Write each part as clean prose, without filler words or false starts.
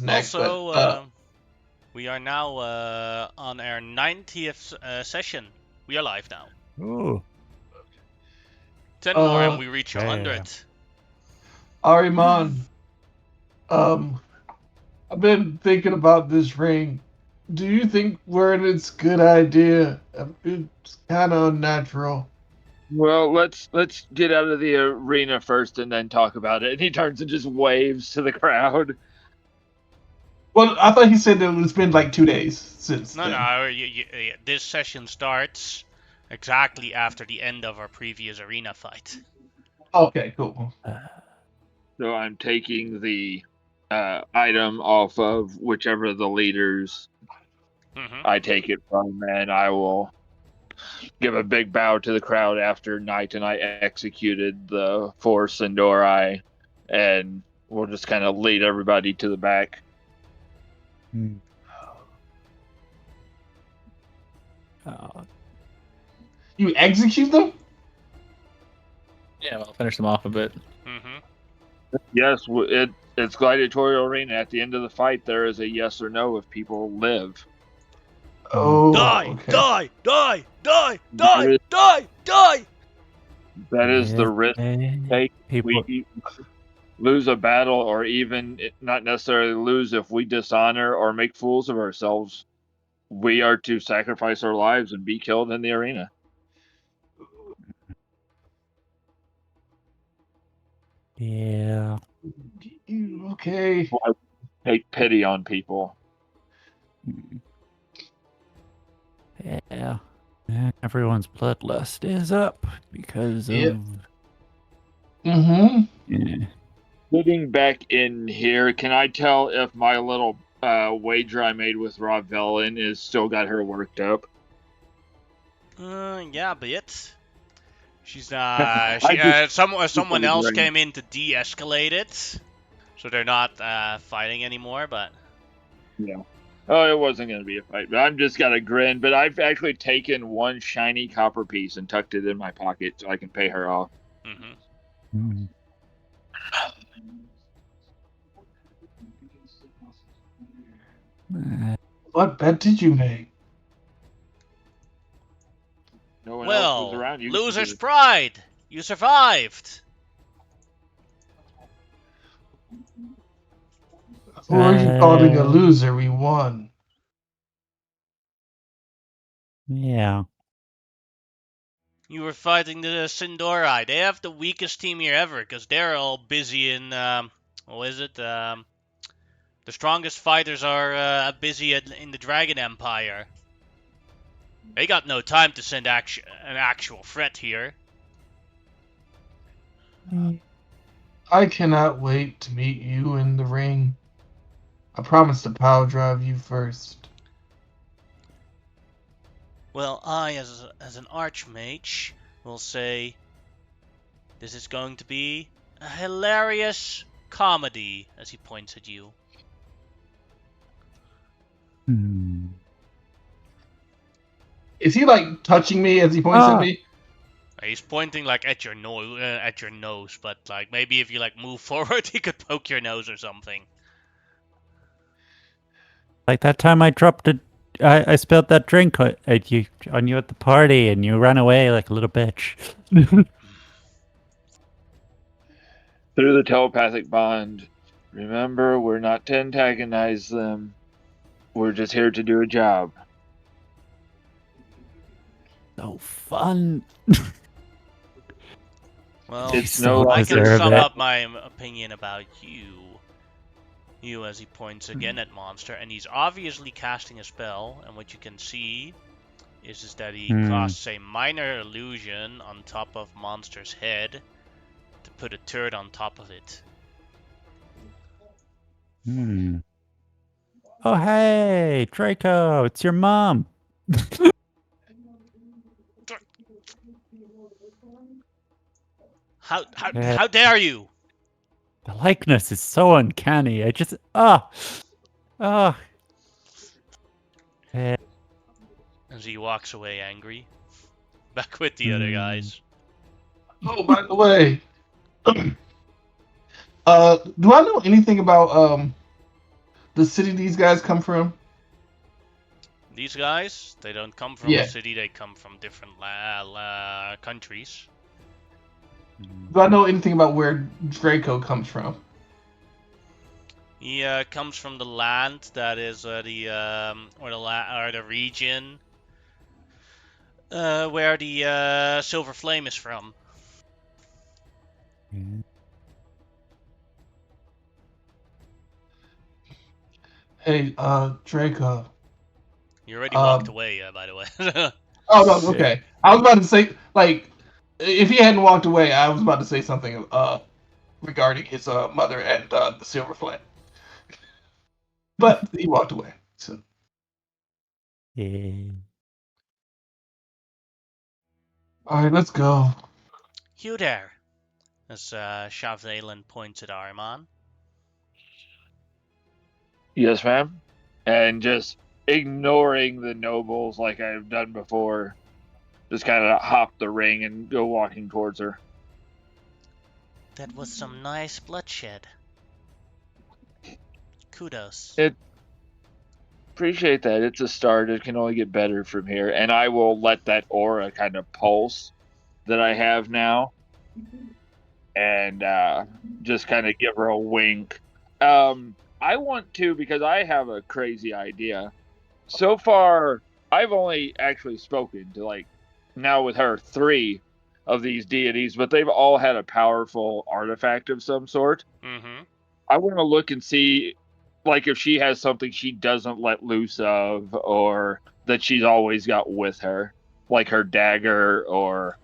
neck. Also, but we are now on our 90th session. We are live now. Ooh. 10 more and we reach 100. Ariman, I've been thinking about this ring. Do you think wearing it's a good idea? It's kind of unnatural. Well, let's get out of the arena first and then talk about it. And he turns and just waves to the crowd. Well, I thought he said that it's been like 2 days since No, then. no, this session starts exactly after the end of our previous arena fight. Okay, cool. So I'm taking the item off of whichever of the leaders I take it from, and I will give a big bow to the crowd after Knight and I executed the 4 Sindori, and we'll just kind of lead everybody to the back. You execute them? Yeah, I'll finish them off a bit. Yes, it's gladiatorial arena. At the end of the fight, there is a yes or no if people live. Oh, die, okay. die, die, die, die, die, die! That is the risk take. People... We lose a battle, or even not necessarily lose if we dishonor or make fools of ourselves. We are to sacrifice our lives and be killed in the arena. Yeah. Okay. Take pity on people. Yeah. And everyone's bloodlust is up because of... Mm-hmm. Getting back in here, can I tell if my little wager I made with Rob Vellin is still got her worked up? Yeah, but she's someone else came in to de-escalate it, so they're not fighting anymore. But yeah, oh, it wasn't going to be a fight. But I'm just got a grin. But I've actually taken one shiny copper piece and tucked it in my pocket so I can pay her off. What bet did you make? No one else was around. You loser's pride. You survived. Who are you calling a loser? We won. Yeah. You were fighting the Sindori. They have the weakest team here ever because they're all busy in what is it? The strongest fighters are busy in the Dragon Empire. They got no time to send an actual threat here. I cannot wait to meet you in the ring. I promise to power drive you first. Well, I, as an archmage, will say this is going to be a hilarious comedy, as he points at you. Is he like touching me as he points at me? He's pointing like at your nose, but like maybe if you like move forward, he could poke your nose or something. Like that time I dropped I spilled that drink on you at the party, and you ran away like a little bitch. Through the telepathic bond, remember, we're not to antagonize them. We're just here to do a job. So fun. Well, I can sum up my opinion about you. You, as he points again at Monster, and he's obviously casting a spell, and what you can see is that he casts a minor illusion on top of Monster's head to put a turd on top of it. Oh, hey, Draco, it's your mom. How dare you? The likeness is so uncanny. I just As he walks away angry, back with the other guys. Oh, by the way, do I know anything about the city these guys come from? These guys, they don't come from a Yeah. city, they come from different countries. Do I know anything about where Draco comes from? He comes from the land that is or the region where the Silver Flame is from. Hey, Draco. You already walked away, by the way. Oh no, okay. I was about to say, like, if he hadn't walked away, I was about to say something regarding his mother and the Silver Flame. But he walked away. So. Yeah. All right, let's go. You there, as Shavalen points at Ahriman. Yes, ma'am. And just ignoring the nobles like I've done before, just kind of hop the ring and go walking towards her. That was some nice bloodshed. Kudos. Appreciate that. It's a start. It can only get better from here. And I will let that aura kind of pulse that I have now and just kind of give her a wink. I want to, because I have a crazy idea. So far, I've only actually spoken to, like, now with her, 3 of these deities, but they've all had a powerful artifact of some sort. Mm-hmm. I want to look and see, like, if she has something she doesn't let loose of, or that she's always got with her, like her dagger, or...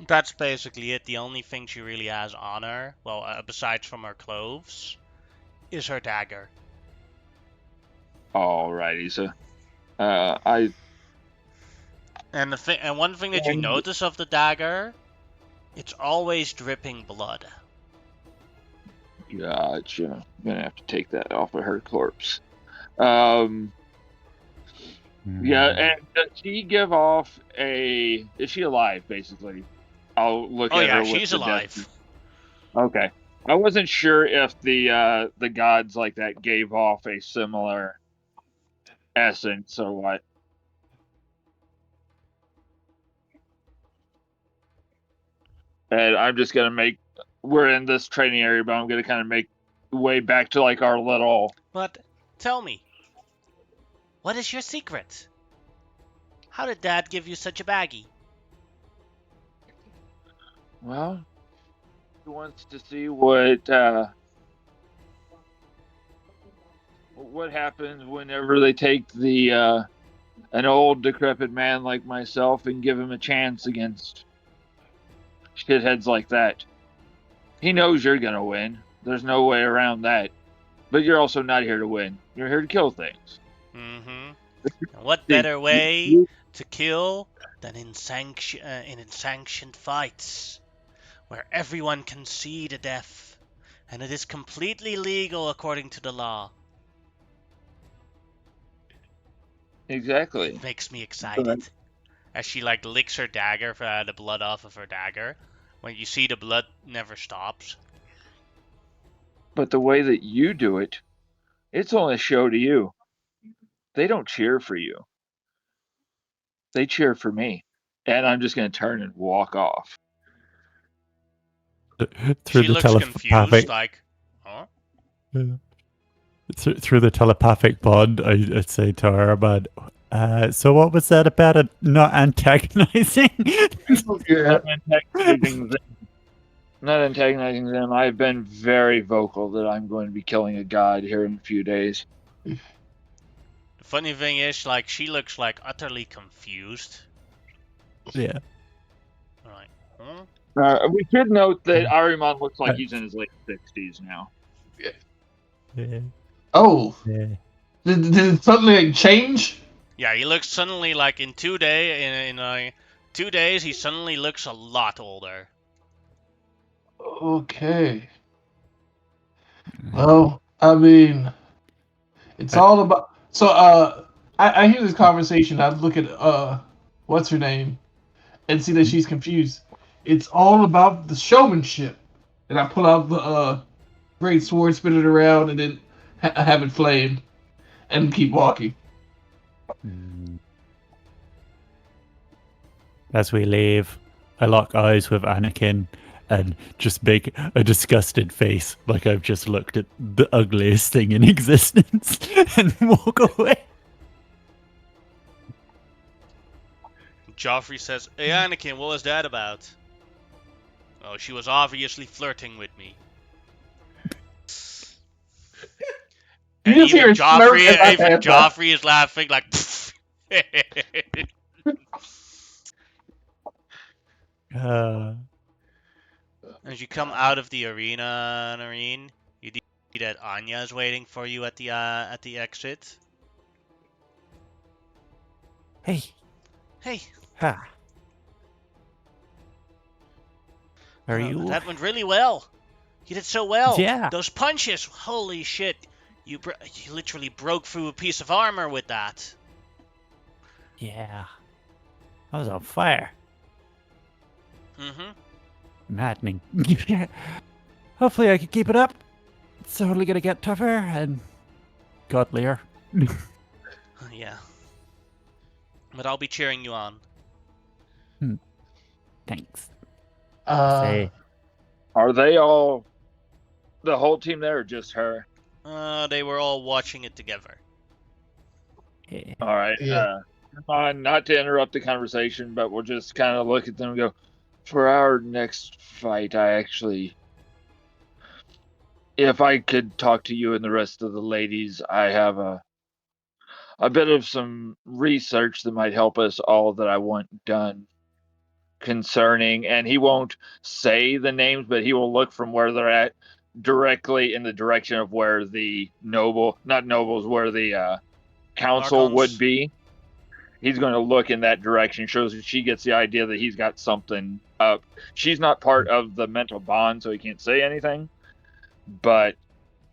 That's basically it. The only thing she really has on her, well, besides from her clothes, is her dagger. Alrighty, so... I... And one thing that you notice of the dagger, it's always dripping blood. Gotcha. I'm gonna have to take that off of her corpse. Yeah, and does she give off a... Is she alive, basically? I'll look at her with she's the alive. death. Okay. I wasn't sure if the gods like that gave off a similar essence or what. And I'm just gonna make... We're in this training area, but I'm gonna kind of make way back to, like, our little... But tell me, what is your secret? How did Dad give you such a baggie? Well, he wants to see what happens whenever they take the an old decrepit man like myself and give him a chance against shitheads like that. He knows you're gonna win. There's no way around that. But you're also not here to win. You're here to kill things. Mm-hmm. And what better way to kill than in sanctioned fights, where everyone can see the death, and it is completely legal according to the law. Exactly. It makes me excited. As she, like, licks her dagger, the blood off of her dagger. When you see the blood never stops. But the way that you do it, it's only a show to you. They don't cheer for you. They cheer for me. And I'm just going to turn and walk off. Through She the looks confused, like, huh? Through the telepathic bond, I'd say to her, but so what was that about it not antagonizing? Yeah. Not antagonizing them. I've been very vocal that I'm going to be killing a god here in a few days. The funny thing is, like, she looks, like, utterly confused. Yeah. Right. Huh? We should note that Ahriman looks like he's in his late 60s now. Yeah. Oh. Yeah. Did it suddenly change? Yeah, he looks suddenly, like, in 2 days, in 2 days, he suddenly looks a lot older. Okay. Well, I mean, it's all about. So, I hear this conversation. I look at what's her name, and see that she's confused. It's all about the showmanship, and I pull out the great sword, spin it around, and then have it flamed. and keep walking. As we leave, I lock eyes with Anakin and just make a disgusted face, like I've just looked at the ugliest thing in existence, and walk away. Joffrey says, "Hey Anakin, what was that about?" "Oh, she was obviously flirting with me." You And just hear even a smirk Joffrey, as I even pass by. Joffrey is laughing like. As you come out of the arena, Noreen, you see that Anya is waiting for you at the exit. Hey. Hey. Ha. Are you? That went really well. You did so well. Yeah. Those punches, holy shit! You literally broke through a piece of armor with that. Yeah. I was on fire. Mm-hmm. Maddening. Hopefully I can keep it up. It's only gonna get tougher and godlier. Yeah. But I'll be cheering you on. Thanks. Uh, Are they all the whole team there, or just her? They were all watching it together. Yeah. All right. Yeah. Not to interrupt the conversation, but we'll just kind of look at them and go, for our next fight, if I could talk to you and the rest of the ladies, I have a bit of some research that might help us all that I want done concerning, and he won't say the names, but he will look from where they're at directly in the direction of where the where the council Archons. would be. He's going to look in that direction. Shows that she gets the idea that he's got something up. She's not part of the mental bond, so he can't say anything. But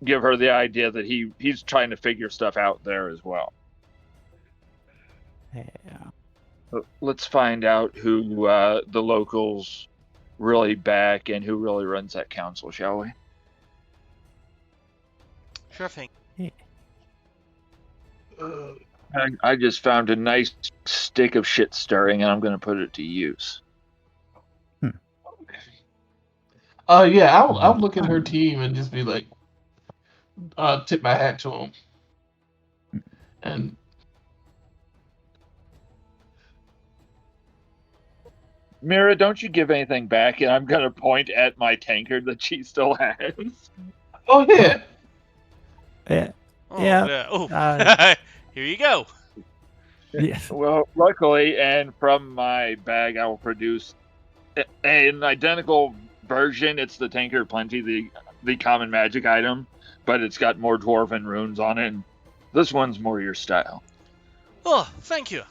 give her the idea that he's trying to figure stuff out there as well. Yeah. Let's find out who the locals really back and who really runs that council, shall we? Sure thing. I just found a nice stick of shit stirring, and I'm going to put it to use. Yeah, I'll look at her team and just be like, tip my hat to them. And Mira, don't you give anything back, and I'm going to point at my tankard that she still has. oh yeah, Yeah. Oh, Yeah. Oh, here you go. Yes. Well, luckily, and from my bag, I will produce an identical version. It's the tankard plenty, the common magic item, but it's got more dwarven runes on it. And this one's more your style. Oh, thank you.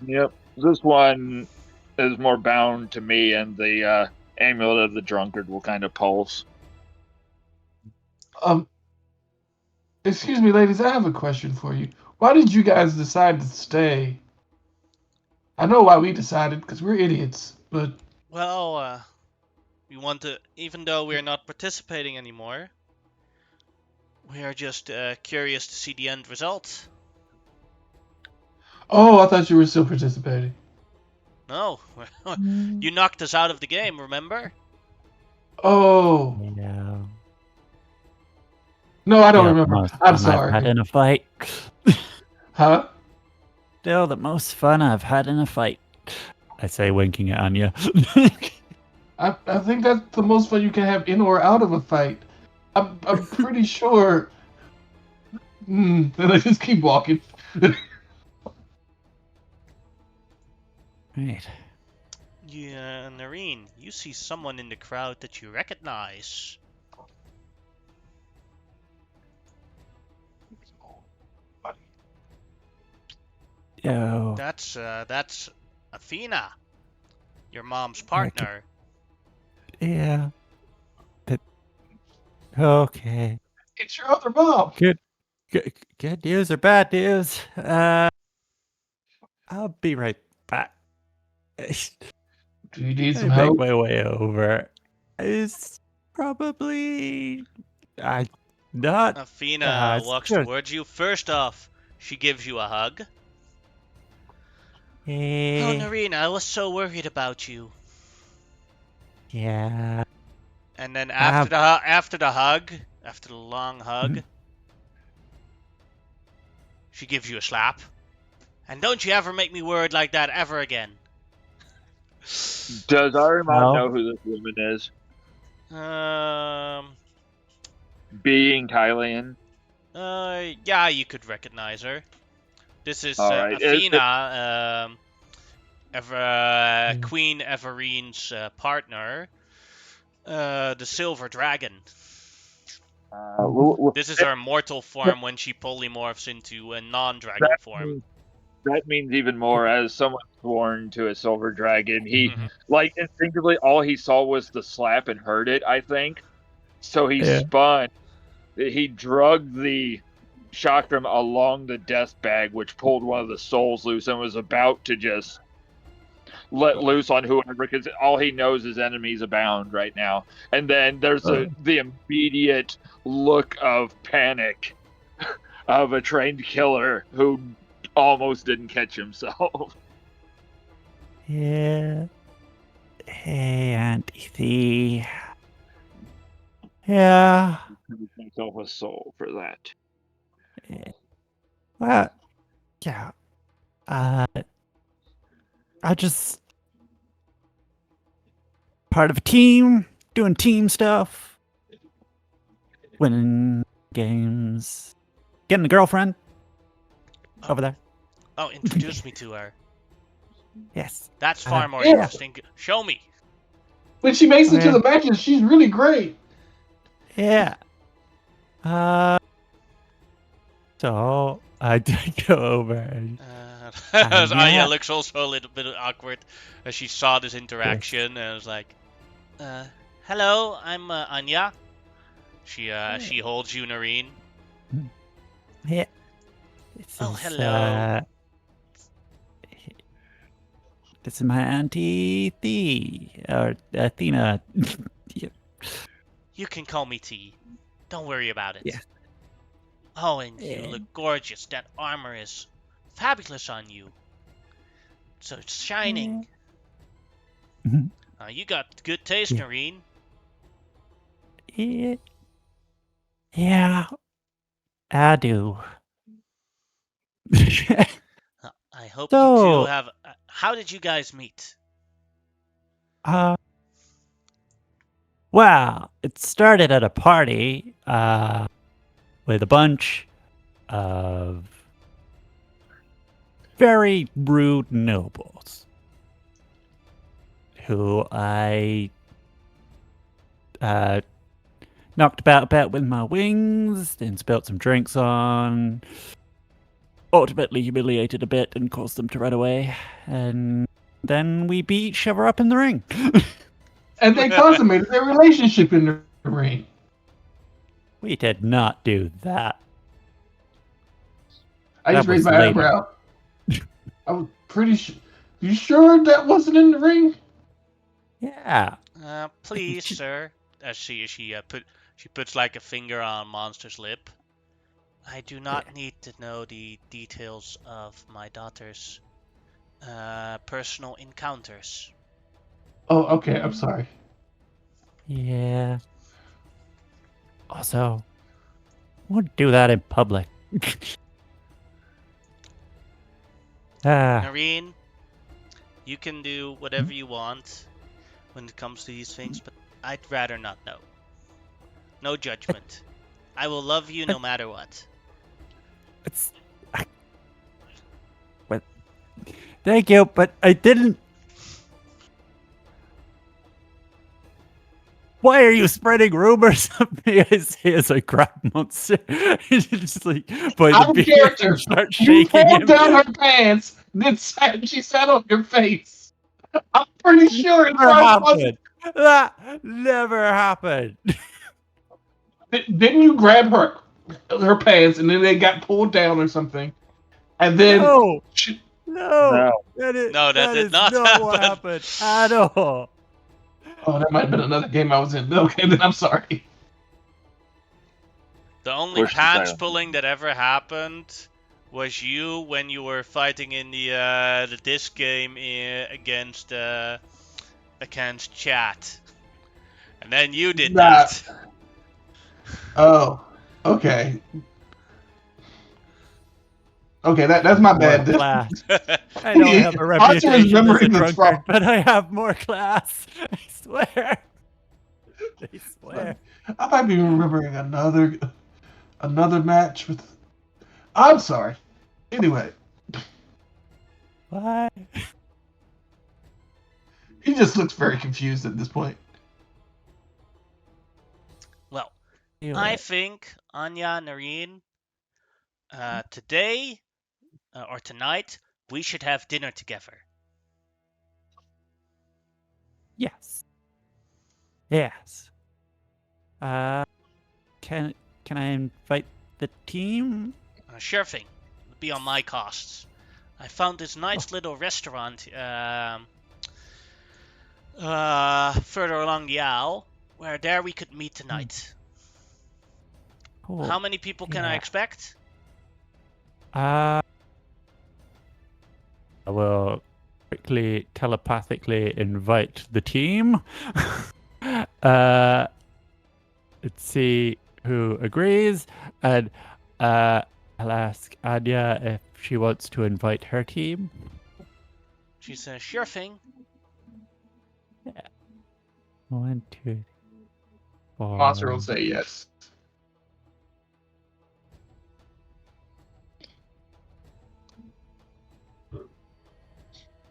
Yep, this one is more bound to me, and the amulet of the drunkard will kind of pulse. Excuse me, ladies, I have a question for you. Why did you guys decide to stay? I know why we decided, because we're idiots, but... Well, we want to, even though we're not participating anymore, we are just curious to see the end result. Oh, I thought you were still participating. No, you knocked us out of the game, remember? Oh. Yeah. No, I don't Yeah, remember. most I'm fun I've sorry. had in a fight. Huh? Still the most fun I've had in a fight. I say, winking at Anya. I think that's the most fun you can have in or out of a fight. I'm pretty sure. Then I just keep walking. Right. Yeah, Noreen, you see someone in the crowd that you recognize. Oh. That's Athena, your mom's partner. Yeah. Okay. It's your other mom. Good news or bad news? I'll be right back. Do you need I some make help? my way over. It's probably Not. Athena it's walks good. towards you. First off, she gives you a hug. Oh, Eh, Nareen, I was so worried about you. yeah. And then Ah. after the long hug, she gives you a slap. And don't you ever make me worried like that ever again. Does Arimon No. know who this woman is? Um. Being Kylian. Yeah, you could recognize her. This is All right. Athena, Queen Everine's partner, the Silver Dragon. This is her mortal form when she polymorphs into a non-dragon form. That means even more. As someone sworn to a silver dragon, he Mhm. like instinctively all he saw was the slap and heard it. I think so. He Yeah. spun. He drugged the chakram along the death bag, which pulled one of the souls loose, and was about to just let loose on whoever, because all he knows is enemies abound right now. And then there's the immediate look of panic of a trained killer who almost didn't catch himself. Yeah. Hey, Auntie Thea. Yeah. Give myself a soul for that. Well, yeah. I just part of a team, doing team stuff, winning games, getting a girlfriend over there. Oh, introduce me to her. Yes. That's far more Yeah. interesting. Show me. When she makes it to Okay. the matches, she's really great. Yeah. So I did go over. And, Aya looks also a little bit awkward as she saw this interaction and was like, hello, I'm Anya. She holds you, Nareen. yeah. This Oh, is, hello. This is my auntie Thea, or Athena. Yeah. You can call me T. Don't worry about it. Yeah. Oh, and you Yeah. look gorgeous. That armor is fabulous on you. So it's shining. Mhm. You got good taste, Yeah. Nareen. Yeah, I do. I hope So- you two have. How did you guys meet? Well, it started at a party with a bunch of very rude nobles who I knocked about a bit with my wings, then spilled some drinks on, ultimately humiliated a bit and caused them to run away, and then we beat each other up in the ring. And they consummated their relationship in the ring. We did not do that. I That just raised was my later. eyebrow. I was pretty sure. You sure that wasn't in the ring? Yeah. Please, sir. As she puts like a finger on Monster's lip. I do not need to know the details of my daughter's personal encounters. Oh, okay. I'm sorry. Yeah. Also, I wouldn't do that in public. Nareen, you can do whatever you want when it comes to these things, but I'd rather not know. No judgment. I will love you no matter what. But thank you, but I didn't. Why are you spreading rumors of me? I say as I grab Monster. Just like by the Out of beard character. and start You shaking pulled him. down her pants, then she sat on your face. I'm pretty sure it's Never right. Wasn't. happened. That never happened. Didn't you grab her pants and then they got pulled down or something? And then No. she, No. No, that that did is not what happen. happened at all. oh, that might have been another game I was in. Okay, then I'm sorry. The only Push the pants silence. pulling that ever happened was you when you were fighting in the disc game against chat, and then you did Nah. that. Oh, okay. Okay, that's my More bad. class. I don't have a Archer is reputation as a remembering this drunkard, wrong. but I have more class. I swear. I swear. I might be remembering another match with. I'm sorry. Anyway, What? he just looks very confused at this point. Well, Do I it. think Anya, Nareen, today or tonight we should have dinner together. Yes. Yes. Can I invite the team? Sure thing. It'll be on my costs. I found this nice little restaurant further along the aisle, where there we could meet tonight. Cool. How many people can I Yeah. expect? I will quickly telepathically invite the team. Let's see who agrees, and I'll ask Anya if she wants to invite her team. She says, sure thing. 1, 2, 4. Monster will say yes.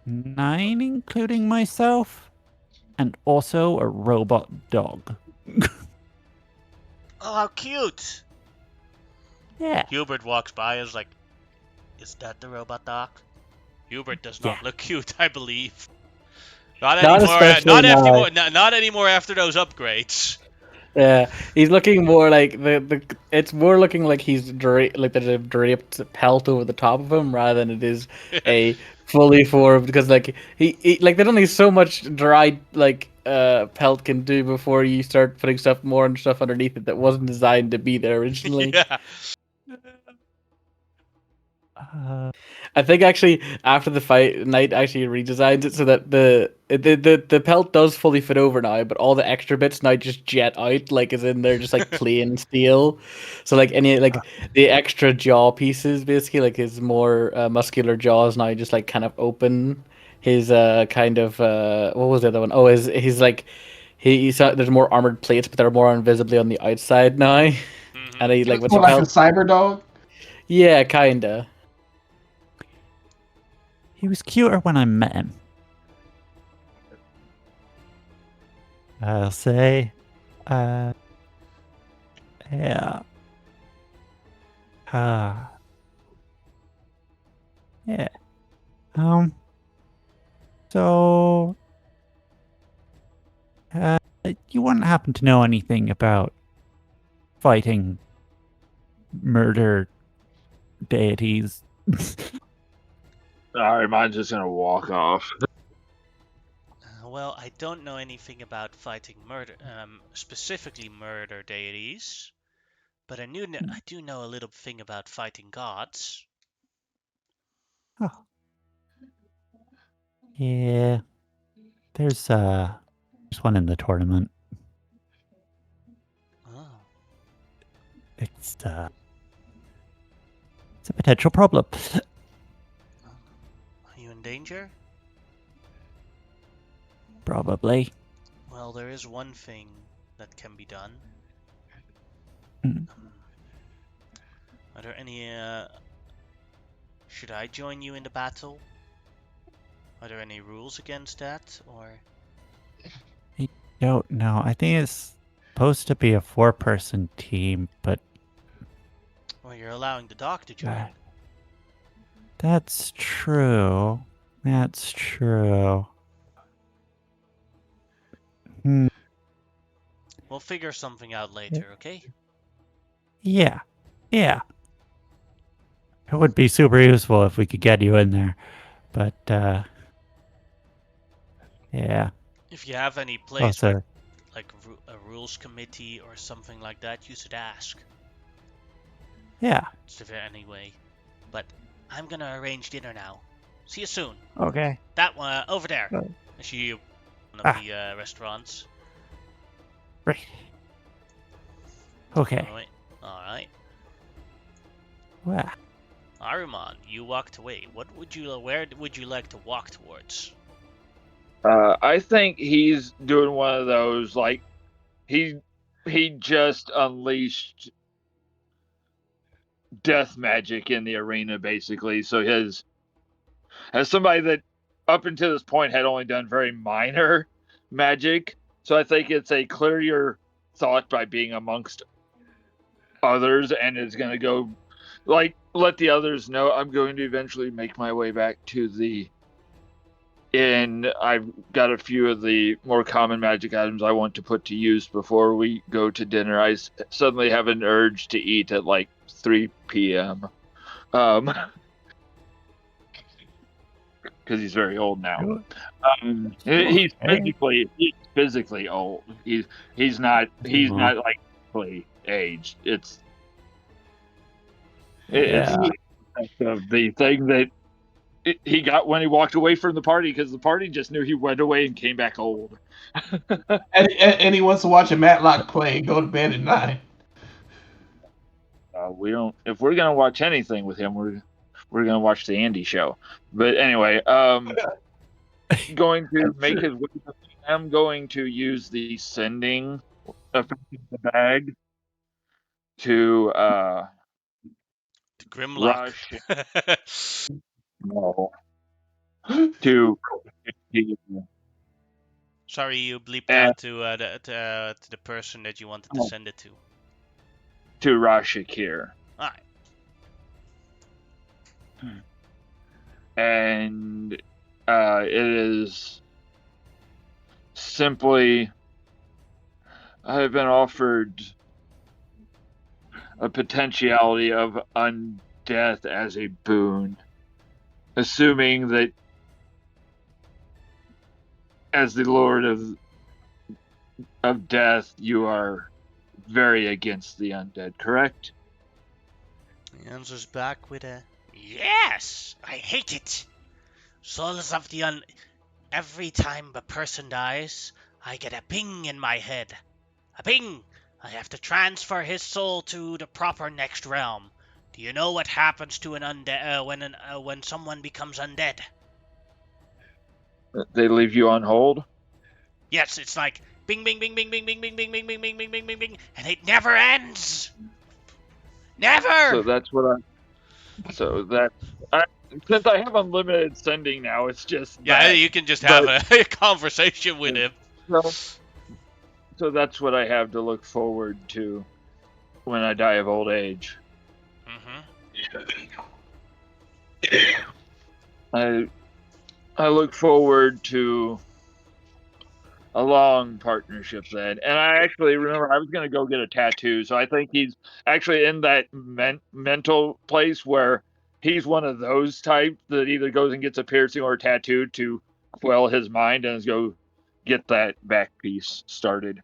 Nine, including myself, and also a robot dog. Oh, how cute! Yeah. Hubert walks by and is like, is that the robot dog? Hubert does not Yeah. look cute, I believe. Not Not anymore. especially now. Not anymore after those upgrades. Yeah, he's looking more like the. It's more looking like he's like there's a draped pelt over the top of him rather than it is a fully formed, because like he like there's only so much dried like pelt can do before you start putting more and stuff underneath it that wasn't designed to be there originally. Yeah. I think actually after the fight, Knight actually redesigns it so that the pelt does fully fit over now, but all the extra bits now just jet out, like is in there just like plain steel. So like any like the extra jaw pieces, basically like his more muscular jaws now just like kind of open. His kind of what was the other one? Oh, he's like he's there's more armored plates, but they're more invisibly on the outside now. And he He like looks with more the like a pelt, cyber dog. yeah, kinda. He was cuter when I met him. I'll say. Yeah. Yeah. So. You wouldn't happen to know anything about fighting murder deities? Alright, mine's just gonna walk off. Well, I don't know anything about fighting murder, specifically murder deities, but I do know a little thing about fighting gods. Oh. Yeah. There's one in the tournament. Oh. It's a potential problem. Are you in danger? Probably. Well, there is one thing that can be done. Mm. Are there any, should I join you in the battle? Are there any rules against that, or? I don't know. I think it's supposed to be a 4-person team, but... Well, you're allowing the dog to join. That's true. That's true. We'll figure something out later, okay? Yeah. Yeah. It would be super useful if we could get you in there. But, yeah. If you have any place Also, like a rules committee or something like that, you should ask. Yeah. Anyway, but I'm gonna arrange dinner now. See you soon. Okay. That one over there. Oh. She one of the restaurants. Right. Okay. All right. Well, Aruman, you walked away. Where would you like to walk towards? I think he's doing one of those like he just unleashed death magic in the arena, basically. So as somebody that up until this point had only done very minor magic, so I think it's a clear your thought by being amongst others, and is going to go like let the others know I'm going to eventually make my way back to the inn. I've got a few of the more common magic items I want to put to use before we go to dinner. I suddenly have an urge to eat at like 3 p.m. Because he's very old now. He's physically old. He's not like aged. It's the thing that he got when he walked away from the party, because the party just knew he went away and came back old. and he wants to watch a Matlock play and go to bed at 9. We don't. If we're gonna watch anything with him, we're gonna watch the Andy show. But anyway, going to make his way. I'm going to use the sending effect in the bag to Grimlock. rush. No. To Sorry, you bleeped that to the person that you wanted to send it to. To Rashikir. All right. And it is simply, I've been offered a potentiality of undeath as a boon, assuming that as the Lord of Death, you are very against the undead, correct? He answers back with a yes. I hate it. Souls of the Every time a person dies, I get a ping in my head. A ping. I have to transfer his soul to the proper next realm. Do you know what happens to an undead when someone becomes undead? They leave you on hold? Yes, it's like bing, bing, bing, bing, bing, bing, bing, bing, bing, bing, bing, bing, bing, bing, bing, and it never ends. Never. So that's what since I have unlimited sending now, it's just you can just have a conversation with him. So that's what I have to look forward to when I die of old age. I look forward to a long partnership then. And I actually remember I was going to go get a tattoo. So I think he's actually in that mental place where he's one of those types that either goes and gets a piercing or a tattoo to quell his mind and go get that back piece started.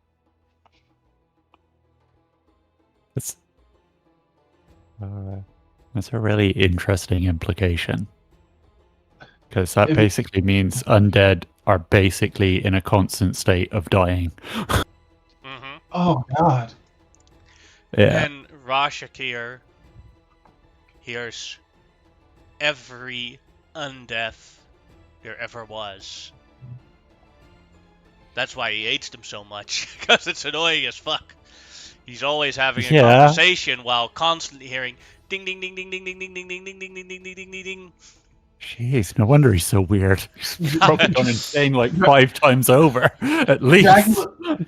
That's a really interesting implication. Because that basically means undead are basically in a constant state of dying. Oh, God. Yeah. And Rashikir hears every undeath there ever was. That's why he hates them so much, because it's annoying as fuck. He's always having a conversation while constantly hearing ding ding ding ding ding ding ding ding ding ding ding ding ding ding ding ding. Jeez, no wonder he's so weird. He's probably gone insane like 5 times over, at least.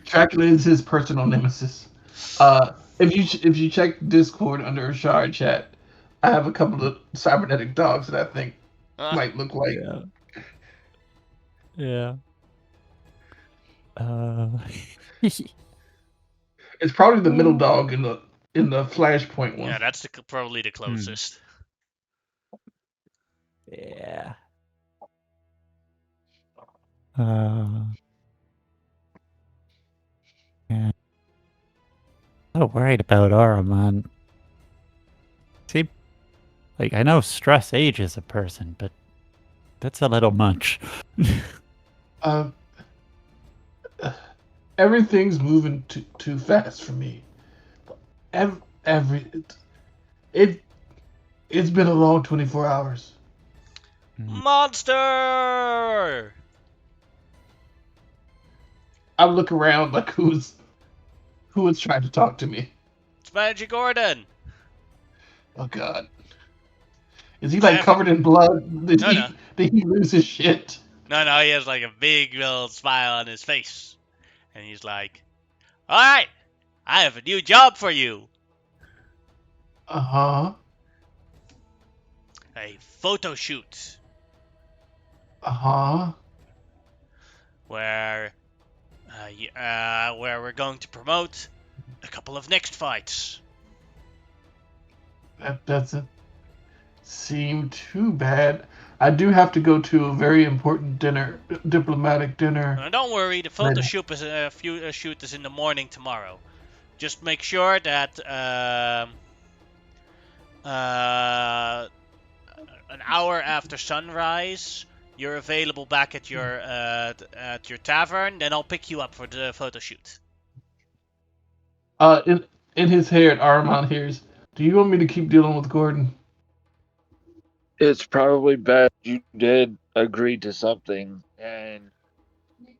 Dracula is his personal nemesis. If you check Discord under a shard chat, I have a couple of cybernetic dogs that I think might look like. Yeah. It's probably the middle dog in the Flashpoint one. Yeah, that's probably the closest. Yeah. So worried about Aura, man. Like, I know stress ages a person, but that's a little much. Everything's moving too fast for me. Every it's been a long 24 hours. Monster! I look around like who is trying to talk to me. It's Magic Gordon. Oh God, is he like covered in blood? Did he lose his shit? No, he has like a big little smile on his face. And he's like, alright, I have a new job for you. Uh-huh. A photo shoot. Uh-huh. Where we're going to promote a couple of next fights. That doesn't seem too bad. I do have to go to a very important diplomatic dinner. Don't worry, the photo shoot is in the morning tomorrow. Just make sure that an hour after sunrise, you're available back at your tavern. Then I'll pick you up for the photo shoot. In his head, Armand hears, do you want me to keep dealing with Gordon? It's probably best you did agree to something, and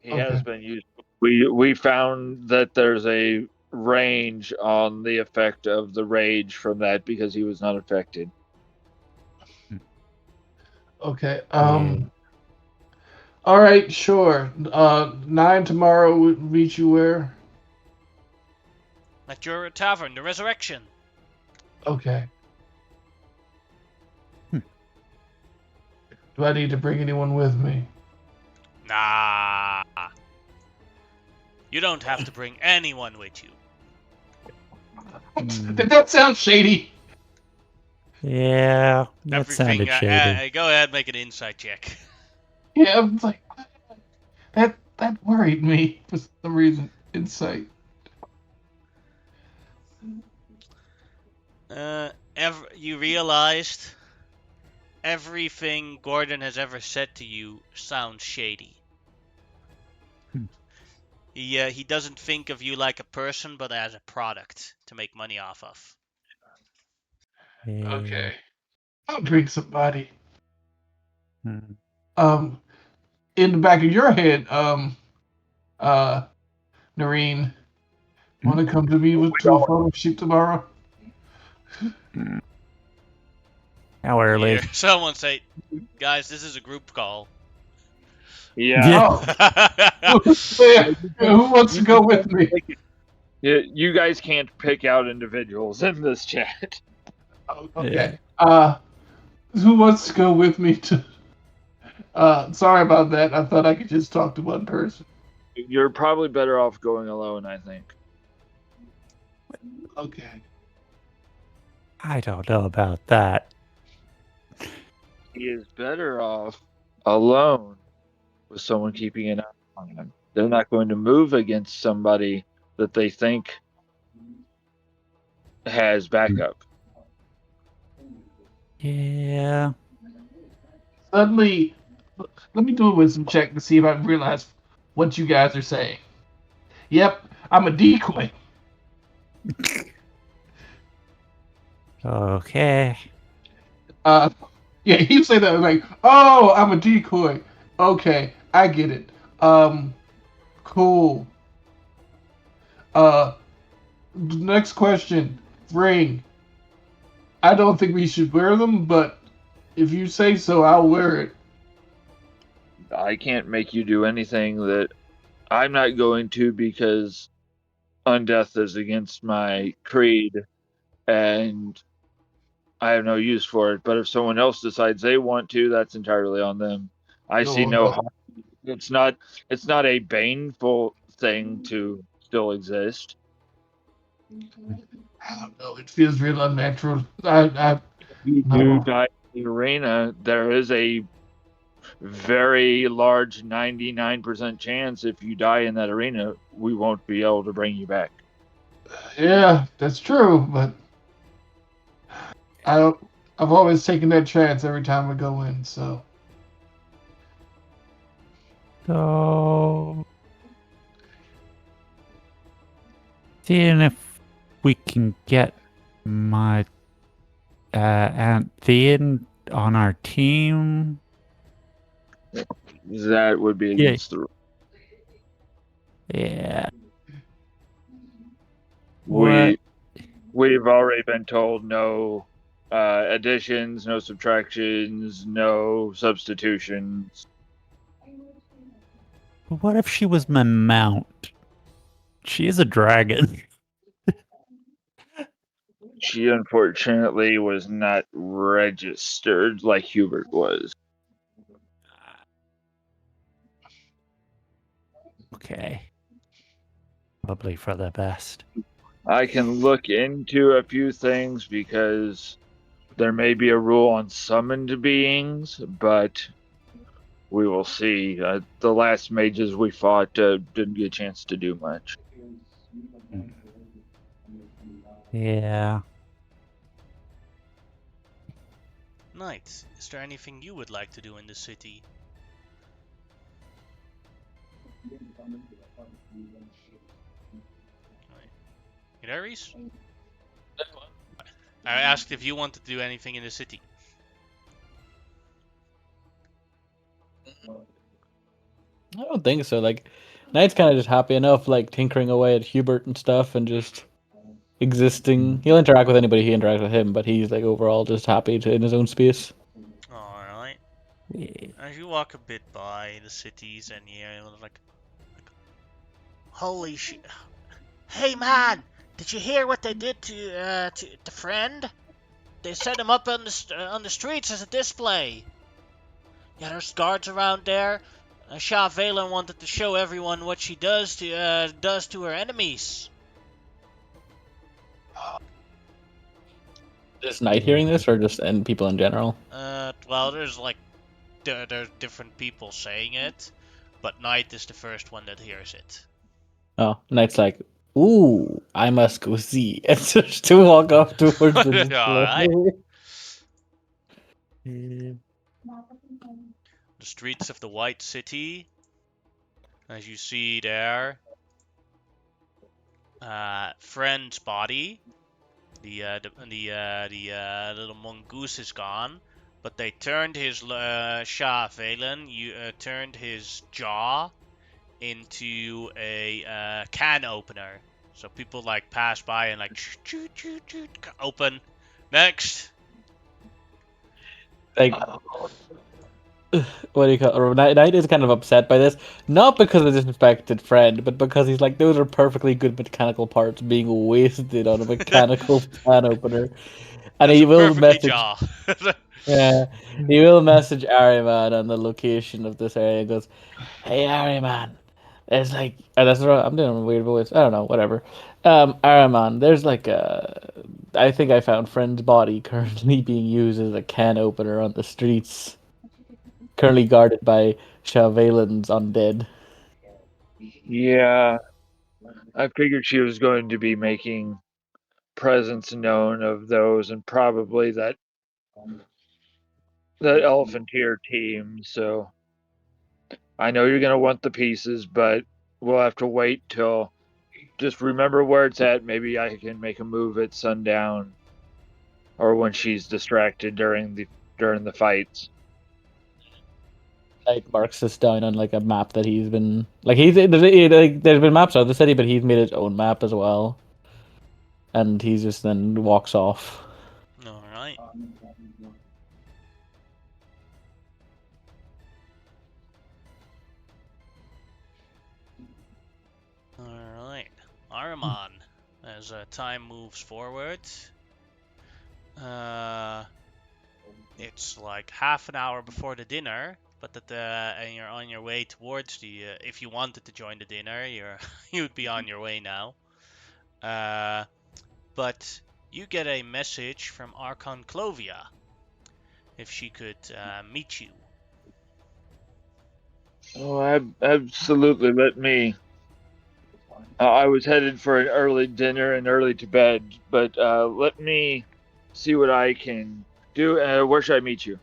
he has been used. We found that there's a range on the effect of the rage from that because he was not affected. Okay. All right, sure. 9 tomorrow would meet you where? At your tavern, the Resurrection. Okay. Do I need to bring anyone with me? Nah. You don't have to bring anyone with you. Did that sound shady? Yeah, that sounded shady. Go ahead, make an insight check. Yeah, I was like, that worried me for some reason. Insight. You realized everything Gordon has ever said to you sounds shady. He doesn't think of you like a person, but as a product to make money off of. Okay. I'll drink somebody. Hmm. In the back of your head, Noreen, want to come to me to a photo shoot tomorrow? How early? Someone say, guys, this is a group call. Yeah. Who wants to go with me? You guys can't pick out individuals in this chat. Okay. Who wants to go with me to? Sorry about that. I thought I could just talk to one person. You're probably better off going alone, I think. Okay. I don't know about that. He is better off alone with someone keeping an eye on him. They're not going to move against somebody that they think has backup. Yeah. Suddenly, let me do a wisdom check to see if I realize what you guys are saying. Yep, I'm a decoy. Okay. Yeah, he'd say that like, oh, I'm a decoy. Okay, I get it. Cool. Next question. Ring. I don't think we should wear them, but if you say so, I'll wear it. I can't make you do anything that I'm not going to because undeath is against my creed and I have no use for it. But if someone else decides they want to, that's entirely on them. I see no harm. It's not a baneful thing to still exist. I don't know. It feels real unnatural. You do die in the arena, there is a very large 99% chance if you die in that arena, we won't be able to bring you back. Yeah, that's true, but I don't. I've always taken that chance every time I go in. So seeing if we can get my Aunt Thean on our team. That would be against the rule. Yeah. We've already been told no additions, no subtractions, no substitutions. What if she was my mount? She is a dragon. She unfortunately was not registered like Hubert was. Okay. Probably for the best. I can look into a few things because there may be a rule on summoned beings, but we will see. The last mages we fought didn't get a chance to do much. Yeah. Knight, is there anything you would like to do in the city? Aries? I asked if you wanted to do anything in the city. I don't think so. Like, Knight's kind of just happy enough, like tinkering away at Hubert and stuff, and just existing. He'll interact with anybody he interacts with him, but he's like overall just happy in his own space. Alright. Yeah. As you walk a bit by the cities and you're like holy shit. Hey man, did you hear what they did to the friend? They set him up on the streets as a display. Yeah, there's guards around there. Shah Valen wanted to show everyone what she does to her enemies. Is Knight hearing this, or just and people in general? Well, there's like there's different people saying it, but Knight is the first one that hears it. Oh, Knight's like, ooh, I must go see, and starts to walk off towards the display. Alright. The streets of the White City, as you see there, Friend's body, the little mongoose is gone, but they turned his Shah Valen, turned his jaw into a can opener. So people like pass by and like open. Next. Like, what do you call it? Knight is kind of upset by this, not because of disrespected friend, but because he's like, those are perfectly good mechanical parts being wasted on a mechanical can opener, and That's he a will perfectly message. jaw. Yeah, he will message Ariman on the location of this area and goes, "Hey Ariman, there's like that's right, I'm doing a weird voice. I don't know, whatever. Ariman, there's like I think I found friend's body currently being used as a can opener on the streets, currently guarded by Chavalin's undead." Yeah, I figured she was going to be making presence known of those, and probably that Elephantier team. So I know you're gonna want the pieces, but we'll have to wait till. Just remember where it's at. Maybe I can make a move at sundown, or when she's distracted during the fights. Like marks this down on like a map that he's been like there's been maps of the city, but he's made his own map as well, and he just then walks off. All right. All right. Ahriman, as time moves forward, it's like half an hour before the dinner, but and you're on your way towards the. If you wanted to join the dinner, you'd be on your way now. But you get a message from Archon Clovia if she could meet you. Oh, absolutely. Let me. I was headed for an early dinner and early to bed, but let me see what I can Where should I meet you?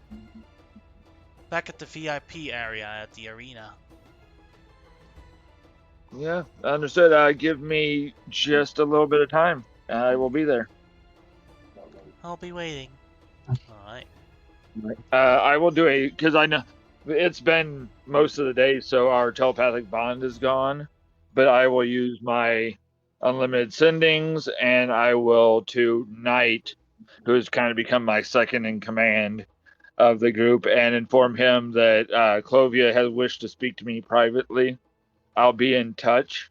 Back at the VIP area at the arena. Yeah, understood. Give me just a little bit of time. I will be there. I'll be waiting. Alright. I will do because I know it's been most of the day, so our telepathic bond is gone. But I will use my unlimited sendings, and I will to Knight, who has kind of become my second in command of the group, and inform him that Clovia has wished to speak to me privately. I'll be in touch.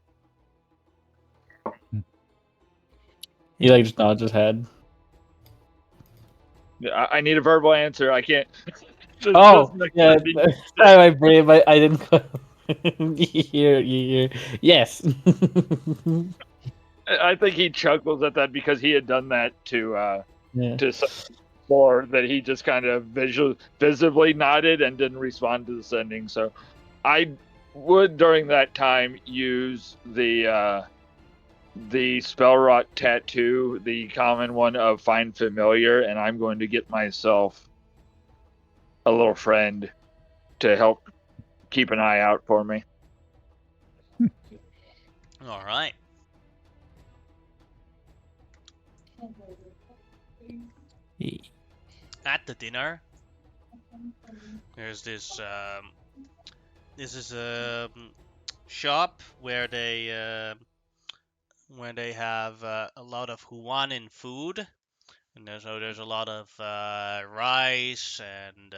He like just nods his head. I need a verbal answer. I can't. Oh, yeah. My brain, I didn't. You hear. Yes. I think he chuckles at that because he had done that to Yeah. before, that he just kind of visibly nodded and didn't respond to the sending. So I would during that time use the spell rot tattoo, the common one of Find Familiar, and I'm going to get myself a little friend to help keep an eye out for me. Alright. At the dinner, there's this is a shop where they have a lot of Huanin food, and there's a lot of rice and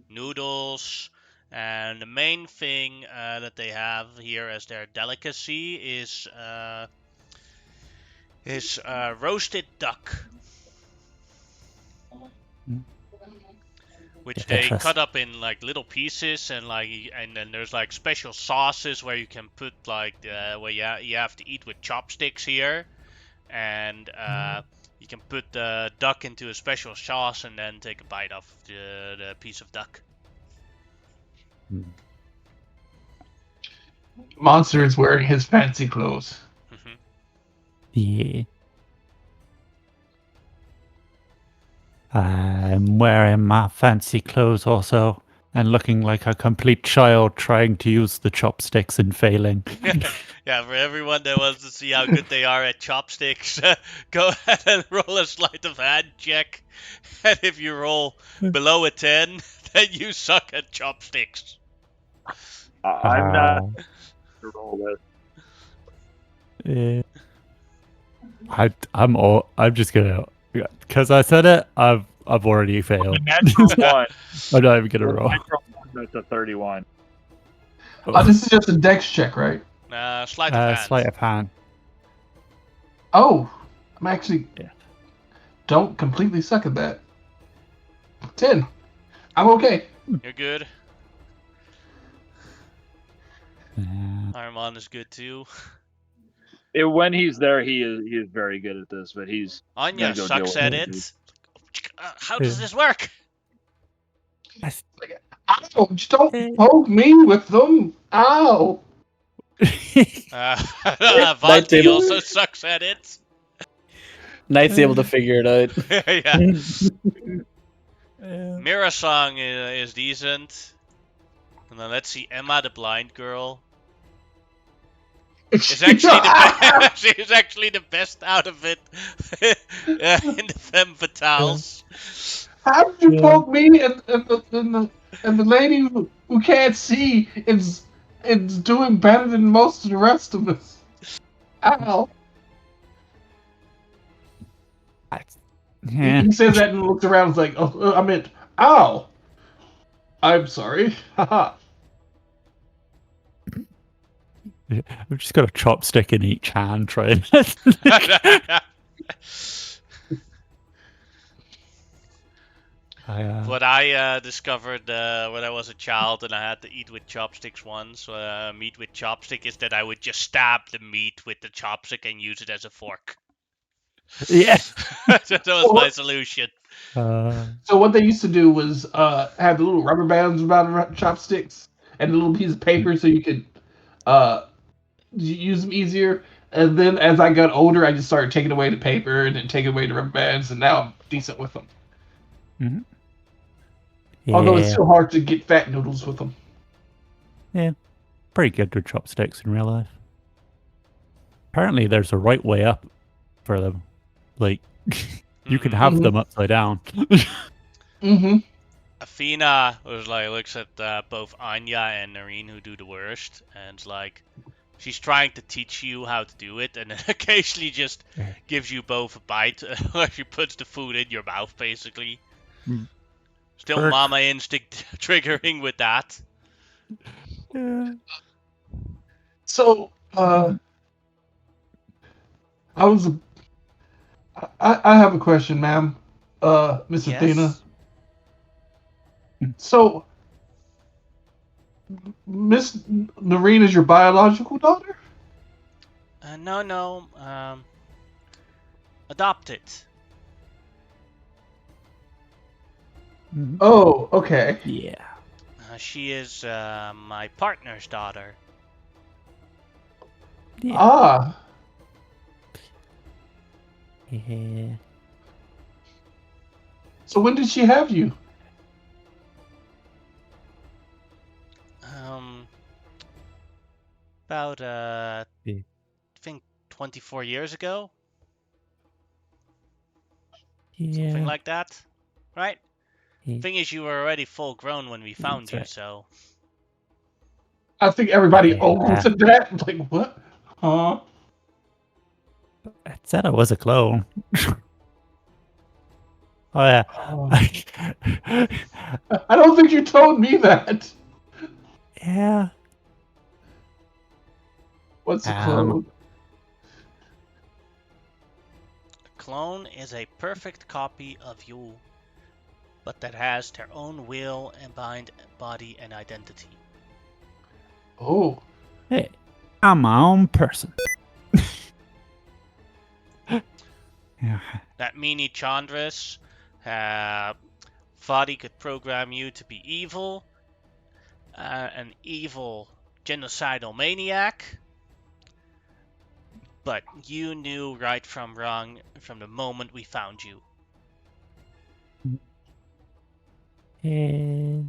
noodles, and the main thing that they have here as their delicacy is roasted duck, which they cut up in like little pieces, and then there's like special sauces where you can put like where you have to eat with chopsticks here, and you can put the duck into a special sauce and then take a bite of the piece of duck. Monster is wearing his fancy clothes. Yeah. I'm wearing my fancy clothes also, and looking like a complete child trying to use the chopsticks and failing. Yeah, for everyone that wants to see how good they are at chopsticks, go ahead and roll a sleight of hand check. And if you roll below a 10, then you suck at chopsticks. I'm not to roll this. I'm just gonna, because I said it. I've already failed. Natural one. I'm not even gonna roll. Natural one, that's a 31. This is just a dex check, right? Sleight of hand. Sleight of hand. Oh, I'm actually don't completely suck at that. 10. I'm okay. You're good. Armand is good too. When he's there, he is very good at this, but he's Anya sucks at it. How does this work? Ow, don't poke me with them. Ow. Vanti also sucks at it. Knight's able to figure it out. Yeah. Mira Song is decent. And then let's see, Emma the blind girl. She's actually the best out of it in the femme fatales. How did you poke me and the lady who can't see is doing better than most of the rest of us? Ow. Yeah. He says that and looks around and is like, oh, I meant, ow. I'm sorry. Haha. I've just got a chopstick in each hand trying. What I discovered when I was a child and I had to eat with chopsticks once, meat with chopstick, is that I would just stab the meat with the chopstick and use it as a fork. Yeah. That was my solution. So what they used to do was have the little rubber bands around chopsticks and a little piece of paper so you could use them easier. And then as I got older, I just started taking away the paper and then taking away the rubber bands, and now I'm decent with them. Mm-hmm. Although it's still hard to get fat noodles with them. Yeah, pretty good with chopsticks in real life. Apparently, there's a right way up for them. Like, you can have them upside down. Mm-hmm. Athena was like looks at both Anya and Noreen who do the worst, and it's like she's trying to teach you how to do it, and then occasionally just gives you both a bite, or she puts the food in your mouth, basically. Still Burk. mama instinct triggering with that. Yeah. So, I have a question, ma'am. Miss Athena. So, Miss Noreen is your biological daughter? No. Adopted. Oh, okay. Yeah. She is my partner's daughter. Yeah. Ah. Yeah. So when did she have you? About I think 24 years ago. Yeah. Something like that, right? Yeah. Thing is, you were already full grown when we found you, right. so. I think everybody owns to that. Like, what? Huh? I said I was a clone. Oh, yeah. I don't think you told me that. Yeah. What's a clone? A clone is a perfect copy of you, but that has their own will and mind, body, and identity. Oh. Hey, I'm my own person. Yeah. That Mini Chandras, Vadi could program you to be evil, an evil genocidal maniac, but you knew right from wrong from the moment we found you. Yeah.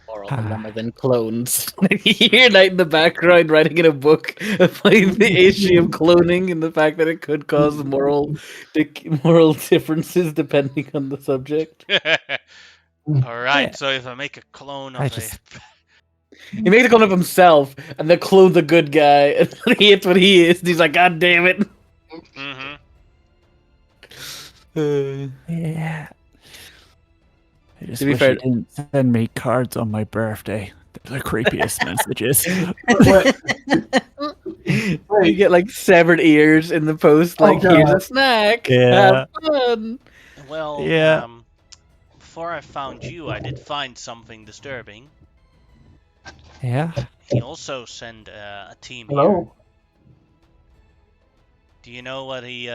Moral dilemma than clones. You hear Knight in the background writing in a book about the issue of cloning and the fact that it could cause moral differences depending on the subject. Alright, so if I make a clone of He makes a clone of himself, and then clone the good guy, and then he hits what he is, and he's like, God damn it. Yeah. I just To be wish fair- you didn't send me cards on my birthday. They're the creepiest messages. You get like severed ears in the post, like, here's a snack. Yeah. Have fun. Well, Yeah. before I found you, I did find something disturbing. Yeah. He also sent a team here. Hello. Do you know what he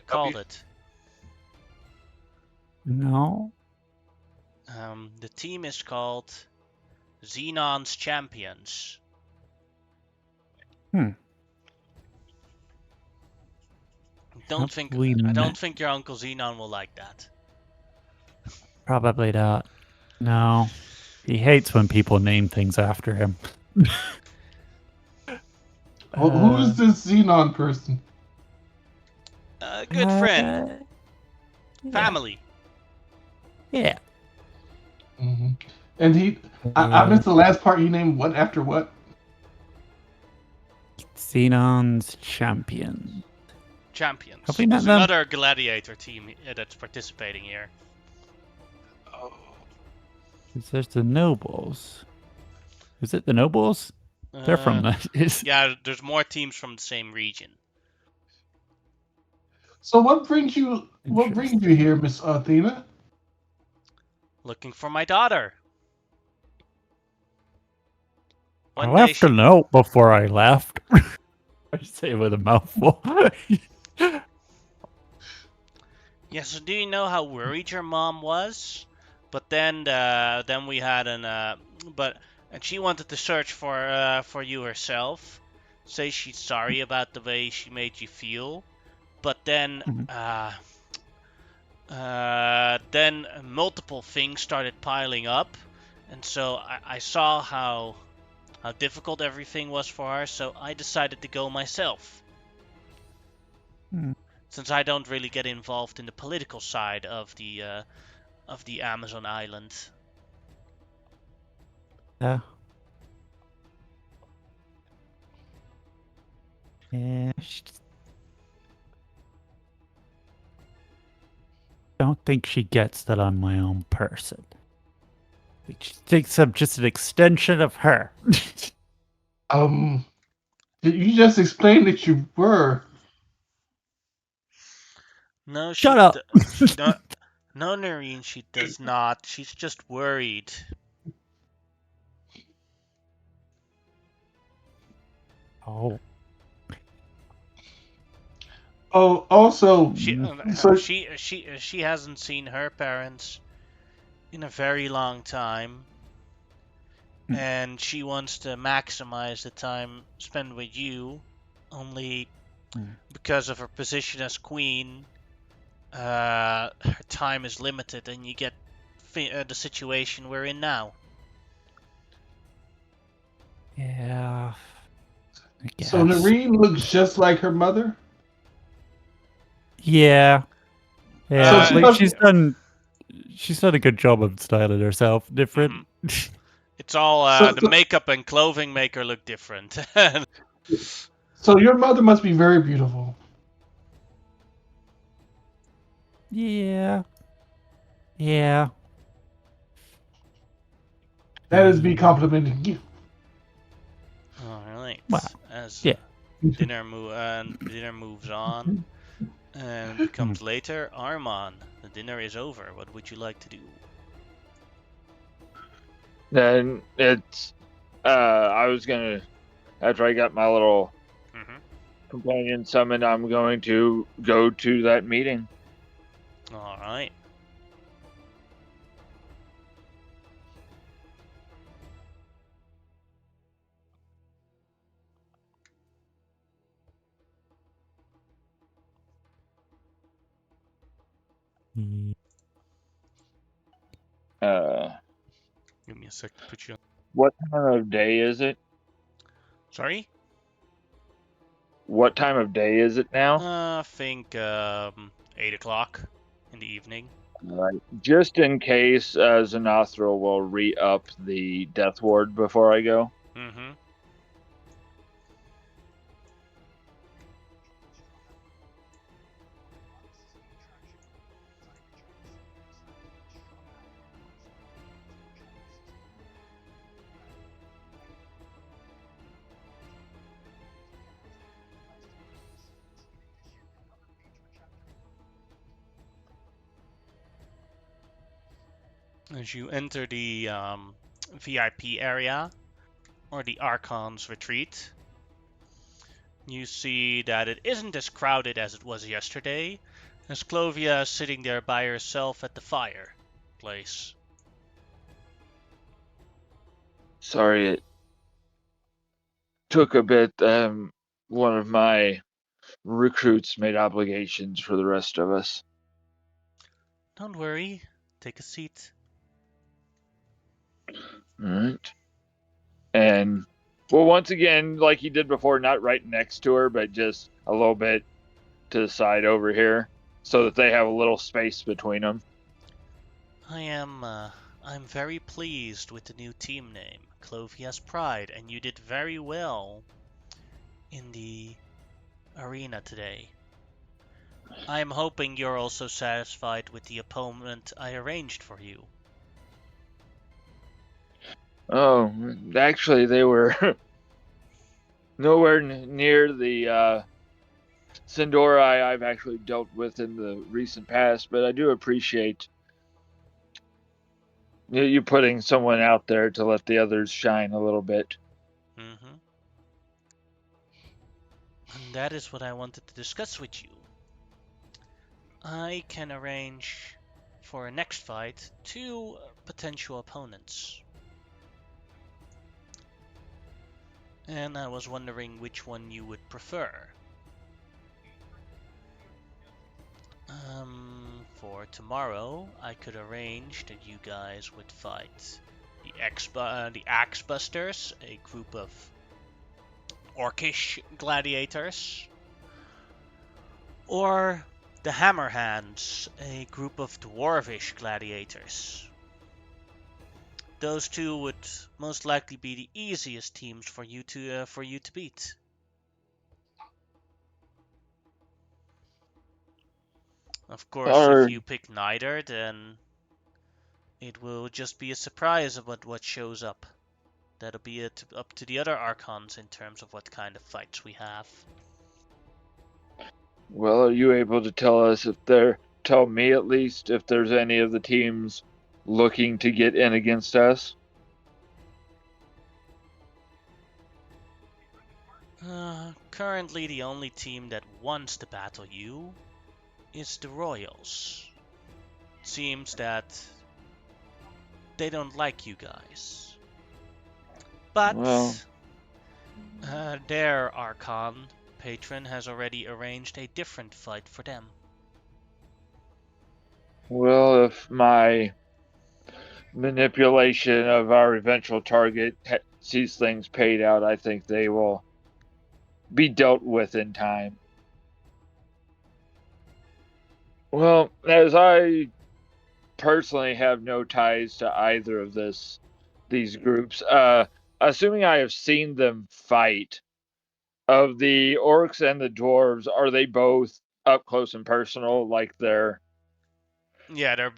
called it? No. The team is called Xenon's Champions. I don't think your Uncle Xenon will like that. Probably not. No. He hates when people name things after him. Who is this Xenon person? Good friend. Family. Yeah. Mm-hmm. And I missed the last part. He named what after what? Xenon's Champion. Champions. Have we met There's them? another gladiator team that's participating here. There's the Nobles. Is it the Nobles? They're from the... Yeah, there's more teams from the same region. So what brings you here, Miss Athena? Looking for my daughter. I left a note before I left. I say it with a mouthful. Yeah, so do you know how worried your mom was? But then we had and she wanted to search for you herself. Say she's sorry about the way she made you feel. But then Then multiple things started piling up, and so I saw how difficult everything was for her, so I decided to go myself. Since I don't really get involved in the political side of the Amazon island. Yeah. Yeah. Don't think she gets that I'm my own person. She thinks I'm just an extension of her. You just explained that you were. No, Shut up. No, Noreen, she does not. She's just worried. Oh. Oh, also, so She hasn't seen her parents in a very long time, and she wants to maximize the time spent with you. Only because of her position as queen, her time is limited, and you get the situation we're in now. Yeah. I guess. so Noreen looks just like her mother. Yeah. Yeah. So Like she's done a good job of styling herself different. It's all So- the so- makeup and clothing make her look different. So your mother must be very beautiful. Yeah. Yeah. That is me complimenting you. All right. Wow. As Yeah. dinner moves on and becomes later, Armand, the dinner is over. What would you like to do? Then it's I was gonna, after I got my little companion summoned, I'm going to go to that meeting. All right. Give me a sec to put you on. What time of day is it? Sorry? What time of day is it now? I think 8 o'clock in the evening. Right. Just in case, Xanathra will re-up the death ward before I go. Mm-hmm. As you enter the VIP area, or the Archon's retreat, you see that it isn't as crowded as it was yesterday, as Clovia is sitting there by herself at the fireplace. Sorry, it took a bit. One of my recruits made obligations for the rest of us. Don't worry, take a seat. All right. And, well, once again, like he did before, not right next to her, but just a little bit to the side over here, so that they have a little space between them. I'm very pleased with the new team name, Clovia's Pride, and you did very well in the arena today. I'm hoping you're also satisfied with the opponent I arranged for you. Oh, actually, they were nowhere near the Sindori I've actually dealt with in the recent past, but I do appreciate you putting someone out there to let the others shine a little bit. Mm-hmm. And that is what I wanted to discuss with you. I can arrange for a next fight 2 potential opponents. And I was wondering which one you would prefer. for tomorrow, I could arrange that you guys would fight the Axe Busters, a group of orcish gladiators, or the Hammerhands, a group of dwarvish gladiators. Those two would most likely be the easiest teams for you to beat. Of course, if you pick neither, then it will just be a surprise about what shows up. That'll be up to the other Archons in terms of what kind of fights we have. Well, are you able to tell me at least, if there's any of the teams looking to get in against us? Currently, the only team that wants to battle you is the Royals. It seems that they don't like you guys. But their Archon patron has already arranged a different fight for them. Well, if my manipulation of our eventual target sees things paid out, I think they will be dealt with in time. Well, as I personally have no ties to either of these groups, assuming I have seen them fight, of the orcs and the dwarves, are they both up close and personal, like they're... Yeah, they're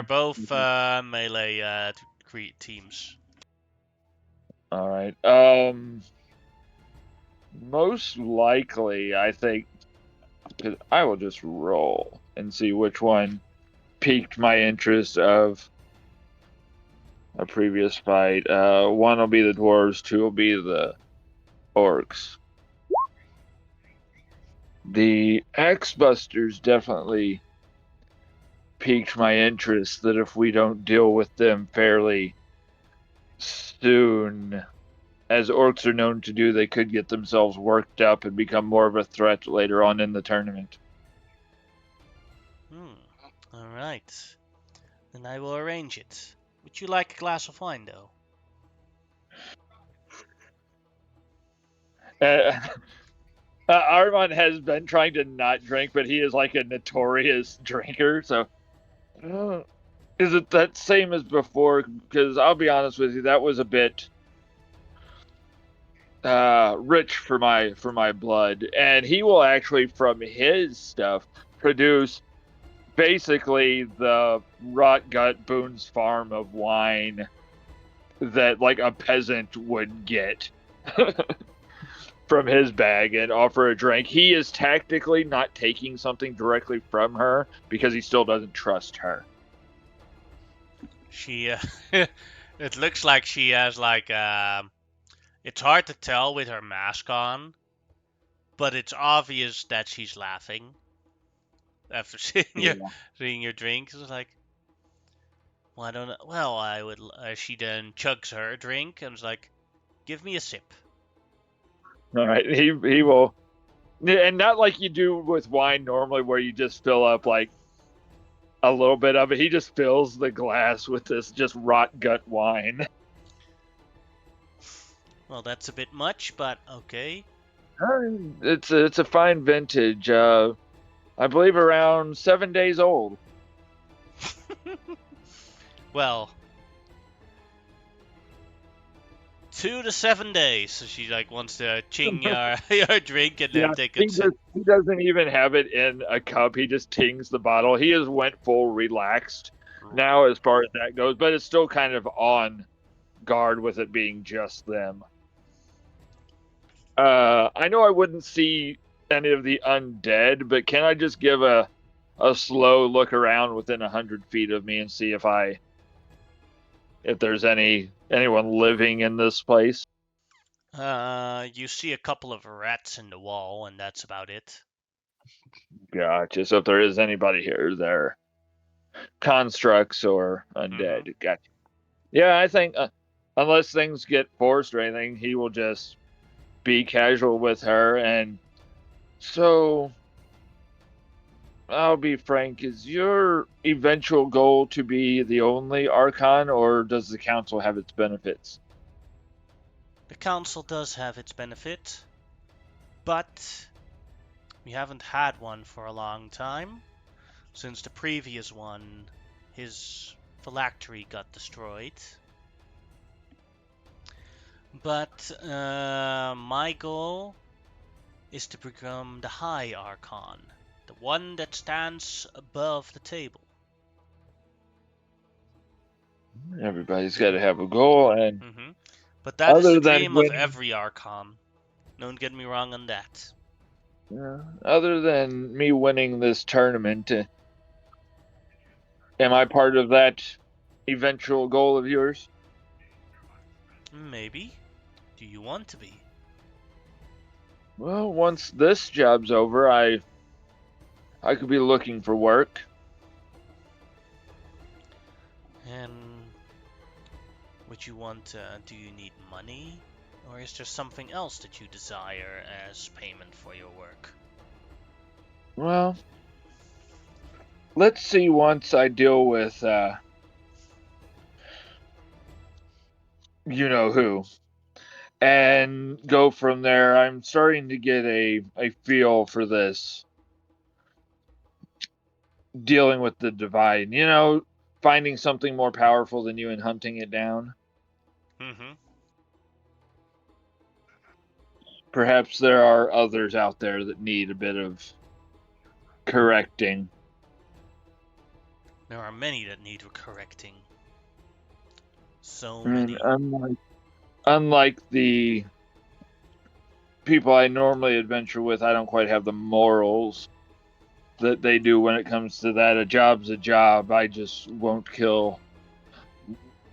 both melee teams. All right. Most likely, I think, because I will just roll and see which one piqued my interest of a previous fight. One will be the dwarves, two will be the orcs. The Axe-Busters definitely piqued my interest, that if we don't deal with them fairly soon, as orcs are known to do, they could get themselves worked up and become more of a threat later on in the tournament. Alright. Then I will arrange it. Would you like a glass of wine, though? Armand has been trying to not drink, but he is like a notorious drinker, so... is it that same as before? Because I'll be honest with you, that was a bit rich for my blood. And he will actually, from his stuff, produce basically the Rot Gut Boone's Farm of wine that like a peasant would get from his bag and offer a drink. He is tactically not taking something directly from her because he still doesn't trust her. She, it looks like she has like, it's hard to tell with her mask on, but it's obvious that she's laughing after seeing your drink. It's like, well, I don't know. Well, I would. She then chugs her drink and is like, "Give me a sip." All right, he will, and not like you do with wine normally, where you just fill up like a little bit of it. He just fills the glass with this just rot gut wine. Well, that's a bit much, but okay. It's a fine vintage. I believe around 7 days old. Well, 2 to 7 days. So she like wants to ching your drink and then take a sip. He doesn't even have it in a cup. He just tings the bottle. He has went full relaxed now as far as that goes, but it's still kind of on guard with it being just them. I know I wouldn't see any of the undead, but can I just give a slow look around within 100 feet of me and see if there's anyone living in this place? You see a couple of rats in the wall, and that's about it. Gotcha. So if there is anybody here, they're constructs or undead. Mm-hmm. Gotcha. Yeah, I think unless things get forced or anything, he will just be casual with her. And so, I'll be frank, is your eventual goal to be the only Archon, or does the Council have its benefits? The Council does have its benefit, but we haven't had one for a long time. Since the previous one, his phylactery got destroyed. But my goal is to become the High Archon, the one that stands above the table. Everybody's got to have a goal, and But that is the other than dream of winning, every Archon. Don't get me wrong on that. other than me winning this tournament, am I part of that eventual goal of yours? Maybe. Do you want to be? Well, once this job's over, I could be looking for work. And would you want? Do you need money, or is there something else that you desire as payment for your work? Well, let's see. Once I deal with, you know who, and go from there. I'm starting to get a feel for this. Dealing with the divide, finding something more powerful than you and hunting it down. Perhaps there are others out there that need a bit of correcting. There are many that need correcting. So many. Unlike the people I normally adventure with, I don't quite have the morals that they do when it comes to that. A job's a job. I just won't kill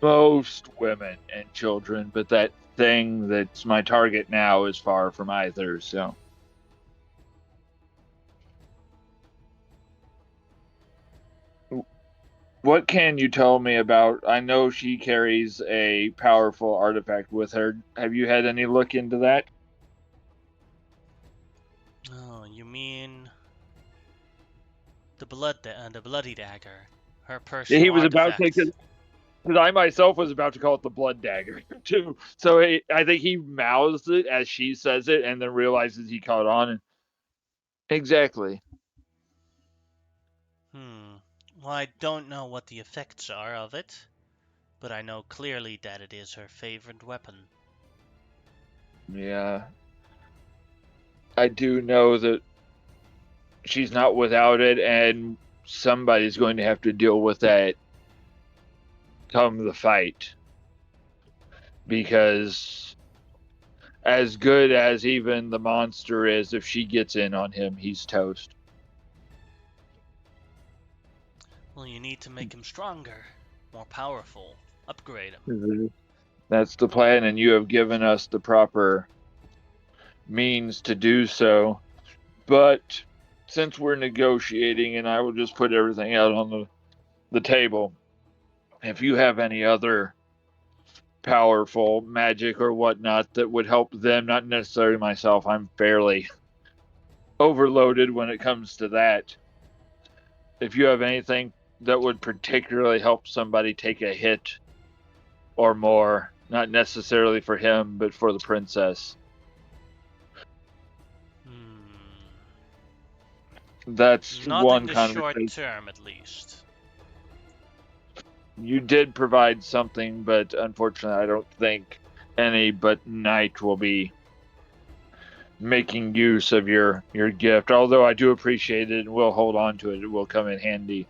most women and children, but that thing that's my target now is far from either, so. What can you tell me about? I know she carries a powerful artifact with her. Have you had any look into that? Oh, you mean the bloody dagger, her personal He was about to, artifact. because I myself was about to call it the blood dagger too. So I think he mouths it as she says it, and then realizes he caught on. Exactly. Well, I don't know what the effects are of it, but I know clearly that it is her favorite weapon. Yeah. I do know that she's not without it, and somebody's going to have to deal with that come the fight. Because as good as even the monster is, if she gets in on him, he's toast. Well, you need to make him stronger, more powerful, upgrade him. Mm-hmm. That's the plan, and you have given us the proper means to do so. But since we're negotiating, and I will just put everything out on the table, if you have any other powerful magic or whatnot that would help them, not necessarily myself, I'm fairly overloaded when it comes to that. If you have anything that would particularly help somebody take a hit or more, not necessarily for him, but for the princess. That's Not in one the short conversation. term, at least. You did provide something, but unfortunately, I don't think any but Knight will be making use of your gift. Although I do appreciate it and will hold on to it. It will come in handy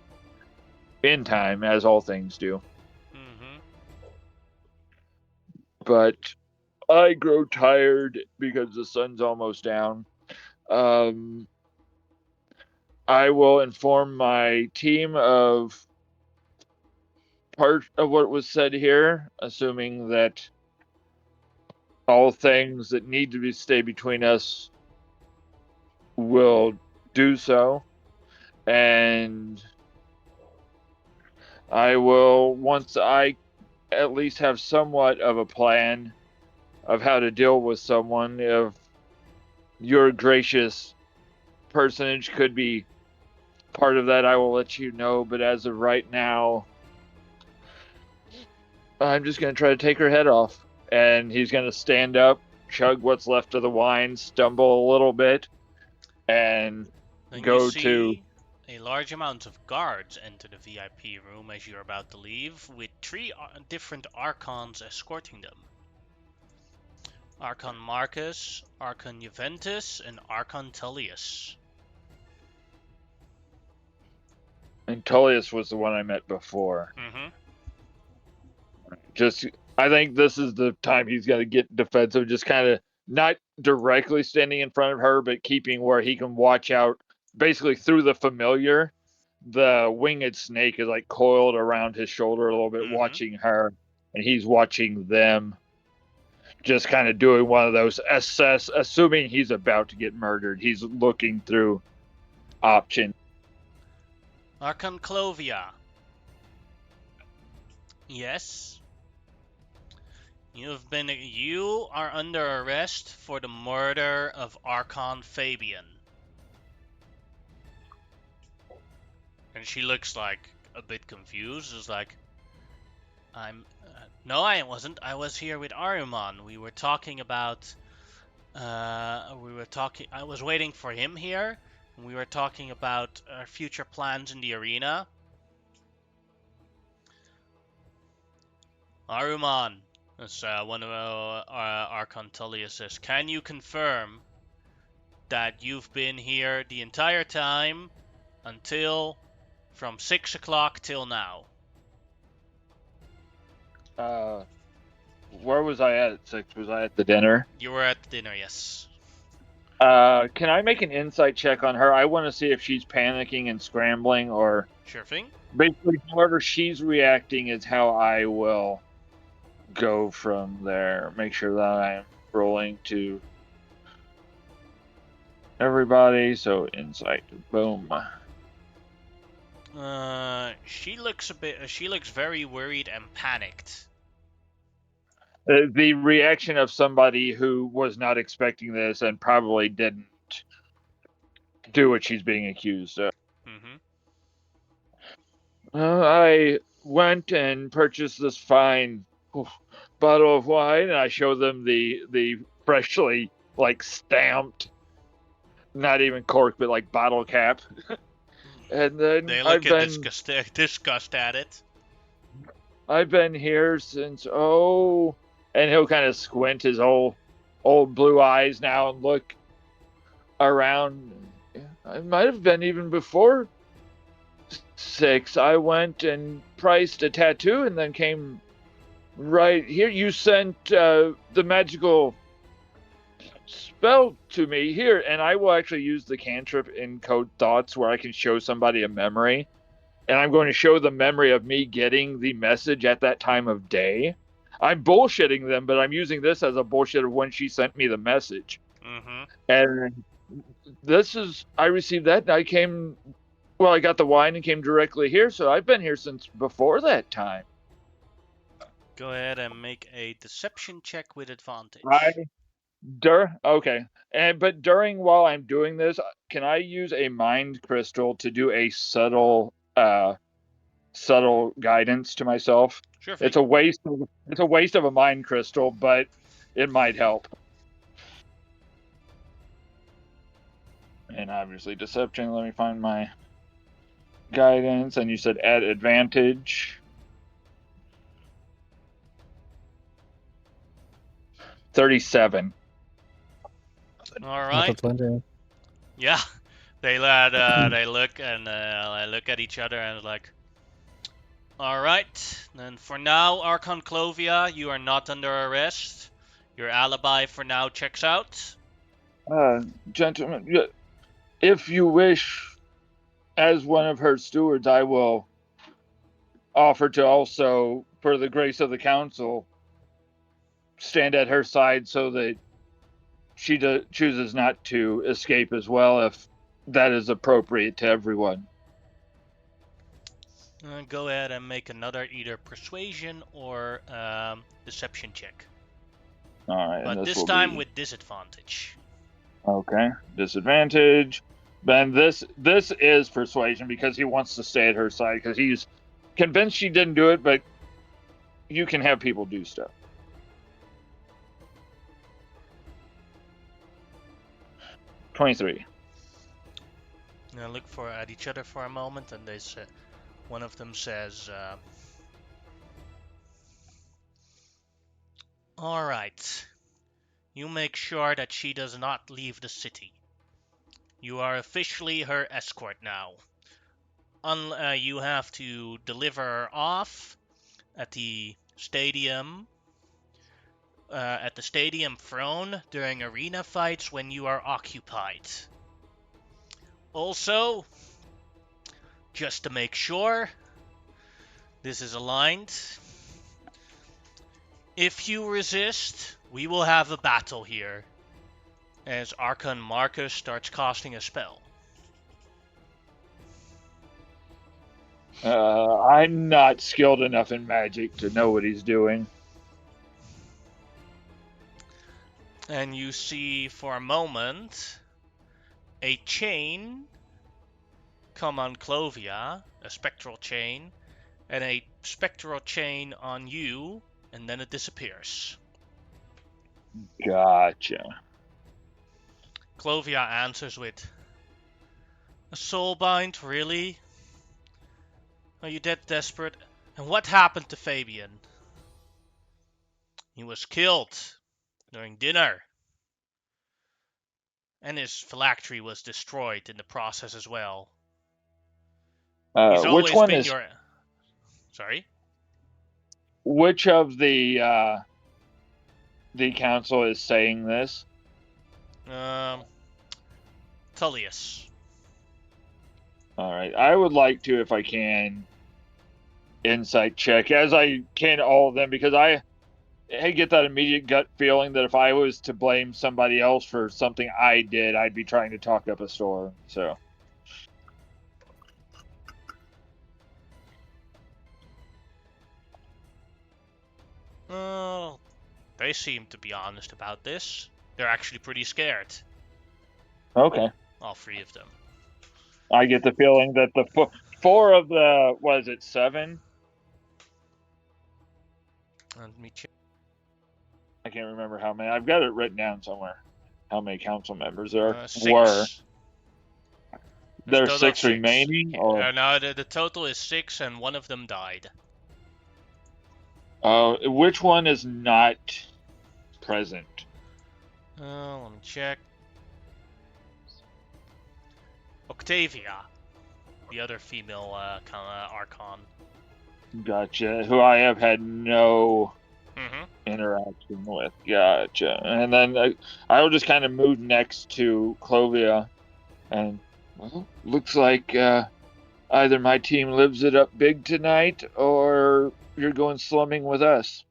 in time, as all things do. But I grow tired because the sun's almost down. I will inform my team of part of what was said here, assuming that all things that need to stay between us will do so. And I will, once I at least have somewhat of a plan of how to deal with someone, if your gracious personage could be part of that I will let you know, but as of right now, I'm just going to try to take her head off. And he's going to stand up, chug what's left of the wine, stumble a little bit, and Then go you to... see a large amount of guards enter the VIP room as you're about to leave, with 3 different Archons escorting them. Archon Marcus, Archon Juventus, and Archon Tullius. And Tullius was the one I met before. Mm-hmm. Just, I think this is the time he's got to get defensive, just kind of not directly standing in front of her, but keeping where he can watch out, basically through the familiar. The winged snake is like coiled around his shoulder a little bit, watching her, and he's watching them. Just kind of doing one of those assuming he's about to get murdered. He's looking through options. Archon Clovia. Yes. You are under arrest for the murder of Archon Fabian. And she looks like a bit confused. Is like, no, I wasn't. I was here with Aruman. We were talking about, I was waiting for him here. And we were talking about our future plans in the arena. Aruman, as one of Archon Tullius says, can you confirm that you've been here the entire time until from 6 o'clock till now? Where was I at 6? Was I at the dinner? You were at dinner, yes. Can I make an insight check on her? I want to see if she's panicking and scrambling, or... Sure thing. Basically, however she's reacting is how I will go from there. Make sure that I'm rolling to everybody. So insight, boom. She looks very worried and panicked. The reaction of somebody who was not expecting this and probably didn't do what she's being accused of. I went and purchased this fine bottle of wine, and I show them the freshly stamped, not even cork, but like bottle cap. And then they look disgust at it. I've been here since and he'll kind of squint his old blue eyes now and look around. I might have been even before 6. I went and priced a tattoo and then came right here. You sent the magical spell to me here, and I will actually use the cantrip Encode Thoughts, where I can show somebody a memory, and I'm going to show the memory of me getting the message at that time of day. I'm bullshitting them, but I'm using this as a bullshit of when she sent me the message. And I received that, and I got the wine and came directly here, so I've been here since before that time. Go ahead and make a deception check with advantage. Okay. But while I'm doing this, can I use a mind crystal to do a subtle guidance to myself? Sure. It's a waste of a mind crystal, but it might help. And obviously deception. Let me find my guidance. And you said add advantage. 37. All right. Yeah, they look at each other and like, all right. Then for now, Archon Clovia, you are not under arrest. Your alibi for now checks out. Gentlemen, if you wish, as one of her stewards, I will offer to also, for the grace of the council, stand at her side so that she chooses not to escape as well, if that is appropriate to everyone. Go ahead and make another either persuasion or deception check. All right. But this time with disadvantage. Okay. Disadvantage. Ben, this is persuasion because he wants to stay at her side because he's convinced she didn't do it, but you can have people do stuff. 23. Now look at each other for a moment, and they say, one of them says, "All right, you make sure that she does not leave the city. You are officially her escort now. You have to deliver her off at the stadium." At the stadium throne during arena fights when you are occupied. Also, just to make sure this is aligned, if you resist, we will have a battle here, as Archon Marcus starts casting a spell. I'm not skilled enough in magic to know what he's doing. And you see for a moment a chain come on Clovia, a spectral chain, and a spectral chain on you, and then it disappears. Gotcha. Clovia answers with, "A soulbind, really? Are you that desperate? And what happened to Fabian?" "He was killed during dinner. And his phylactery was destroyed in the process as well. He's Which always one been is? your..." Sorry? Which of the council is saying this? Tullius. All right. I would like to, if I can, insight check as I can all of them because I get that immediate gut feeling that if I was to blame somebody else for something I did, I'd be trying to talk up a storm. So. Oh, they seem to be honest about this. They're actually pretty scared. Okay. All three of them. I get the feeling that the four of the, was it 7? Let me check. I can't remember how many. I've got it written down somewhere. How many council members there 6. were? There's total 6 6. remaining, or No, the total is 6, and one of them died. which one is not present? Let me check. Octavia, the other female Archon. Gotcha. Who I have had no Mm-hmm. interaction with. Gotcha. And then I will just kind of move next to Clovia, and well, looks like either my team lives it up big tonight, or you're going slumming with us.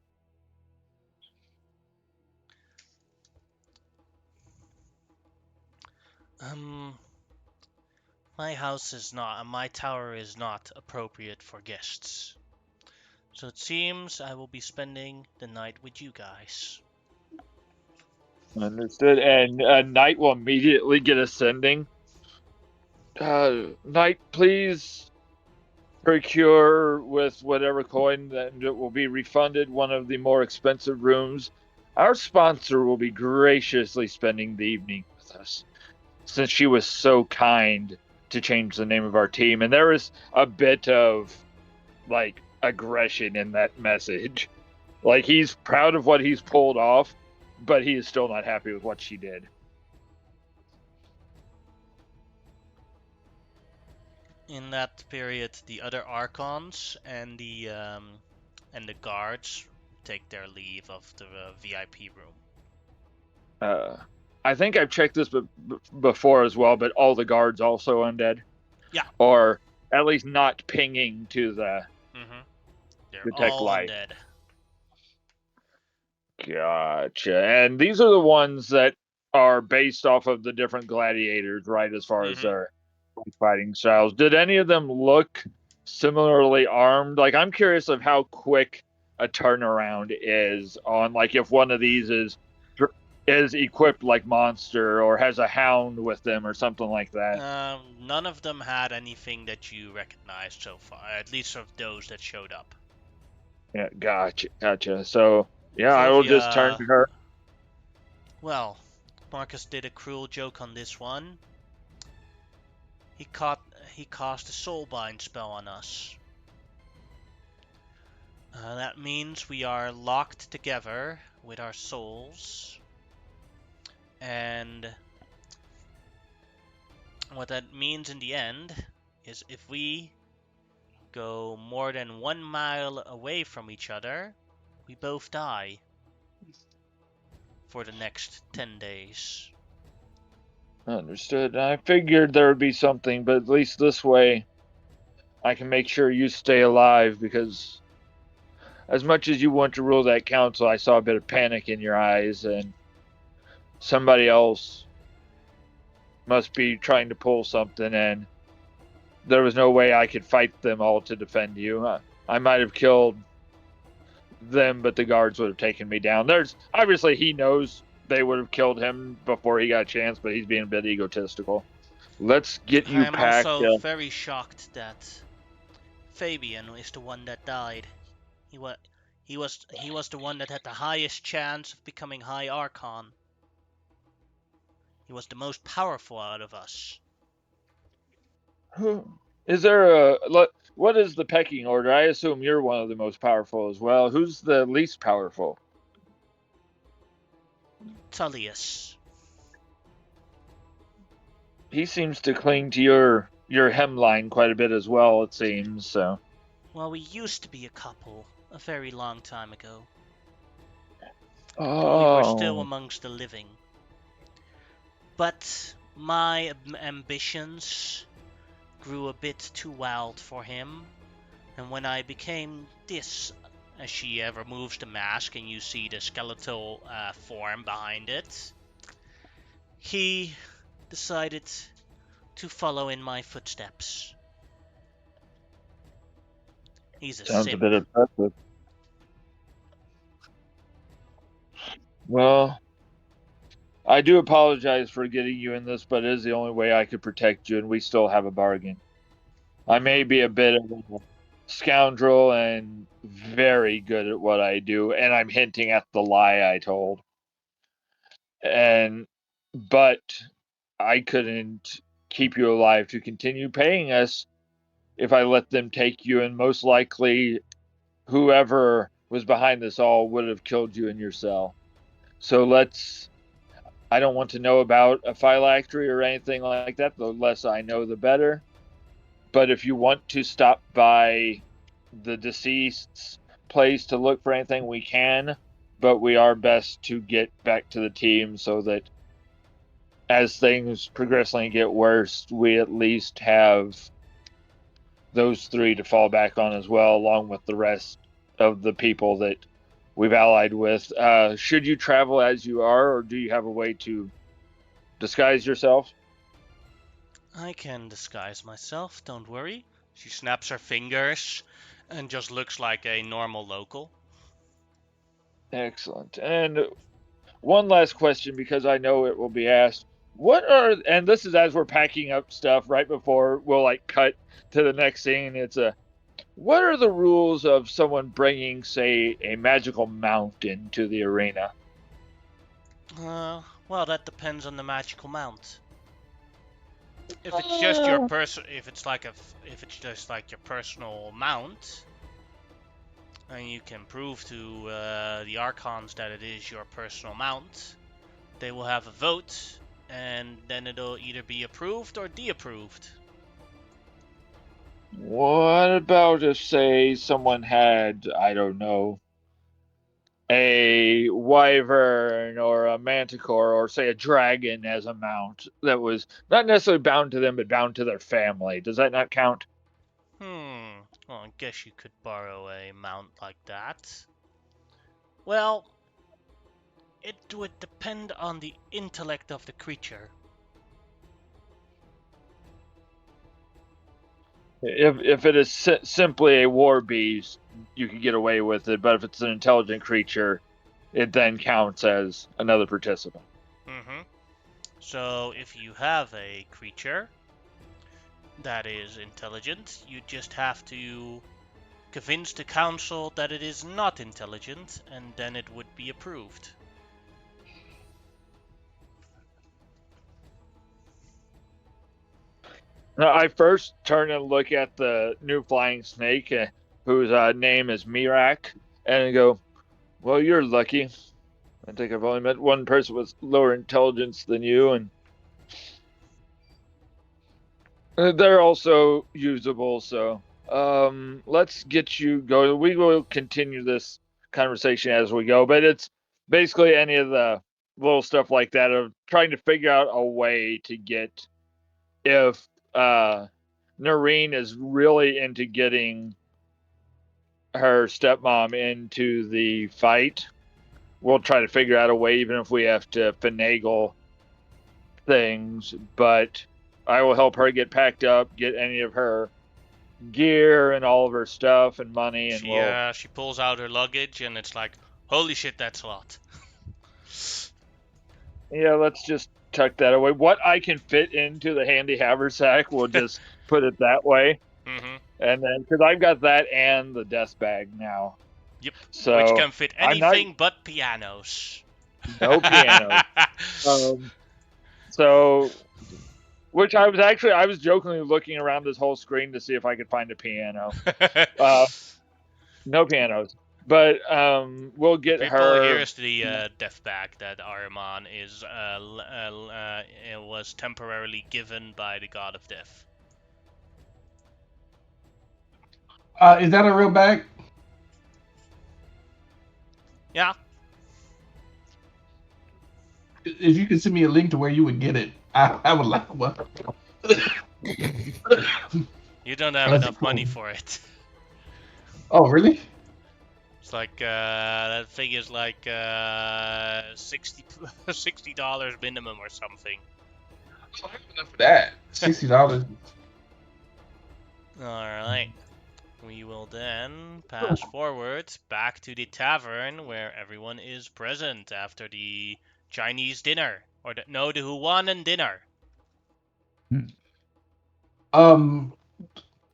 My tower is not appropriate for guests. So it seems I will be spending the night with you guys. Understood. And Knight will immediately get ascending. Knight, please procure with whatever coin that it will be refunded one of the more expensive rooms. Our sponsor will be graciously spending the evening with us, since she was so kind to change the name of our team. And there is a bit of like aggression in that message. Like, he's proud of what he's pulled off, but he is still not happy with what she did. In that period, the other Archons and the guards take their leave of the VIP room. I think I've checked this before as well, but all the guards also undead? Yeah. Or at least not pinging to the They're detect all light. undead. Gotcha. And these are the ones that are based off of the different gladiators, right, as far as their fighting styles. Did any of them look similarly armed? Like, I'm curious of how quick a turnaround is on, like, if one of these is is equipped like monster or has a hound with them or something like that. None of them had anything that you recognized so far, at least of those that showed up. Yeah, gotcha. So, yeah, I will just turn to her. Well, Marcus did a cruel joke on this one. He cast a soulbind spell on us. That means we are locked together with our souls. And what that means in the end is if we go more than 1 mile away from each other, we both die for the next 10 days. Understood. I figured there would be something, but at least this way I can make sure you stay alive, because as much as you want to rule that council, I saw a bit of panic in your eyes, and somebody else must be trying to pull something, and there was no way I could fight them all to defend you. I might have killed them, but the guards would have taken me down. There's obviously he knows they would have killed him before he got a chance, but he's being a bit egotistical. Let's get I you am packed. also very shocked that Fabian is the one that died. He was the one that had the highest chance of becoming High Archon. He was the most powerful out of us. Is there what is the pecking order? I assume you're one of the most powerful as well. Who's the least powerful? Tullius. He seems to cling to your hemline quite a bit as well, it seems. So. Well, we used to be a couple a very long time ago. Oh. We were still amongst the living. But my ambitions grew a bit too wild for him. And when I became this, as she removes the mask and you see the skeletal form behind it, he decided to follow in my footsteps. He's a Sounds simp. a bit obsessive. Well, I do apologize for getting you in this, but it is the only way I could protect you, and we still have a bargain. I may be a bit of a scoundrel and very good at what I do, and I'm hinting at the lie I told. But I couldn't keep you alive to continue paying us if I let them take you, and most likely whoever was behind this all would have killed you in your cell. So I don't want to know about a phylactery or anything like that. The less I know, the better. But if you want to stop by the deceased's place to look for anything, we can. But we are best to get back to the team so that as things progressively get worse, we at least have those three to fall back on as well, along with the rest of the people that we've allied with. Should you travel as you are, or do you have a way to disguise yourself? I can disguise myself, don't worry. She snaps her fingers and just looks like a normal local. Excellent. And one last question, because I know it will be asked. And this is as we're packing up stuff right before we'll cut to the next scene. What are the rules of someone bringing, say, a magical mount into the arena? Well, that depends on the magical mount. If it's just your if it's just like your personal mount, and you can prove to the Archons that it is your personal mount, they will have a vote, and then it'll either be approved or deapproved. What about if, say, someone had, I don't know, a wyvern or a manticore or, say, a dragon as a mount that was not necessarily bound to them but bound to their family? Does that not count? Well, I guess you could borrow a mount like that. Well, it would depend on the intellect of the creature. If it is simply a war beast, you can get away with it. But if it's an intelligent creature, it then counts as another participant. So if you have a creature that is intelligent, you just have to convince the council that it is not intelligent, and then it would be approved. I first turn and look at the new flying snake, whose name is Mirak, and I go, well, you're lucky. I think I've only met one person with lower intelligence than you, and they're also usable, so let's get you going. We will continue this conversation as we go, but it's basically any of the little stuff like that of trying to figure out a way to get if Noreen is really into getting her stepmom into the fight. We'll try to figure out a way, even if we have to finagle things, but I will help her get packed up, get any of her gear and all of her stuff and money, and She pulls out her luggage, and it's like, holy shit, that's a lot. Yeah, let's just tuck that away. What I can fit into the handy haversack, we'll just put it that way. And then, because I've got that and the desk bag now. Yep. So which can fit anything but pianos. No pianos. So, which I was jokingly looking around this whole screen to see if I could find a piano. No pianos. But we'll get People, her. here's the death bag that Ahriman was temporarily given by the god of death. Is that a real bag? Yeah. If you could send me a link to where you would get it, I would like one. You don't have enough money for it. Oh, really? It's like that thing is like $60 minimum or something. I have enough for that. $60. All right. We will then pass forward back to the tavern where everyone is present after the Chinese dinner, or the Huanan dinner.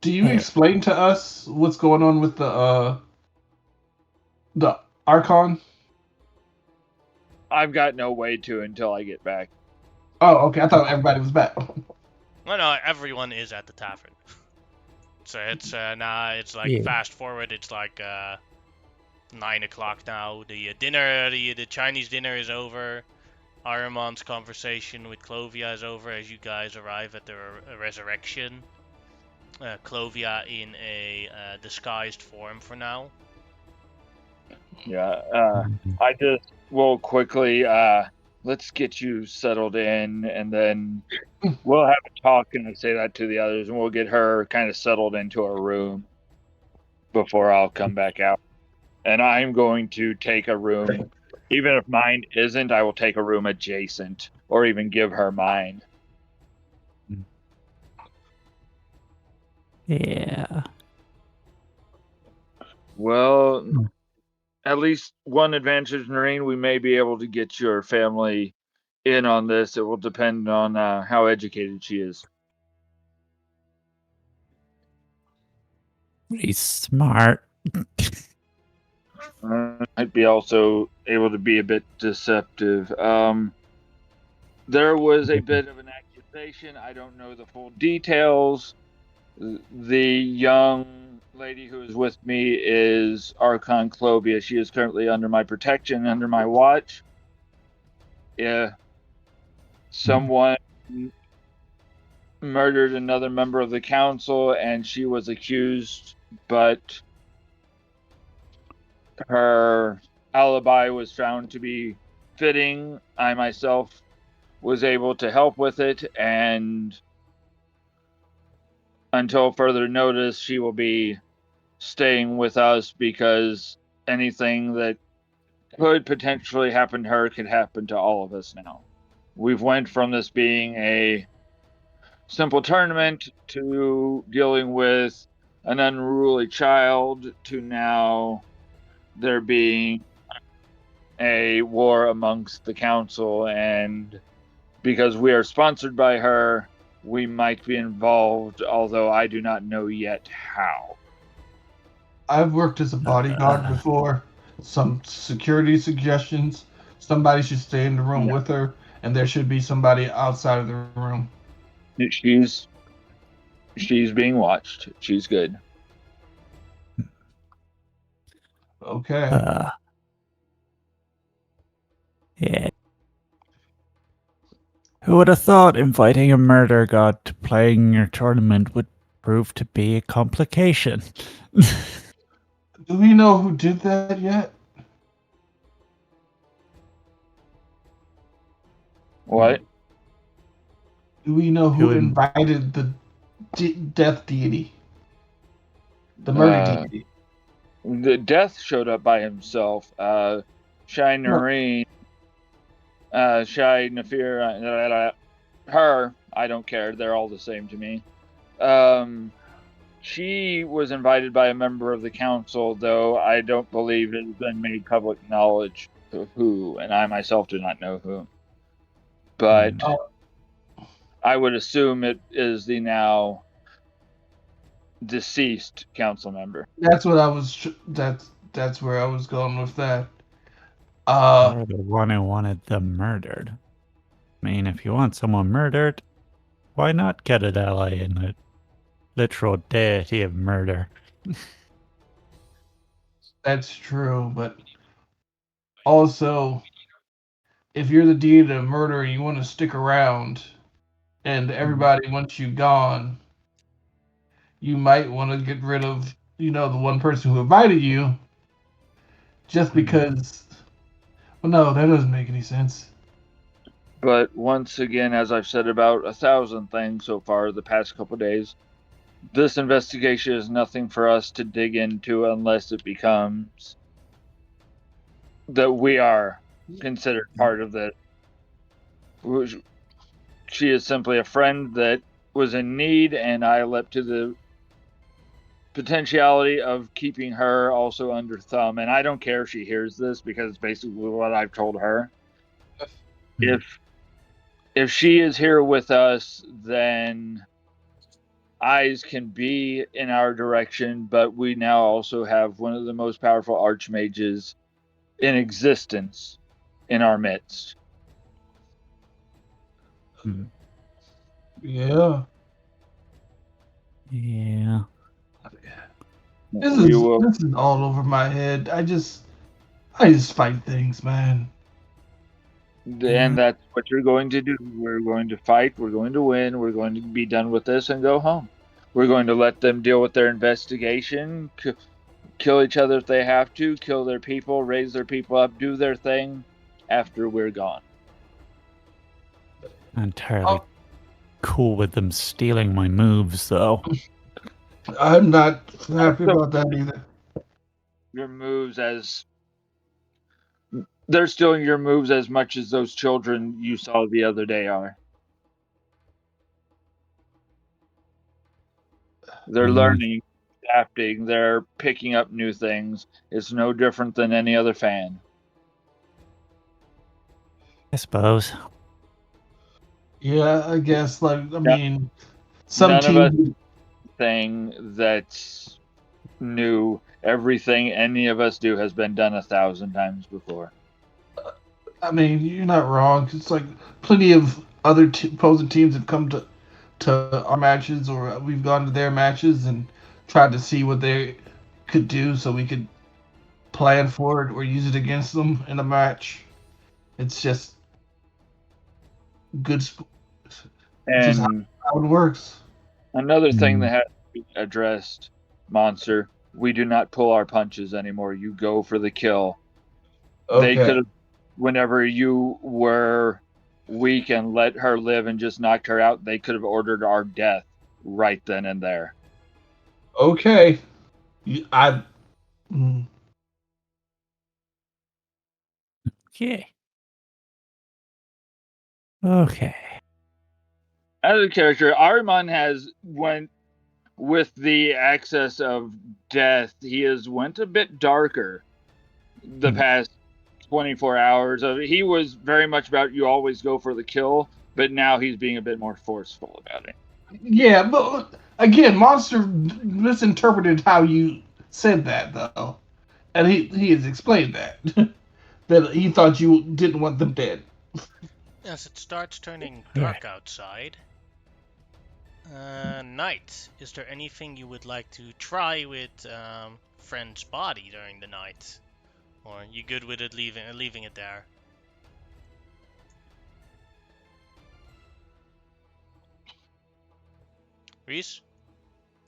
Do you explain to us what's going on with the Archon? I've got no way to until I get back. Oh, okay. I thought everybody was back. Well, no, everyone is at the tavern. So it's now it's like fast forward. It's like 9 o'clock now. The dinner, the Chinese dinner is over. Ahriman's conversation with Clovia is over as you guys arrive at the resurrection. Clovia in a disguised form for now. Yeah, I just will quickly let's get you settled in, and then we'll have a talk and say that to the others, and we'll get her kind of settled into her room before I'll come back out. And I'm going to take a room, even if mine isn't, I will take a room adjacent, or even give her mine. Yeah. Well, at least one advantage, Noreen, we may be able to get your family in on this. It will depend on how educated she is. Pretty smart. Might be also able to be a bit deceptive. There was a bit of an accusation. I don't know the full details. The young lady who is with me is Archon Clovia. She is currently under my protection, under my watch. Yeah. Someone murdered another member of the council, and she was accused, but her alibi was found to be fitting. I myself was able to help with it, and until further notice, she will be staying with us because anything that could potentially happen to her could happen to all of us now. We've went from this being a simple tournament to dealing with an unruly child to now there being a war amongst the council, and because we are sponsored by her, we might be involved, although I do not know yet how. I've worked as a bodyguard before. Some security suggestions. Somebody should stay in the room with her, and there should be somebody outside of the room. She's being watched. She's good. Okay. Yeah. Who would have thought inviting a murder god to playing your tournament would prove to be a complication? Do we know who did that yet? What? Do we know who Who in- invited the death deity? The murder deity? The death showed up by himself. Shai Nareen, Shai Nafir, her, I don't care. They're all the same to me. She was invited by a member of the council, though I don't believe it has been made public knowledge of who, and I myself do not know who. But I would assume it is the now deceased council member. That's what I was. That's where I was going with that. Or the one who wanted them murdered. I mean, if you want someone murdered, why not get an ally in the literal deity of murder? That's true, but also, if you're the deity of murder and you want to stick around, and everybody wants you gone, you might want to get rid of, the one person who invited you, just because. Well, no, that doesn't make any sense. But once again, as I've said about 1,000 things so far the past couple days, this investigation is nothing for us to dig into unless it becomes that we are considered part of it. She is simply a friend that was in need, and I leapt to the potentiality of keeping her also under thumb. And I don't care if she hears this, because it's basically what I've told her. If she is here with us, then eyes can be in our direction, but we now also have one of the most powerful archmages in existence in our midst. Yeah. Yeah. This is all over my head. I just fight things, man. And that's what you're going to do. We're going to fight. We're going to win. We're going to be done with this and go home. We're going to let them deal with their investigation, kill each other if they have to, kill their people, raise their people up, do their thing after we're gone. Entirely cool with them stealing my moves, though. I'm not happy about that either. Your moves they're stealing your moves as much as those children you saw the other day are. They're learning, adapting, they're picking up new things. It's no different than any other fan. I suppose. Yeah, I guess. Some none teams. of us thing that's new. Everything any of us do has been done 1,000 times before. I mean, you're not wrong. It's like plenty of other opposing teams have come to our matches, or we've gone to their matches and tried to see what they could do, so we could plan for it or use it against them in a match. It's just good. And just how it works. Another thing that has to be addressed, Monster, we do not pull our punches anymore. You go for the kill. Okay. They could have, whenever you were weak and let her live and just knocked her out, they could have ordered our death right then and there. Okay. Okay. As a character, Ahriman has went with the access of death. He has went a bit darker the past 24 hours of he was very much about you always go for the kill, but now he's being a bit more forceful about it. Yeah, but again, Monster misinterpreted how you said that though, and he has explained that that he thought you didn't want them dead. As it starts turning dark outside, night. Is there anything you would like to try with friend's body during the night, or are you good with it leaving it there? Reese?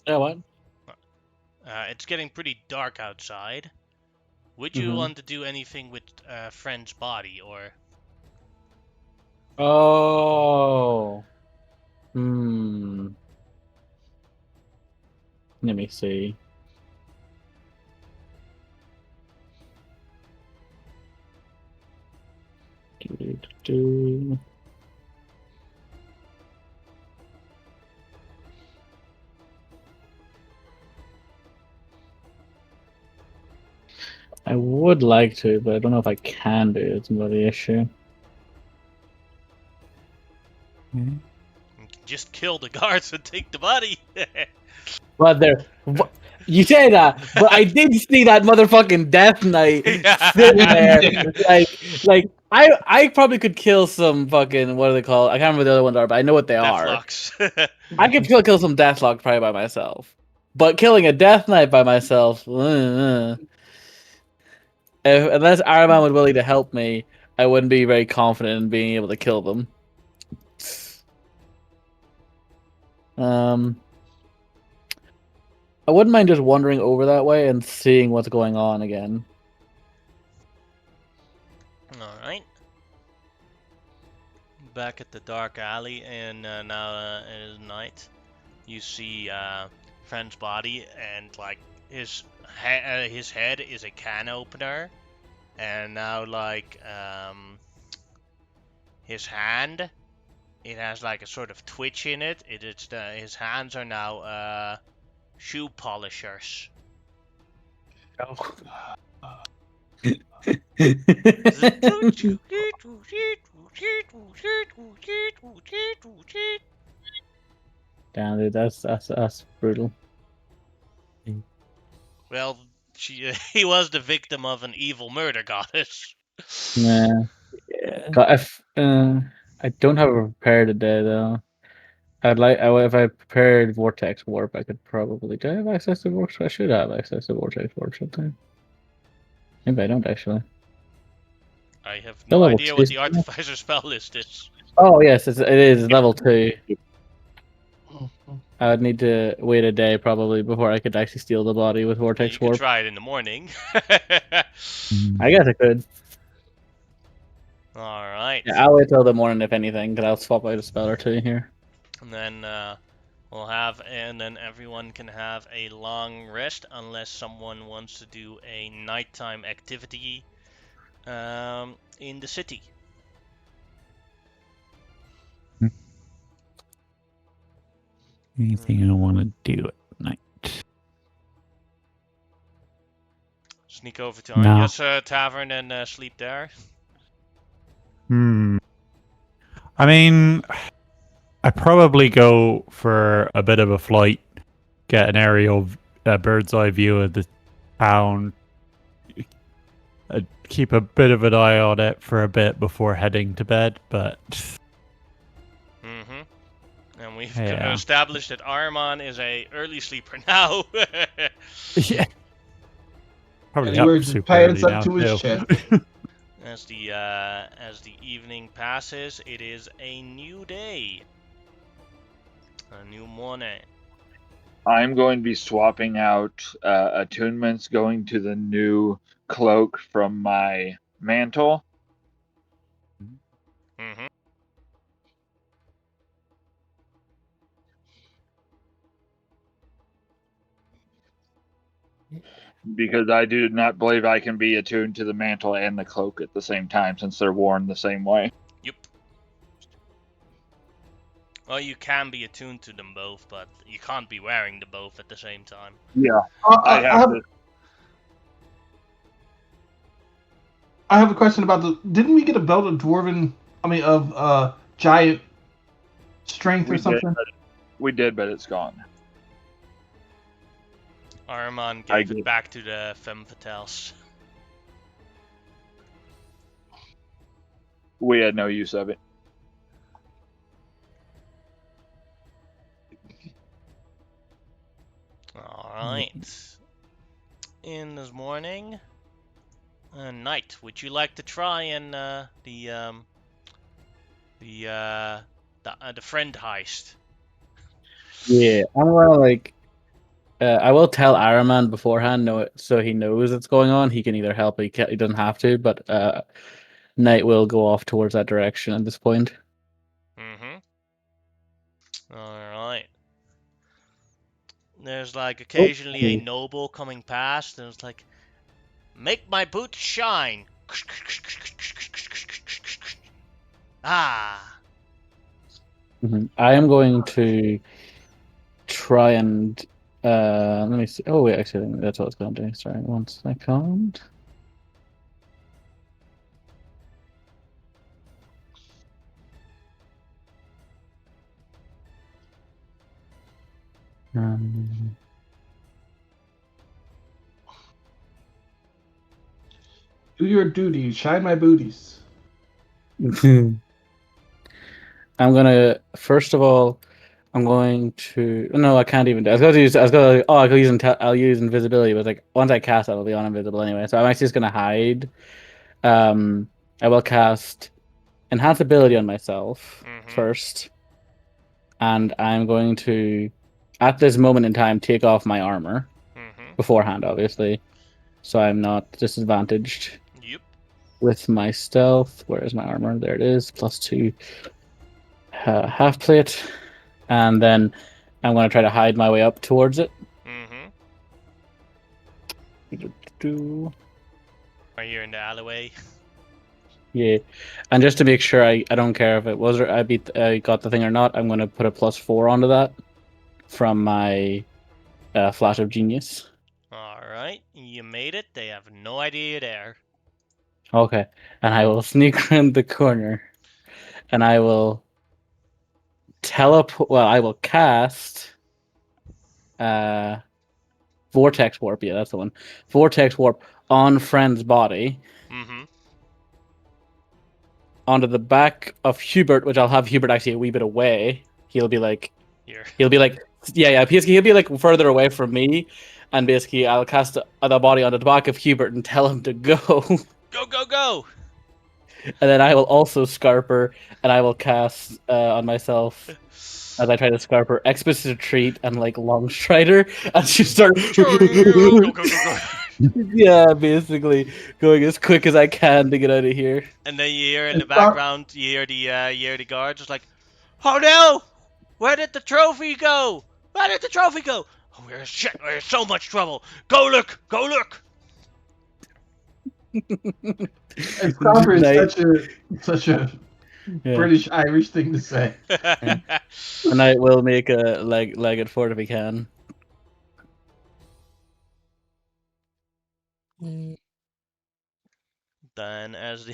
Yeah, what? It's getting pretty dark outside. Would you want to do anything with friend's body, or? Oh. Let me see. I would like to, but I don't know if I can do it. It's not the issue. You can just kill the guards and take the body. But you say that, but I did see that motherfucking Death Knight sitting there, like I probably could kill some fucking, what do they call it? I can't remember the other ones are, but I know what they are. Deathlocks. I could kill some Deathlocks probably by myself, but killing a Death Knight by myself, unless Araman was willing to help me, I wouldn't be very confident in being able to kill them. I wouldn't mind just wandering over that way and seeing what's going on again. Alright. Back at the dark alley, and now it is night. You see friend's body, and like his head is a can opener, and now like his hand, it has like a sort of twitch in it. His hands are now shoe polishers. Oh. Damn, dude, that's brutal. Well, he was the victim of an evil murder goddess. Yeah. God, I don't have a prepare today though. If I prepared Vortex Warp, I could probably. Do I have access to Vortex? I should have access to Vortex Warp, shouldn't I? Maybe I don't actually. I have no idea what the Artificer spell list is. Oh yes, it is level 2. I would need to wait a day probably before I could actually steal the body with Vortex Warp. You could try it in the morning. I guess I could. Alright. Yeah, I'll wait till the morning if anything, because I'll swap out a spell or two here. And then then everyone can have a long rest unless someone wants to do a nighttime activity in the city. Anything I want to do at night? Sneak over to Anya's tavern and sleep there. I mean, I probably go for a bit of a flight, get an aerial bird's eye view of the town, keep a bit of an eye on it for a bit before heading to bed, but... And we've established that Arman is a early sleeper now. Yeah. Probably he wears his pants up to his chest. As the evening passes, it is a new day. A new morning. I'm going to be swapping out attunements, going to the new cloak from my mantle. Because I do not believe I can be attuned to the mantle and the cloak at the same time, since they're worn the same way. Yep. Well, you can be attuned to them both, but you can't be wearing them both at the same time. Yeah, I I have a question about didn't we get a belt of giant strength or something? We did, but it's gone. Armand gave it back to the femme fatales. We had no use of it. Alright. In this morning. Night, would you like to try and the friend heist? Yeah, I'm gonna like. I will tell Araman beforehand, so he knows what's going on. He can either help, he doesn't have to. But Knight will go off towards that direction at this point. All right. There's like occasionally a noble coming past, and it's like, make my boots shine. Ah. I am going to try and let me see. Oh wait, actually, that's what it's going to do. Sorry, 1 second. Do your duty, shine my booties. I'm gonna first of all. I'm going to. No, I can't even. I was going to use. I could use. I'll use invisibility, but like once I cast it, I'll be invisible anyway. So I'm actually just gonna hide. I will cast enhance ability on myself first, and I'm going to, at this moment in time, take off my armor beforehand, obviously, so I'm not disadvantaged. Yep. With my stealth, where is my armor? There it is. +2 half plate. And then I'm going to try to hide my way up towards it. Right here in the alleyway. Yeah. And just to make sure, I don't care if it was I got the thing or not, I'm going to put a +4 onto that from my Flash of Genius. Alright, you made it. They have no idea you're there. Okay. And I will sneak around the corner. And I will I will cast Vortex Warp. Yeah, that's the one. Vortex Warp on Friend's body. Onto the back of Hubert, which I'll have Hubert actually a wee bit away. He'll be like here. He'll be like basically he'll be like further away from me, and basically I'll cast the body onto the back of Hubert and tell him to go. Go, go, go! And then I will also Scarper, and I will cast on myself as I try to Scarper Expedition Retreat and like Long Strider, and she start yeah, basically going as quick as I can to get out of here. And then you hear in the background, you hear the guards just like, oh no! Where did the trophy go? Where did the trophy go? Oh, we're in so much trouble. Go look! Go look! And Scarper is such a British Irish thing to say. And I will make a leg for it if we can. Then as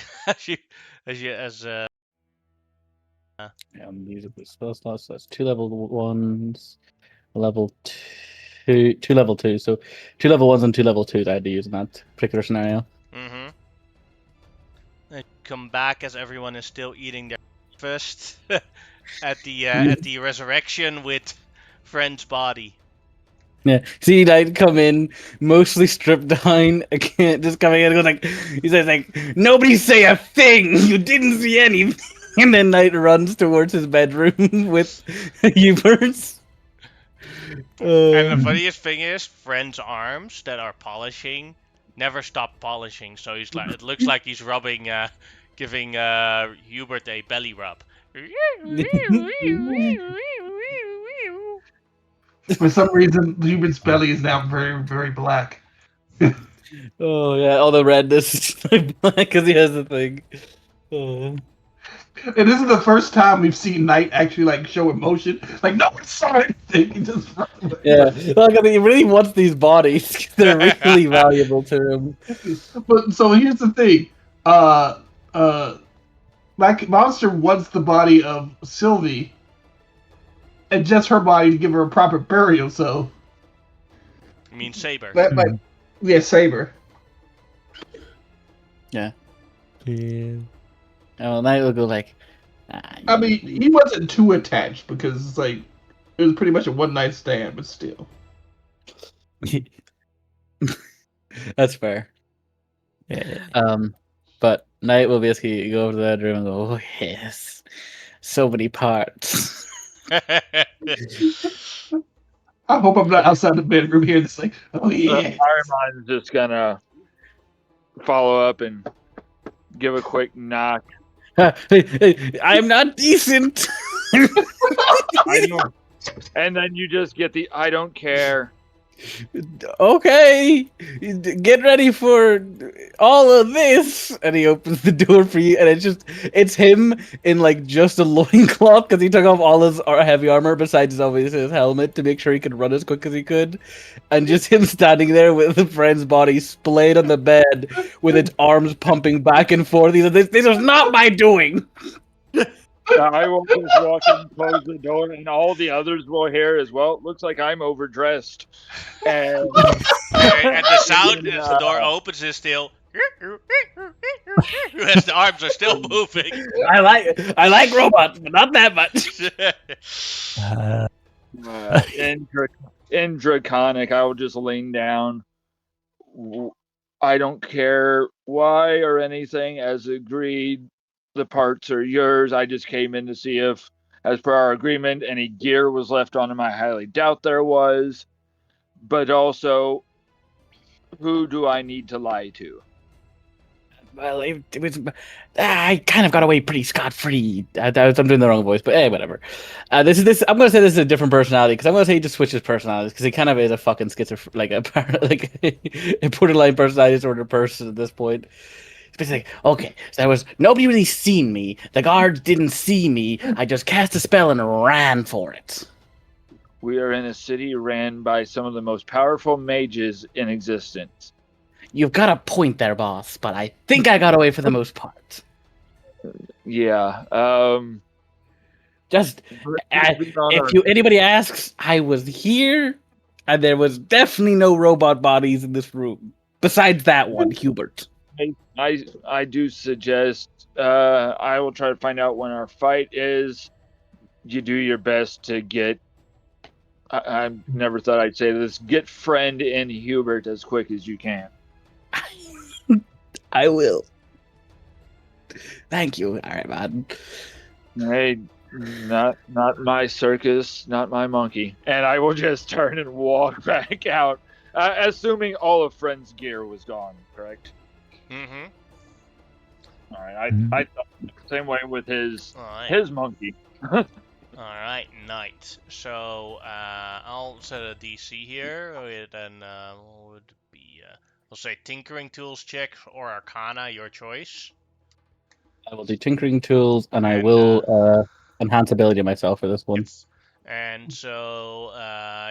music with spell slots. So that's 2 level 1s, level 2, 2 level 2. So 2 level 1s and 2 level 2s I had to use in that particular scenario. I come back as everyone is still eating their breakfast at the resurrection with Friend's body. Yeah, see, I'd come in mostly stripped down. Again, just coming in, and goes like, he says like, "Nobody say a thing. You didn't see anything." And then Knight runs towards his bedroom with Hubert's. And the funniest thing is, Friend's arms that are polishing never stop polishing. So he's like, it looks like he's rubbing, giving Hubert a belly rub. For some reason, Hubert's belly is now very, very black. Oh yeah, all the redness is black because he has the thing. And this is the first time we've seen Knight actually like show emotion. Like no one saw anything. He just yeah. Like I mean, he really wants these bodies. They're really valuable to him. But so here's the thing. Black Monster wants the body of Sylvie, and just her body to give her a proper burial. So You mean Saber? that might, yeah, Saber. Yeah. Yeah. Oh, Knight will go like. I mean, he wasn't too attached because it's like it was pretty much a one night stand, but still. That's fair. Yeah. But Knight will basically go over to the bedroom and go, "Oh yes, so many parts." I hope I'm not outside the bedroom here. It's like, oh yeah. Arimon's just gonna follow up and give a quick knock. I'm not decent. I know. And then you just get the I don't care. Okay, get ready for all of this. And he opens the door for you, and it's him in like just a loincloth because he took off all his heavy armor besides obviously his helmet to make sure he could run as quick as he could, and just him standing there with a friend's body splayed on the bed with its arms pumping back and forth. He said, this was not my doing. I will just walk in, close the door, and all the others will hear as well. It looks like I'm overdressed. And the sound as the door opens is still. As the arms are still moving. I like robots, but not that much. in Draconic, I will just lean down. I don't care why or anything. As agreed, the parts are yours. I just came in to see if, as per our agreement, any gear was left on him. I highly doubt there was. But also, who do I need to lie to? Well, it was. I kind of got away pretty scot-free. I'm doing the wrong voice, but hey, whatever. This. I'm gonna say this is a different personality because I'm gonna say he just switches personalities because he kind of is a fucking like a borderline personality disorder person at this point. It's basically like, okay, so there was nobody really seen me. The guards didn't see me. I just cast a spell and ran for it. We are in a city ran by some of the most powerful mages in existence. You've got a point there, boss, but I think I got away for the most part. Yeah. Just if anybody asks, I was here, and there was definitely no robot bodies in this room. Besides that one, Hubert. I do suggest I will try to find out when our fight is. You do your best to get. I never thought I'd say this. Get friend in Hubert as quick as you can. I will. Thank you. All right, man. Hey, not my circus, not my monkey. And I will just turn and walk back out, assuming all of Friend's gear was gone. Correct. Mm-hmm. All right. I thought the same way with his monkey. Alright, Knight. So, I'll set a DC here, then what would be, we'll say Tinkering Tools check or Arcana, your choice. I will do Tinkering Tools, and I will enhance ability myself for this one. Yes. And so,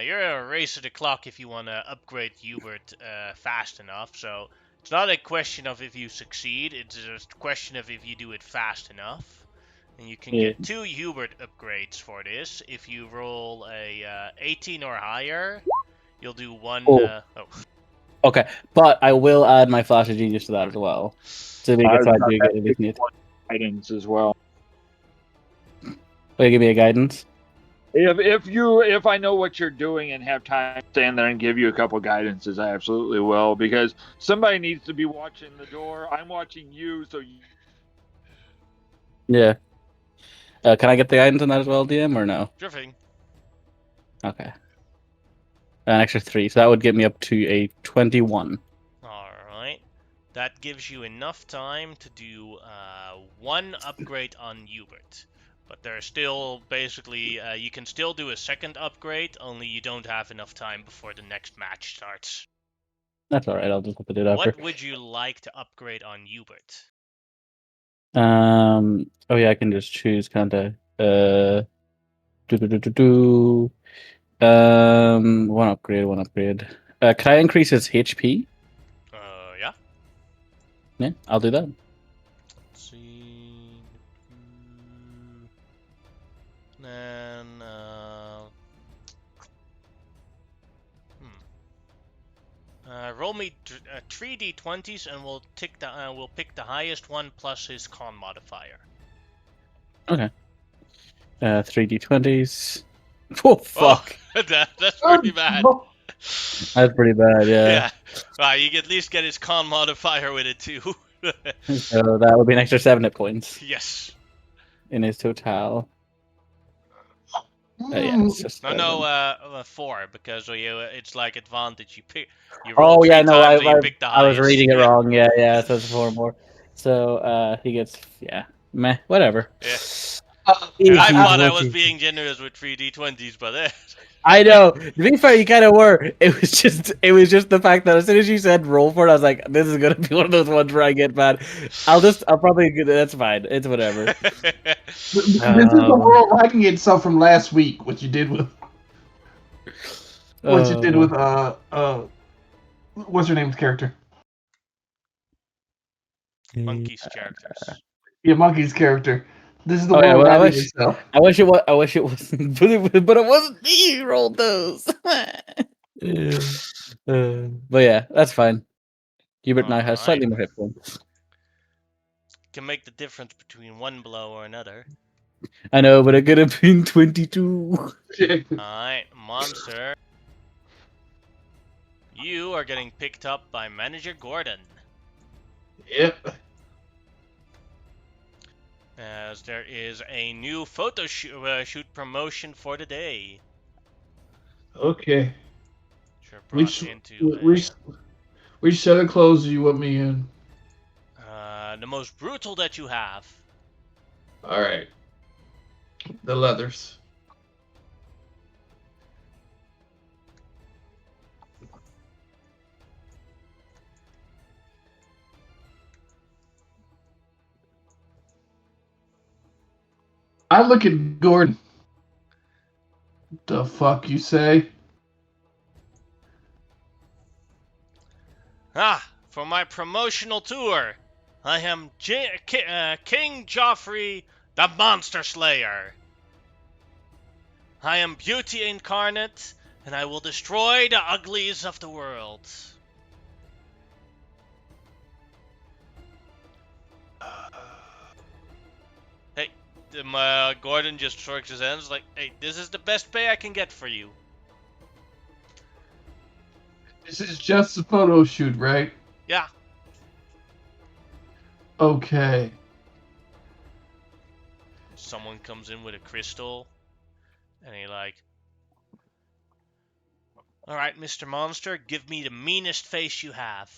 you're at a race to the clock if you want to upgrade Hubert fast enough, so it's not a question of if you succeed, it's just a question of if you do it fast enough. And you can get 2 Hubert upgrades for this. If you roll a 18 or higher, you'll do 1. Okay, but I will add my Flash of Genius to that as well. So make it so I do get at least guidance as well. Will you give me a guidance? If I know what you're doing and have time to stand there and give you a couple guidances, I absolutely will, because somebody needs to be watching the door. I'm watching you, so you... Yeah. Can I get the guidance on that as well, DM, or no? Sure thing. Okay. An extra 3, so that would get me up to a 21. Alright. That gives you enough time to do 1 upgrade on Hubert. But there's still, basically, you can still do a second upgrade, only you don't have enough time before the next match starts. That's alright, I'll just have to do it after. What would you like to upgrade on Hubert? Oh yeah, I can just choose, can't I? One upgrade. Can I increase his HP? Yeah. Yeah, I'll do that. Let's see. Then, roll me 3d20s, and we'll pick the highest one plus his con modifier. Okay. 3d20s. Oh fuck! Oh, that's pretty bad. That's pretty bad. Yeah. Yeah. Right, you can at least get his con modifier with it too. So that would be an extra 7 hit points Yes. in his total. Yeah, it's just No, 4, because it's like advantage. You Oh roll yeah, 3 no, times and you pick the I was highest. reading it Yeah. wrong. Yeah, so it's 4 more. So he gets meh, whatever. Yeah. Easy I thought I was whoopee. being generous with 3d20s, but I know. To be fair, you kind of were. It was just the fact that as soon as you said roll for it, I was like, this is gonna be one of those ones where I get bad. I'll probably. That's fine. It's whatever. This is the world liking itself from last week. What you did with what's her name's character? Monkey's characters. Yeah, Monkey's character. This is the Oh, yeah, world well, liking itself. I wish it wasn't, but it wasn't me who rolled those. But yeah, that's fine. Hubert now has slightly more hit points. Can make the difference between one blow or another. I know, but it could have been 22. Alright, monster. You are getting picked up by Manager Gordon. Yep. As there is a new photo shoot promotion for the day. Okay. Which set of clothes do you want me in? the most brutal that you have. All right. The leathers. I look at Gordon. The fuck you say? For my promotional tour, I am King Joffrey, the Monster Slayer. I am beauty incarnate, and I will destroy the uglies of the world. Hey, Gordon just shrugs his hands like, hey, this is the best pay I can get for you. This is just a photo shoot, right? Yeah. Okay. Someone comes in with a crystal, and he like, alright, Mr. Monster, give me the meanest face you have.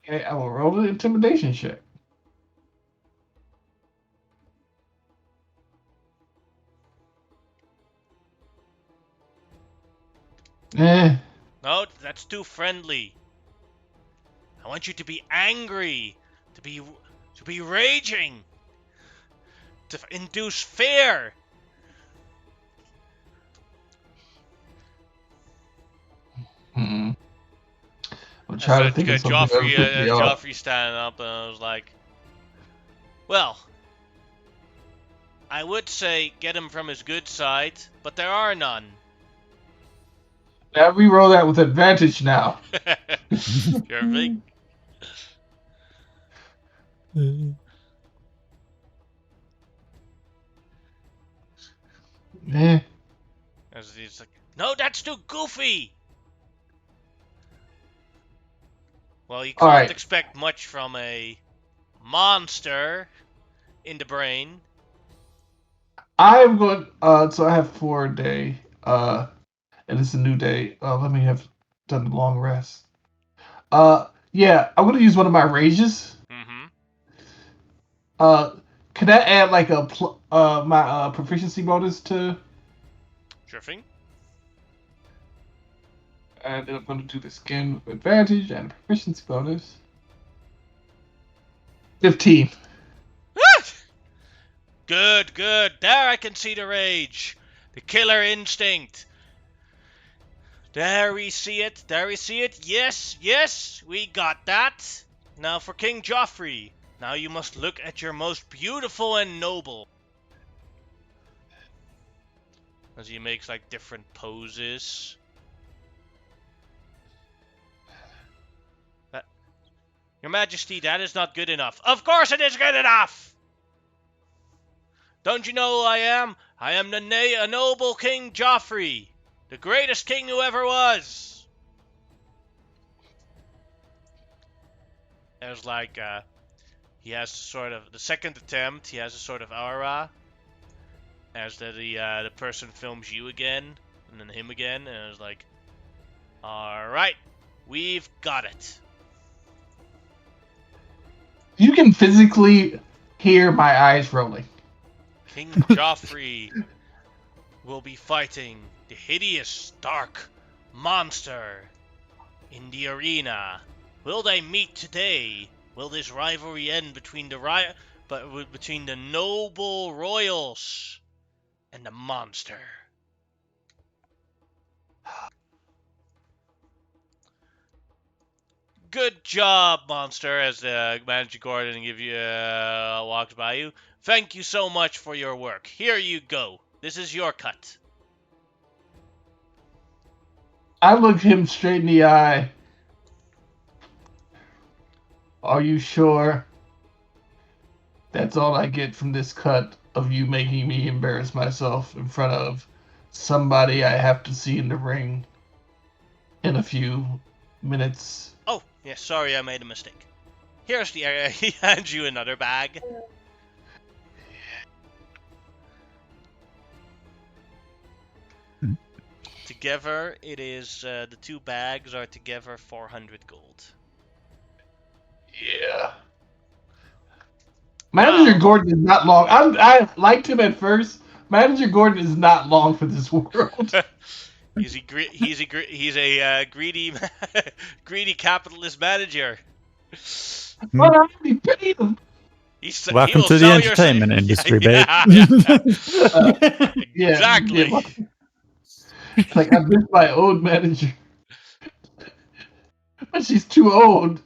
Okay, I will roll an intimidation check. No, that's too friendly. I want you to be angry, to be raging, to induce fear. I'm trying to think of something Joffrey standing up, and I was like, well, I would say get him from his good side, but there are none. Now we roll that with advantage now. You're big. As he's like, no, that's too goofy. Well, you can't expect much from a monster in the brain. I'm going. So I have 4 a day. And it's a new day. Let me have done the long rest. Yeah, I'm gonna use one of my rages. Can I add like my proficiency bonus to? Sure thing. And then I'm gonna do the skin with advantage and a proficiency bonus. 15. Good, good. There I can see the rage. The killer instinct. There we see it. There we see it. Yes, yes, we got that. Now for King Joffrey. Now you must look at your most beautiful and noble. As he makes like different poses. Your Majesty, that is not good enough. Of course it is good enough! Don't you know who I am? I am the noble King Joffrey, the greatest king who ever was. There's like, he has sort of, the second attempt, he has a sort of aura, as the person films you again, and then him again, and it's like, alright, we've got it. You can physically hear my eyes rolling. King Joffrey will be fighting the hideous, dark monster in the arena. Will they meet today? Will this rivalry end between the noble royals and the monster? Good job, monster, as the Manager Gordon walks by you. Thank you so much for your work. Here you go. This is your cut. I looked him straight in the eye. Are you sure? That's all I get from this cut of you making me embarrass myself in front of somebody I have to see in the ring in a few minutes. Oh, yeah, sorry, I made a mistake. Here's the area. He hands you another bag. Together, it is, the two bags are together 400 gold. Yeah. Manager Gordon is not long. I liked him at first. Manager Gordon is not long for this world. He's a greedy greedy capitalist manager. But I only paid him. Welcome to the entertainment industry, babe. Exactly. Yeah. It's like I miss my old manager. But she's too old.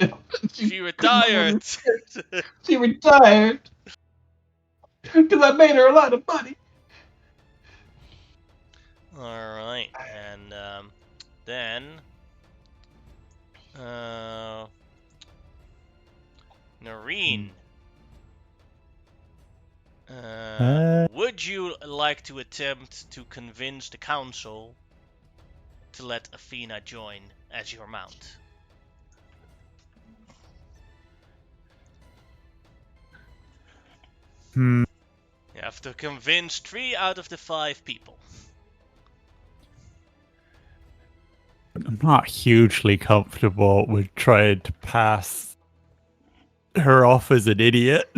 She retired. She retired. Because I made her a lot of money. Alright, and then Noreen. Would you like to attempt to convince the council to let Athena join as your mount? You have to convince 3 out of the 5 people. I'm not hugely comfortable with trying to pass her off as an idiot.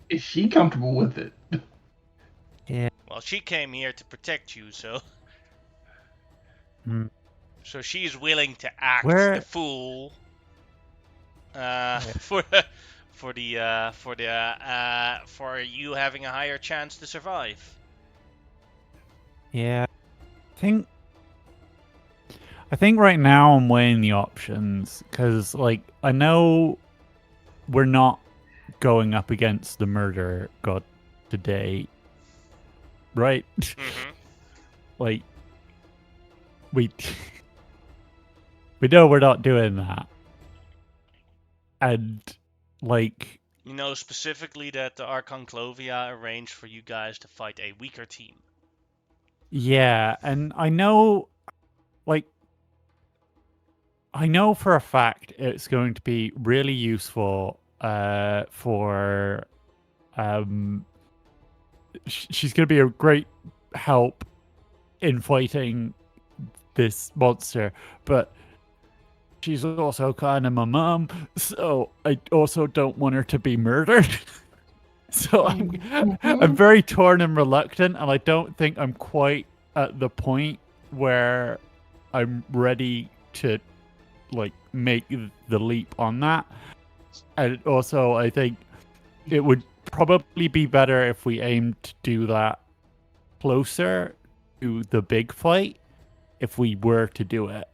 Is she comfortable with it? Yeah. Well, she came here to protect you, so... So she's willing to act the fool for you having a higher chance to survive. Yeah, I think right now I'm weighing the options because, like, I know we're not going up against the murder god today, right? Mm-hmm. Like, we know we're not doing that, and like, you know specifically that the Archon Clovia arranged for you guys to fight a weaker team. Yeah, and I know, like, I know for a fact it's going to be really useful for she's going to be a great help in fighting this monster, but she's also kind of my mom, so I also don't want her to be murdered. So I'm very torn and reluctant, and I don't think I'm quite at the point where I'm ready to, like, make the leap on that. And also, I think it would probably be better if we aimed to do that closer to the big fight, if we were to do it.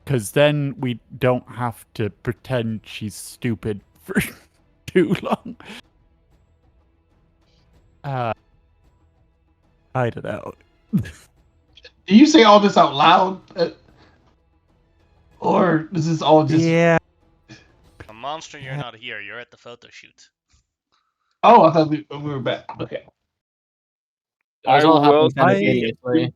Because then we don't have to pretend she's stupid for too long. I don't know. Do you say all this out loud? Or is this all just... Yeah. A monster, you're not here. You're at the photo shoot. Oh, I thought we were back. Okay. It was I all will happening say, simultaneously.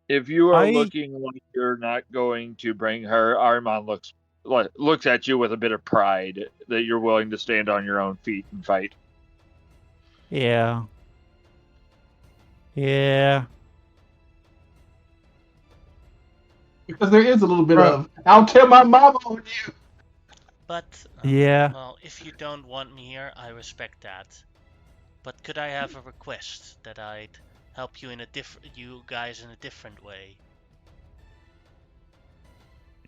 if you are I- looking like you're not going to bring her, Armand looks at you with a bit of pride that you're willing to stand on your own feet and fight. Yeah. Yeah. Because there is a little bit of, I'll tell my mama on you. But, Yeah. well, if you don't want me here, I respect that. But could I have a request that I'd help you you guys in a different way?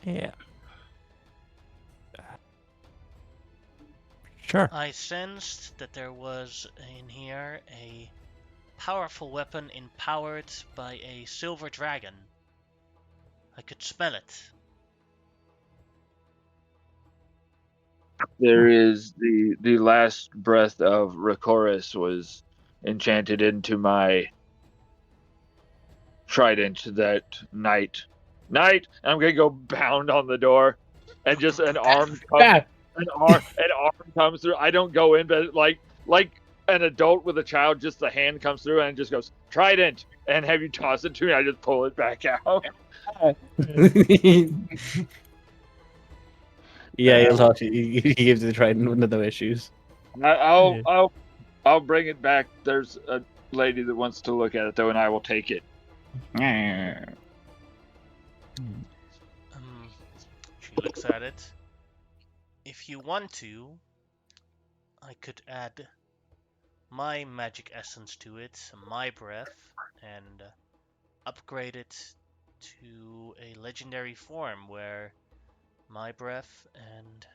Yeah. Sure. I sensed that there was in here a powerful weapon empowered by a silver dragon. I could smell it. There is the last breath of Rakoris was enchanted into my trident that night. I'm gonna go bound on the door, and just an arm comes, an arm comes through. I don't go in, but like an adult with a child, just the hand comes through and it just goes trident, and have you toss it to me? I just pull it back out. Yeah, he'll talk to you. He gives you the trident with no issues. I'll bring it back. There's a lady that wants to look at it though, and I will take it. She looks at it. If you want to, I could add my magic essence to it, my breath, and upgrade it to a legendary form where my breath and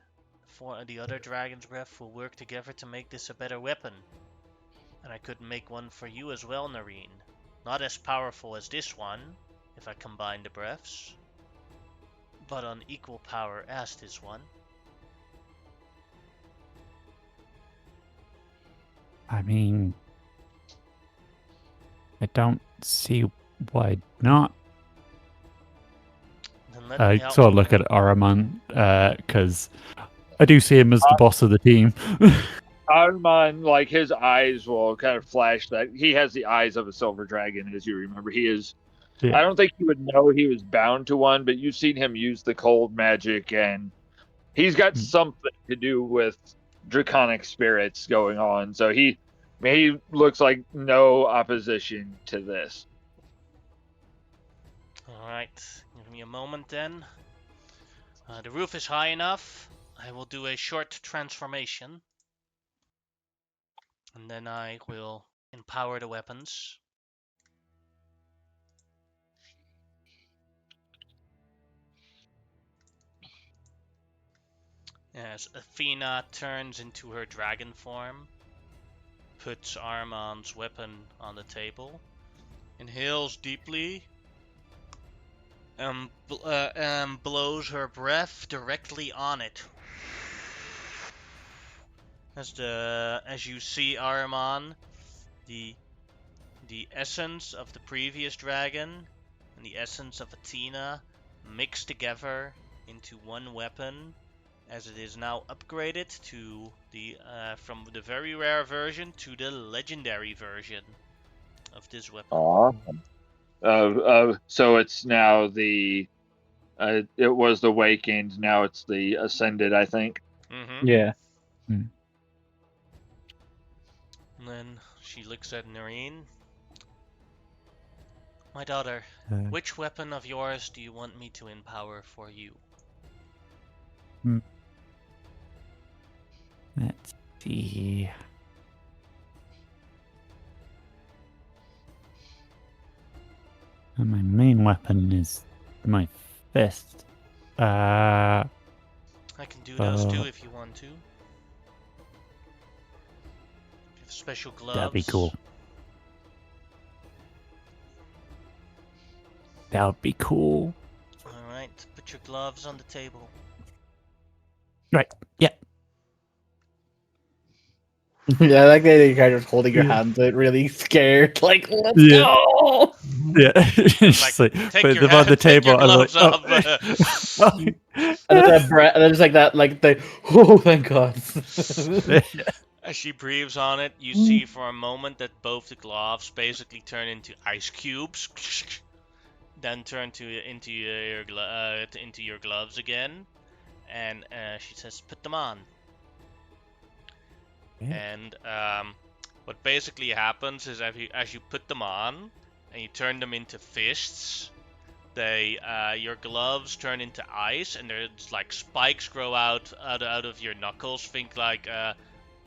the other dragon's breath will work together to make this a better weapon. And I could make one for you as well, Nareen. Not as powerful as this one, if I combine the breaths, but on equal power as this one. I mean, I don't see why not. Then let me help So I'll you. look at Araman, because I do see him as the boss of the team. Armand, like his eyes will kind of flash that he has the eyes of a silver dragon, as you remember. He is. Yeah. I don't think you would know he was bound to one, but you've seen him use the cold magic, and he's got something to do with draconic spirits going on. So he looks like no opposition to this. Alright, give me a moment then. The roof is high enough. I will do a short transformation. And then I will empower the weapons. As Athena turns into her dragon form, puts Armand's weapon on the table, inhales deeply, and blows her breath directly on it. As you see, Armand, the essence of the previous dragon and the essence of Athena mix together into one weapon, as it is now upgraded to from the very rare version to the legendary version of this weapon. Awesome. So it's now the it was the Awakened, now it's the Ascended, I think. Mm-hmm. Yeah. And then she looks at Nareen. My daughter, which weapon of yours do you want me to empower for you? Let's see. And my main weapon is my fist. I can do those too if you want to. You have special gloves. That'd be cool. That would be cool. Alright, put your gloves on the table. Right. Yeah. Yeah, I like that you're kind of holding your Yeah. hands out, really scared. Like, let's Yeah. go! Yeah. Just Like, like take put your them on the take your table. I'm like, gloves off. And then that breath, and then just like that, like the oh, thank God. As she breathes on it, you see for a moment that both the gloves basically turn into ice cubes, then turn into your gloves again, and she says, "Put them on." Yeah. And what basically happens is as you put them on and you turn them into fists, your gloves turn into ice, and there's like spikes grow out of your knuckles. Think like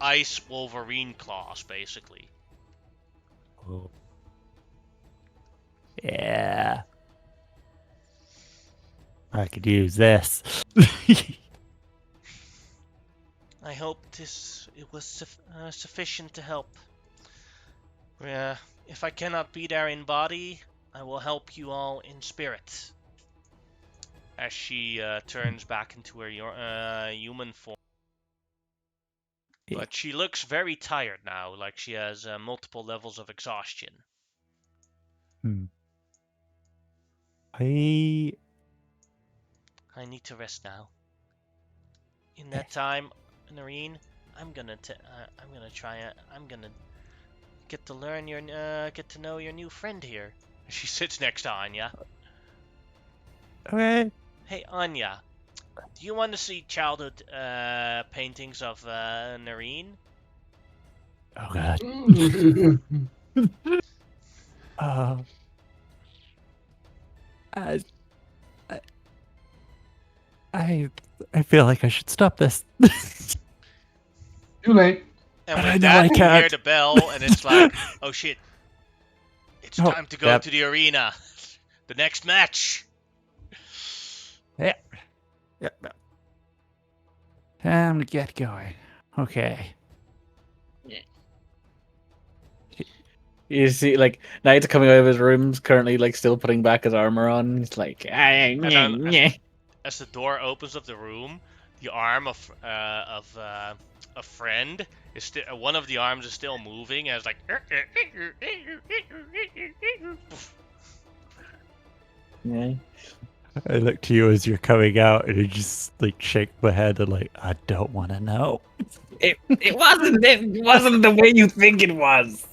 ice Wolverine claws, basically. Oh. Yeah. I could use this. I hope it was sufficient to help. If I cannot be there in body, I will help you all in spirit. As she turns back into her human form. Yeah. But she looks very tired now, like she has multiple levels of exhaustion. I need to rest now. In that time, Noreen, I'm gonna get to know your new friend here. She sits next to Anya. Okay. Hey Anya, do you want to see childhood paintings of Noreen? Oh God. I, I, I feel like I should stop this. Too late. And But with I know that, I you hear can't. the bell, and it's like, oh shit, it's Oh, time to go yep. to the arena. The next match. Yeah. Yep. Time to get going. Okay. You see, like, Knight's coming out of his rooms, currently, like, still putting back his armor on. He's like, And then, as the door opens of the room, the arm of a friend is still one of the arms is still moving, and it's like. Yeah. I look to you as you're coming out, and you just like shake my head and like, I don't want to know. It wasn't the way you think it was.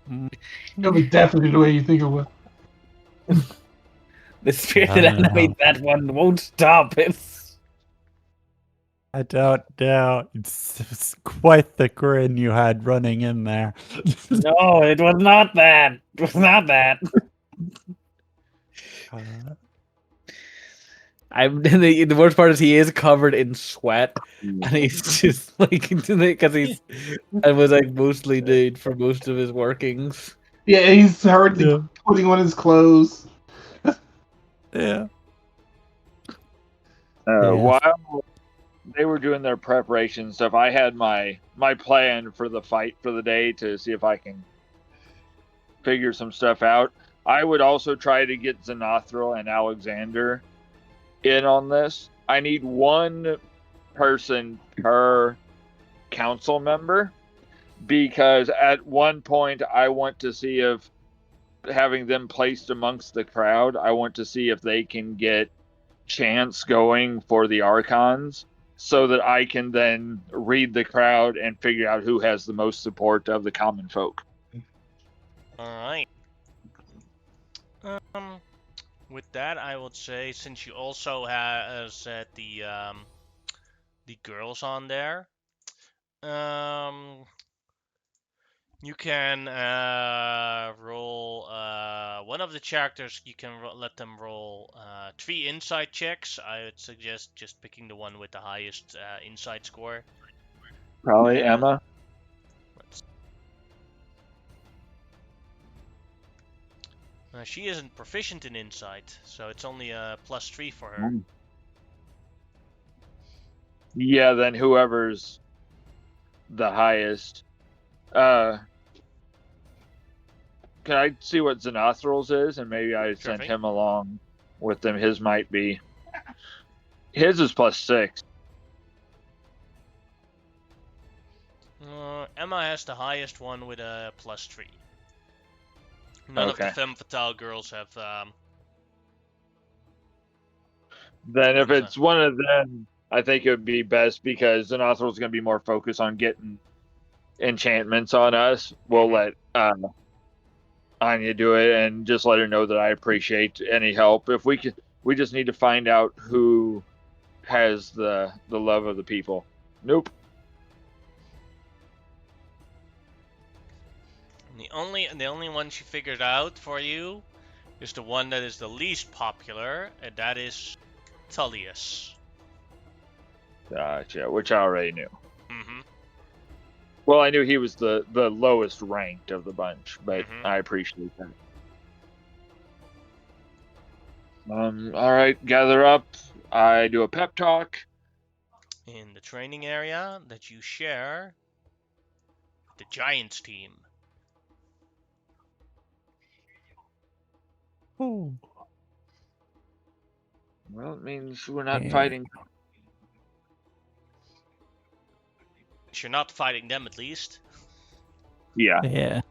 It was definitely the way you think it was. The spirit that animates that one won't stop. I don't know. It's quite the grin you had running in there. No, it was not that. It was not that. The worst part is he is covered in sweat, and he's just like because he's and was like mostly nude for most of his workings. Yeah, he's hurriedly putting on his clothes. Yeah. While they were doing their preparation stuff, I had my plan for the fight for the day to see if I can figure some stuff out. I would also try to get Xenothril and Alexander in on this. I need one person per council member, because at one point I want to see if having them placed amongst the crowd, I want to see if they can get chants going for the archons, so that I can then read the crowd and figure out who has the most support of the common folk. Alright. With that, I would say, since you also have set the girls on there, you can roll one of the characters. You can let them roll 3 insight checks. I would suggest just picking the one with the highest insight score. Probably Emma. She isn't proficient in insight, so it's only a +3 for her. Yeah, then whoever's the highest. Because can I see what Xenothral's is, and maybe I Sure sent thing. him along with them. His might be. His is +6. Emma has the highest one with a +3. None of the Okay. femme fatale girls have. Then if what is it's one of them, I think it would be best because Xenothral's going to be more focused on getting enchantments on us. We'll let Anya do it and just let her know that I appreciate any help. If we can, we just need to find out who has the love of the people. Nope. The only one she figured out for you is the one that is the least popular, and that is Tullius. Gotcha, which I already knew. Mm-hmm. Well, I knew he was the lowest ranked of the bunch, but I appreciate that. All right, gather up. I do a pep talk. In the training area that you share with the Giants team. Ooh. Well, it means we're not Yeah. fighting. You're not fighting them, at least. Yeah. Yeah.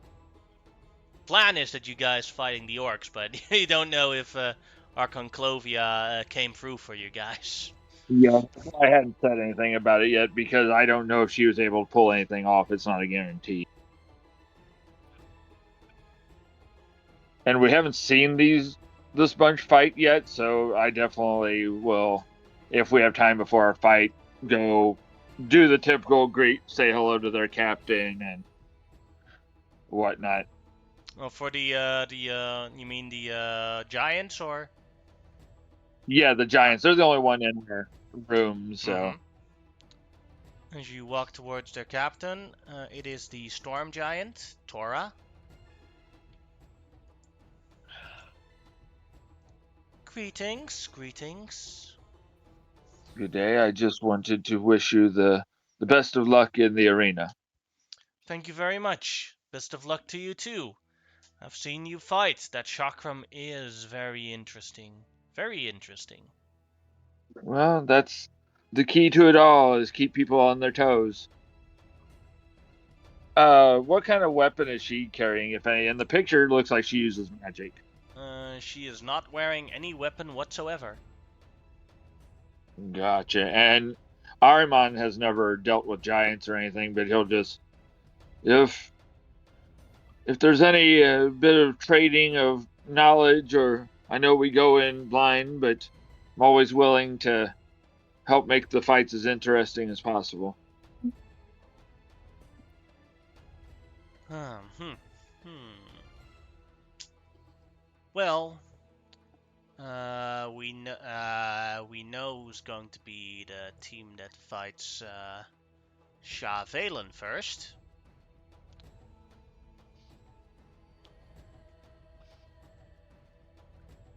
Plan is that you guys fighting the orcs, but you don't know if Arconclovia came through for you guys. Yeah, I hadn't said anything about it yet because I don't know if she was able to pull anything off. It's not a guarantee. And we haven't seen this bunch fight yet, so I definitely will, if we have time before our fight, go do the typical greet, say hello to their captain and whatnot. Oh, for the you mean the Giants or? Yeah, the Giants. They're the only one in their room, so. As you walk towards their captain, it is the Storm Giant, Tora. Greetings, greetings. Good day. I just wanted to wish you the best of luck in the arena. Thank you very much. Best of luck to you too. I've seen you fight. That chakram is very interesting. Very interesting. Well, that's the key to it all, is keep people on their toes. What kind of weapon is she carrying, if any? In the picture, it looks like she uses magic. She is not wearing any weapon whatsoever. Gotcha. And Ahriman has never dealt with giants or anything, but he'll just, if there's any bit of trading of knowledge, or I know we go in blind, but I'm always willing to help make the fights as interesting as possible. Well, we know who's going to be the team that fights Shah Valen first.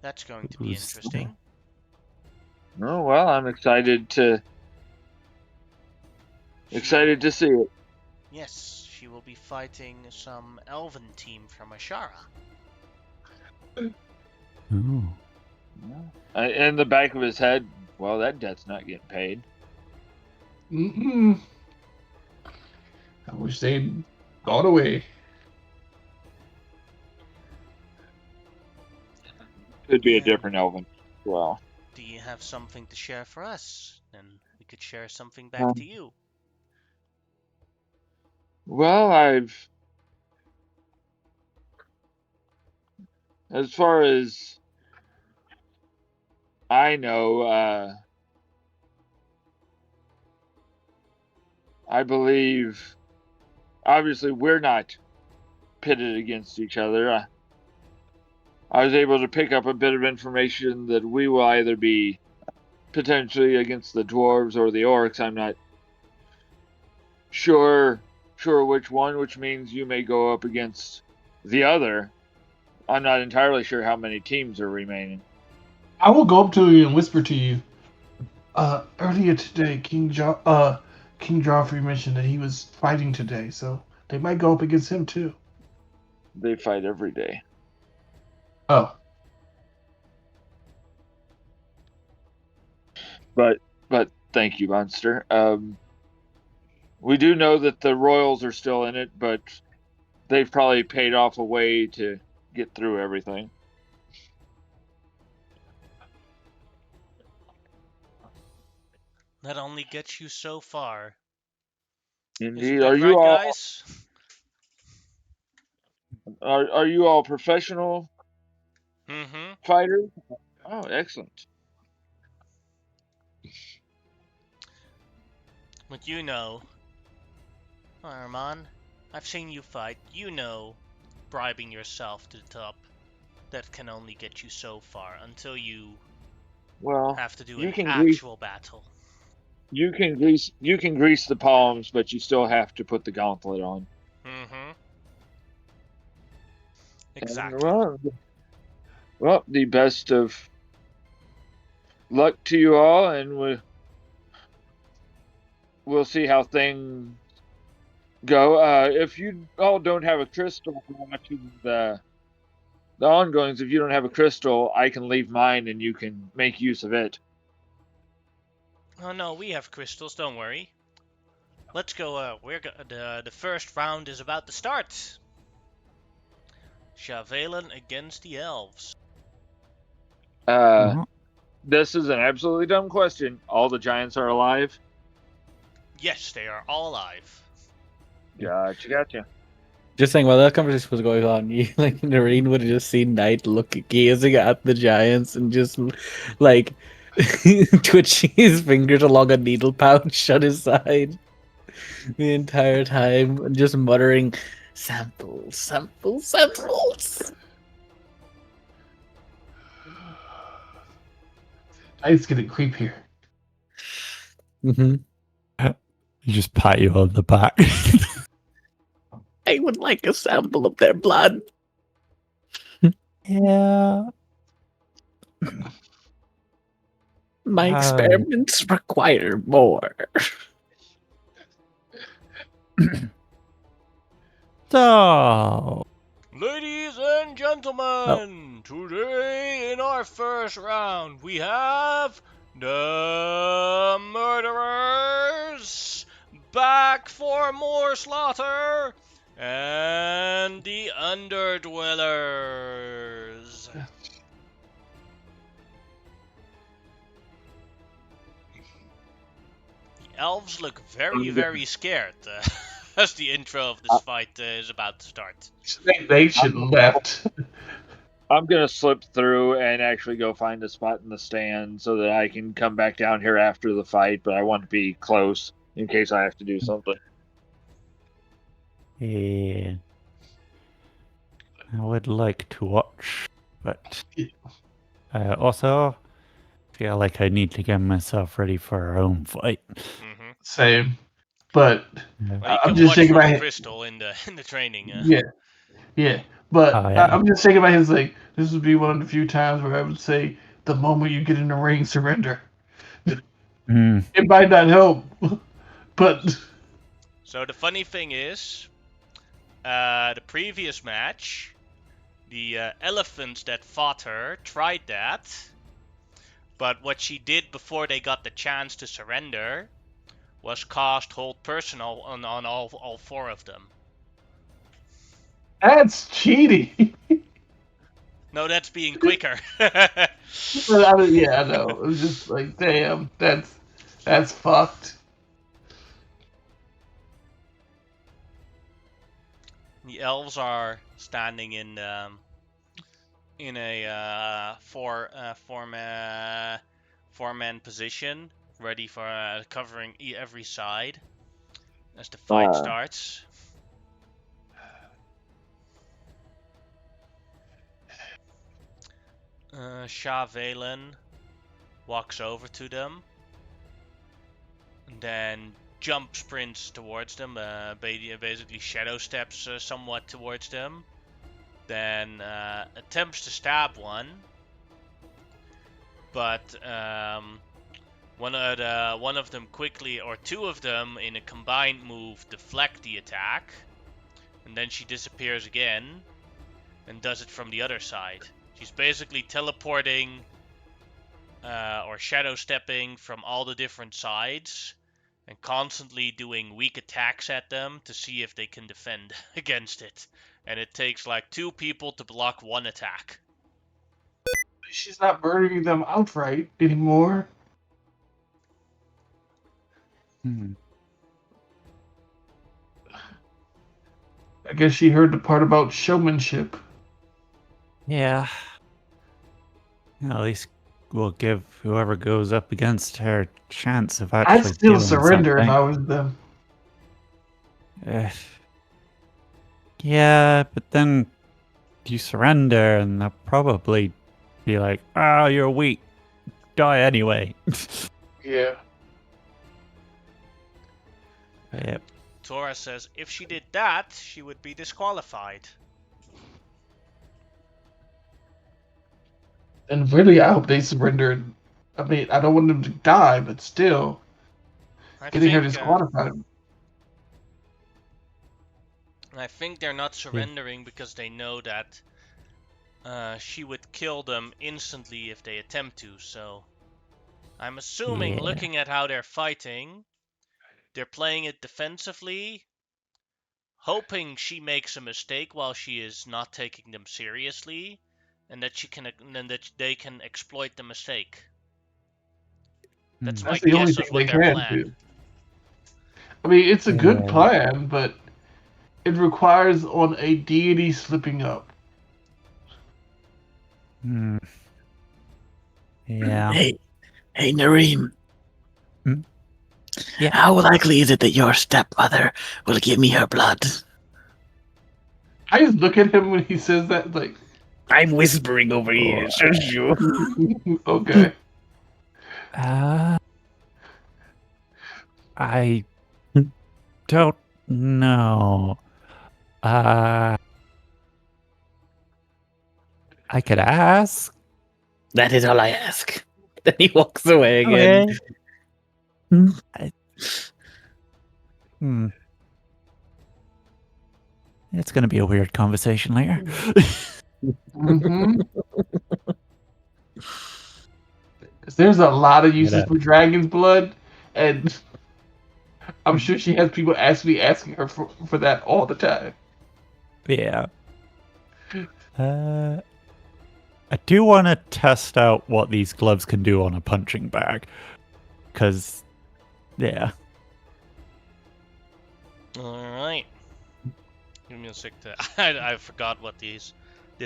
That's going to be interesting. Oh well, I'm excited to see it. Yes, she will be fighting some elven team from Ashara. Ooh. In the back of his head, well, that debt's not getting paid. I wish they'd gone away. Could be a different elven. Well, do you have something to share for us? Then we could share something back to you. Well, as far as I know, I believe, obviously, we're not pitted against each other. I was able to pick up a bit of information that we will either be potentially against the dwarves or the orcs. I'm not sure which one, which means you may go up against the other. I'm not entirely sure how many teams are remaining. I will go up to you and whisper to you. Earlier today, King Joffrey mentioned that he was fighting today, so they might go up against him too. They fight every day. Oh. But thank you, Monster. We do know that the Royals are still in it, but they've probably paid off a way to get through everything. That only gets you so far. Indeed. Isn't that right, guys? Are you all professional Mm-hmm. fighters? Oh, excellent. But you know, Arman, I've seen you fight. You know, bribing yourself to the top, that can only get you so far until you have to do an actual battle. You can grease the palms, but you still have to put the gauntlet on. Mm-hmm. And, Exactly. well, the best of luck to you all, and we'll see how things go. If you all don't have a crystal watching the ongoings, if you don't have a crystal, I can leave mine and you can make use of it. Oh no, we have crystals. Don't worry. Let's go. The first round is about to start. Shavalen against the elves. This is an absolutely dumb question. All the giants are alive? Yes, they are all alive. Gotcha. Just saying, while that conversation was going on, you like Noreen would have just seen Knight gazing at the giants and just like twitching his fingers along a needle pouch on his side the entire time and just muttering, "Samples, samples, samples." It's getting creepier. Mm-hmm. You just pat you on the back. I would like a sample of their blood. Yeah. My experiments require more. So, Ladies and gentlemen, today in our first round we have the murderers back for more slaughter and the underdwellers. The elves look very, very scared as the intro of this fight is about to start. They should have left. I'm going to slip through and actually go find a spot in the stand so that I can come back down here after the fight, but I want to be close in case I have to do something. yeah. I would like to watch, but I also feel like I need to get myself ready for our own fight. Mm-hmm. Same. But Well, I'm just shaking my head. Crystal in the training. Yeah. But Oh, yeah. I'm just shaking my head like this would be one of the few times where I would say the moment you get in the ring, surrender. It might not help, but so the funny thing is, the previous match, the elephants that fought her tried that, but what she did before they got the chance to surrender was cast hold personal on all four of them. that's cheating. No, that's being quicker. I know. It was just like, damn, that's fucked. The elves are standing in a four-man position, ready for covering every side as the fight starts. Shavalen walks over to them and then jump sprints towards them, basically shadow steps somewhat towards them, then attempts to stab one, but one of them quickly, or two of them in a combined move, deflect the attack, and then she disappears again, and does it from the other side. She's basically teleporting or shadow stepping from all the different sides and constantly doing weak attacks at them to see if they can defend against it. And it takes like 2 people to block 1 attack. She's not murdering them outright anymore. I guess she heard the part about showmanship. Yeah. At least we'll give whoever goes up against her a chance of actually I'd still doing surrender if something. I was them. Yeah, but then you surrender and they'll probably be like, "Oh, you're weak. Die anyway." Yeah. Yep. Tora says if she did that, she would be disqualified. And really, I hope they surrender. I mean, I don't want them to die, but still, getting her disqualified. I think they're not surrendering because they know that she would kill them instantly if they attempt to, so I'm assuming, looking at how they're fighting, they're playing it defensively, hoping she makes a mistake while she is not taking them seriously, and that they can exploit the mistake. That's my the only guess thing of what they their can plan. do. I mean, it's a good plan, but it requires on a deity slipping up. Yeah. Hey, Nareem. Yeah. How likely is it that your stepmother will give me her blood? I just look at him when he says that, like, I'm whispering over here, shush you. okay. I don't know. I could ask. That is all I ask. Then he walks away again. It's going to be a weird conversation later. Mm-hmm. There's a lot of uses for dragon's blood, and I'm sure she has people asking her for that all the time. Yeah. I do want to test out what these gloves can do on a punching bag. Because, yeah. Alright. Give me a sec to... I forgot what this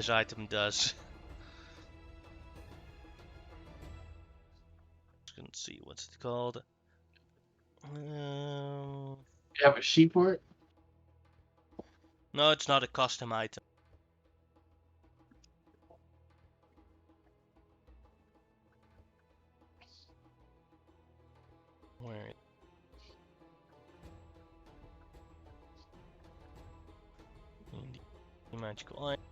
item does. Just gonna see what's it called. You have a sheet for it? No, it's not a custom item. Where? The magical item.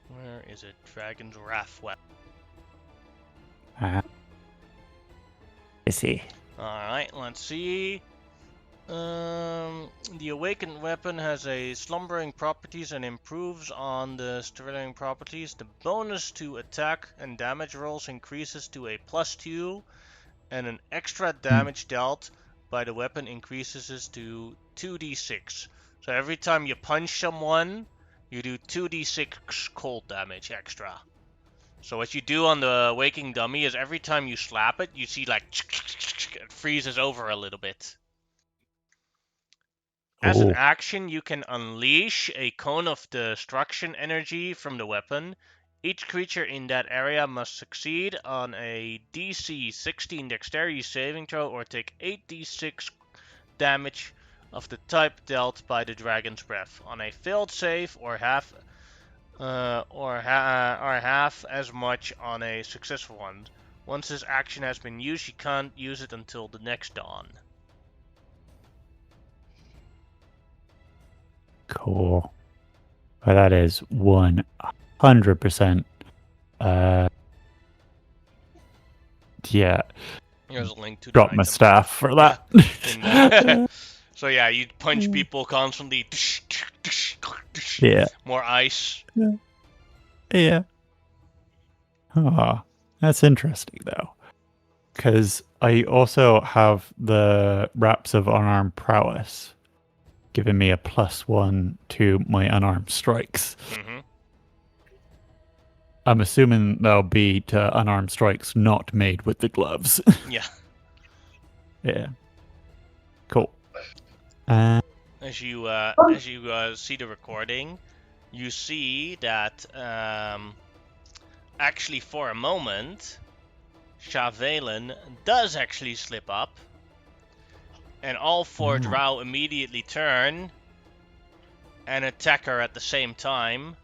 Where is it? Dragon's Wrath weapon. I see. Alright, let's see. The awakened weapon has a slumbering properties and improves on the sterling properties. The bonus to attack and damage rolls increases to a +2, and an extra damage dealt by the weapon increases to 2d6. So every time you punch someone, you do 2d6 cold damage extra. So what you do on the waking dummy is every time you slap it, you see like it freezes over a little bit. As an action, you can unleash a cone of destruction energy from the weapon. Each creature in that area must succeed on a DC 16 dexterity saving throw or take 8d6 damage of the type dealt by the dragon's breath. On a failed save, or half as much on a successful one. Once this action has been used, you can't use it until the next dawn. Cool. But that is 100% Yeah, Here's a link to the drop my item. staff for that. So yeah, you punch people constantly. Yeah. More ice. Yeah. Oh, that's interesting, though. Because I also have the Raps of Unarmed Prowess, giving me a +1 to my unarmed strikes. Mm-hmm. I'm assuming that'll be to unarmed strikes not made with the gloves. Yeah. Yeah. Cool. As you see the recording, you see that actually for a moment, Shavalen does actually slip up, and all 4 drow immediately turn and attack her at the same time,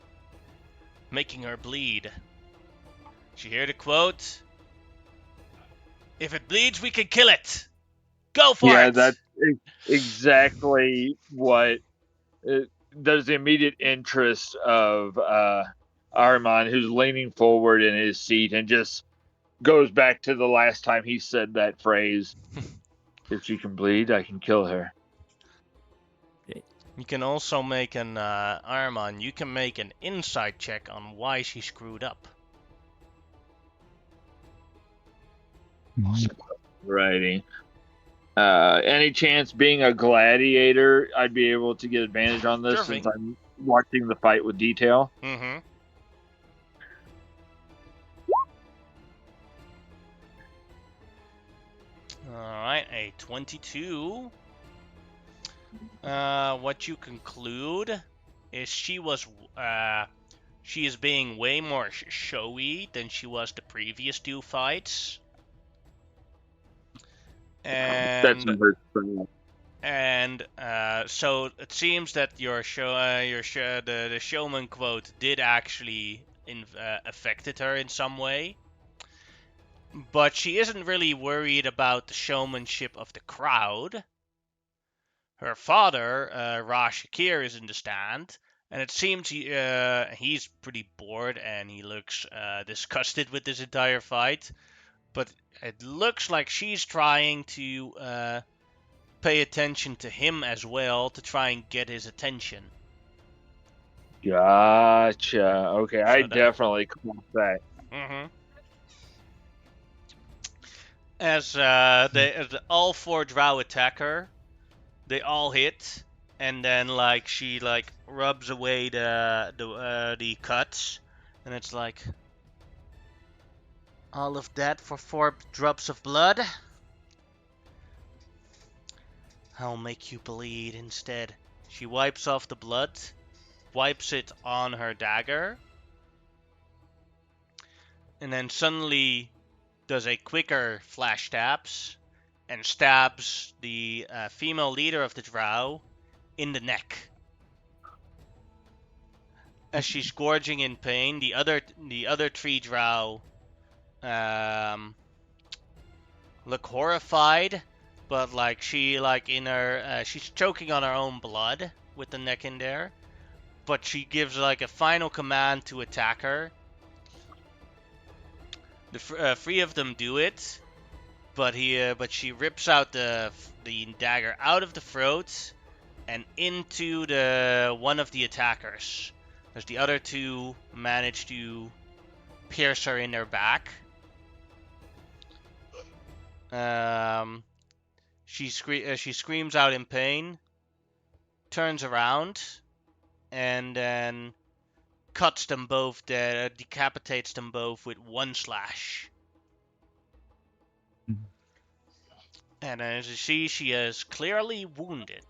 making her bleed. Did you hear the quote? If it bleeds, we can kill it. Go for it. Yeah, that's exactly what. There's the immediate interest of Armand, who's leaning forward in his seat and just goes back to the last time he said that phrase. If she can bleed, I can kill her. You can also make an Armand. You can make an insight check on why she screwed up. Righty. Any chance being a gladiator, I'd be able to get advantage on this since I'm watching the fight with detail? Mm-hmm. Alright, a 22. What you conclude is she is being way more showy than she was the previous 2 fights. And so it seems that the showman quote did actually affected her in some way, but she isn't really worried about the showmanship of the crowd. Her father, Rash Shakir, is in the stand, and it seems he's pretty bored and he looks disgusted with this entire fight. But it looks like she's trying to pay attention to him as well to try and get his attention. Gotcha. Okay, So I definitely caught that. Mm-hmm. As all 4 drow attack her, they all hit, and then she rubs away the cuts, and it's like, all of that for 4 drops of blood? I'll make you bleed instead. She wipes off the blood, wipes it on her dagger, and then suddenly does a quicker flash stabs and stabs the female leader of the drow in the neck. As she's gorging in pain, the other 3 drow look horrified, but she's choking on her own blood with the neck in there. But she gives a final command to attack her. The 3 of them do it, but she rips out the dagger out of the throat and into one of the attackers. As the other 2 manage to pierce her in their back. She screams out in pain, turns around, and then cuts them both, decapitates them both with 1 slash. Mm-hmm. And as you see, she is clearly wounded.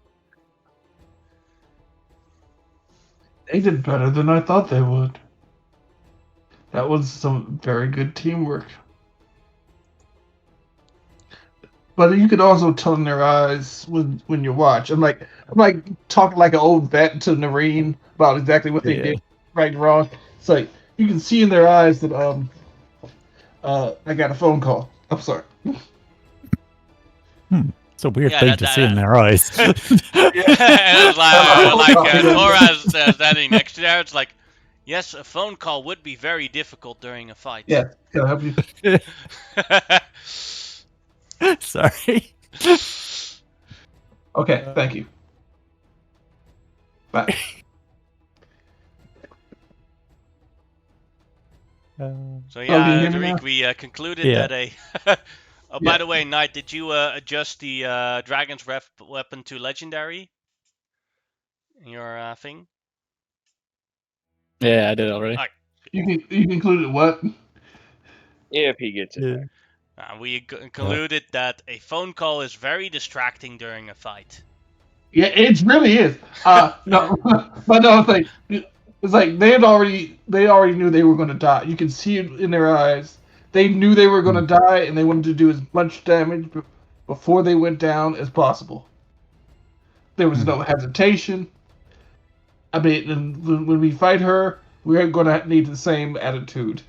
They did better than I thought they would. That was some very good teamwork. But you could also tell in their eyes when you watch. I'm like talking like an old vet to Noreen about exactly what they did right and wrong. It's like you can see in their eyes that I got a phone call. I'm sorry. It's a weird thing to see in their eyes. It was like Torah standing next to her. It's like, Yes, a phone call would be very difficult during a fight. Yeah, can I help you? Sorry. Okay, thank you. Bye. So can you yeah, hear me now? Tariq, we concluded Yeah. that a. Oh, by Yeah. the way, Knight, did you adjust the dragon's weapon to legendary in your thing? Yeah, I did already. Alright. You concluded what? If he gets it Yeah. back. We concluded that a phone call is very distracting during a fight. Yeah, it really is. No, but no, it's like they already knew they were going to die. You can see it in their eyes. They knew they were going to die, and they wanted to do as much damage before they went down as possible. There was no hesitation. I mean, when we fight her, we're going to need the same attitude.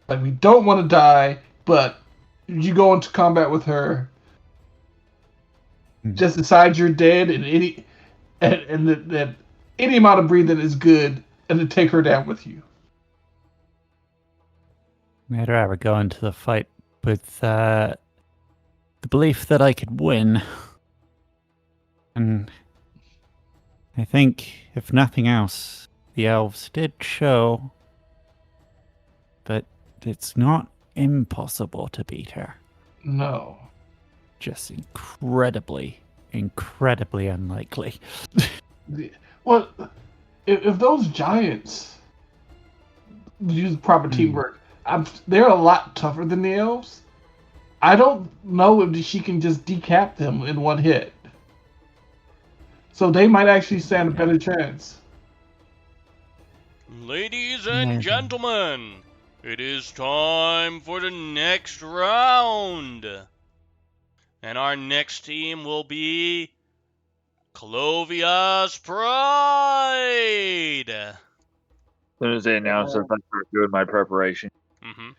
Like, we don't want to die, but you go into combat with her, just decide you're dead, and that any amount of breathing is good, and to take her down with you. I'd rather go into the fight with the belief that I could win. And I think, if nothing else, the elves did show that it's not impossible to beat her. No. Just incredibly, incredibly unlikely. Well, if those giants use proper teamwork, they're a lot tougher than the elves. I don't know if she can just decap them in one hit. So they might actually stand a better chance. Ladies and gentlemen, it is time for the next round. And our next team will be Clovia's Pride. As soon as they announce it, I start doing my preparation. Mm-hmm.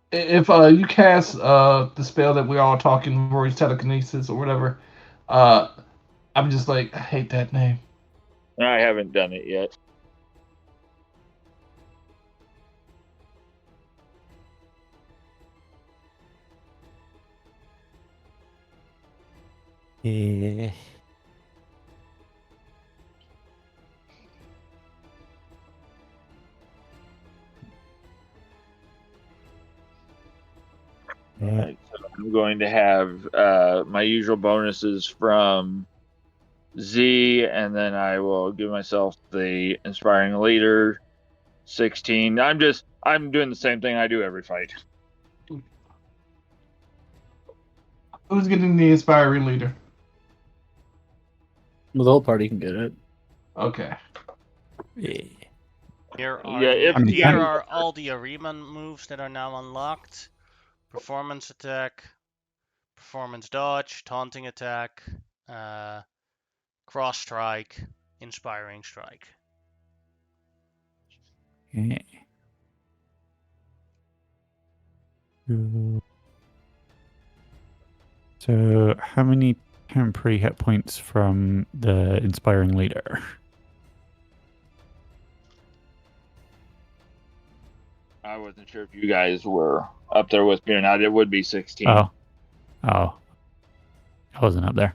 If you cast the spell that we're all talking, Rory's telekinesis or whatever, I'm just like, I hate that name. I haven't done it yet. Yeah. Right, so I'm going to have my usual bonuses from Z, and then I will give myself the inspiring leader 16. I'm doing the same thing I do every fight. Who's getting the inspiring leader? Well, the whole party can get it. Okay. Yeah. Here are all the Arima moves that are now unlocked. Performance attack, performance dodge, taunting attack, cross strike, inspiring strike. Yeah. So, how many temporary hit points from the inspiring leader? I wasn't sure if you guys were up there with me or not. It would be 16. Oh. I wasn't up there.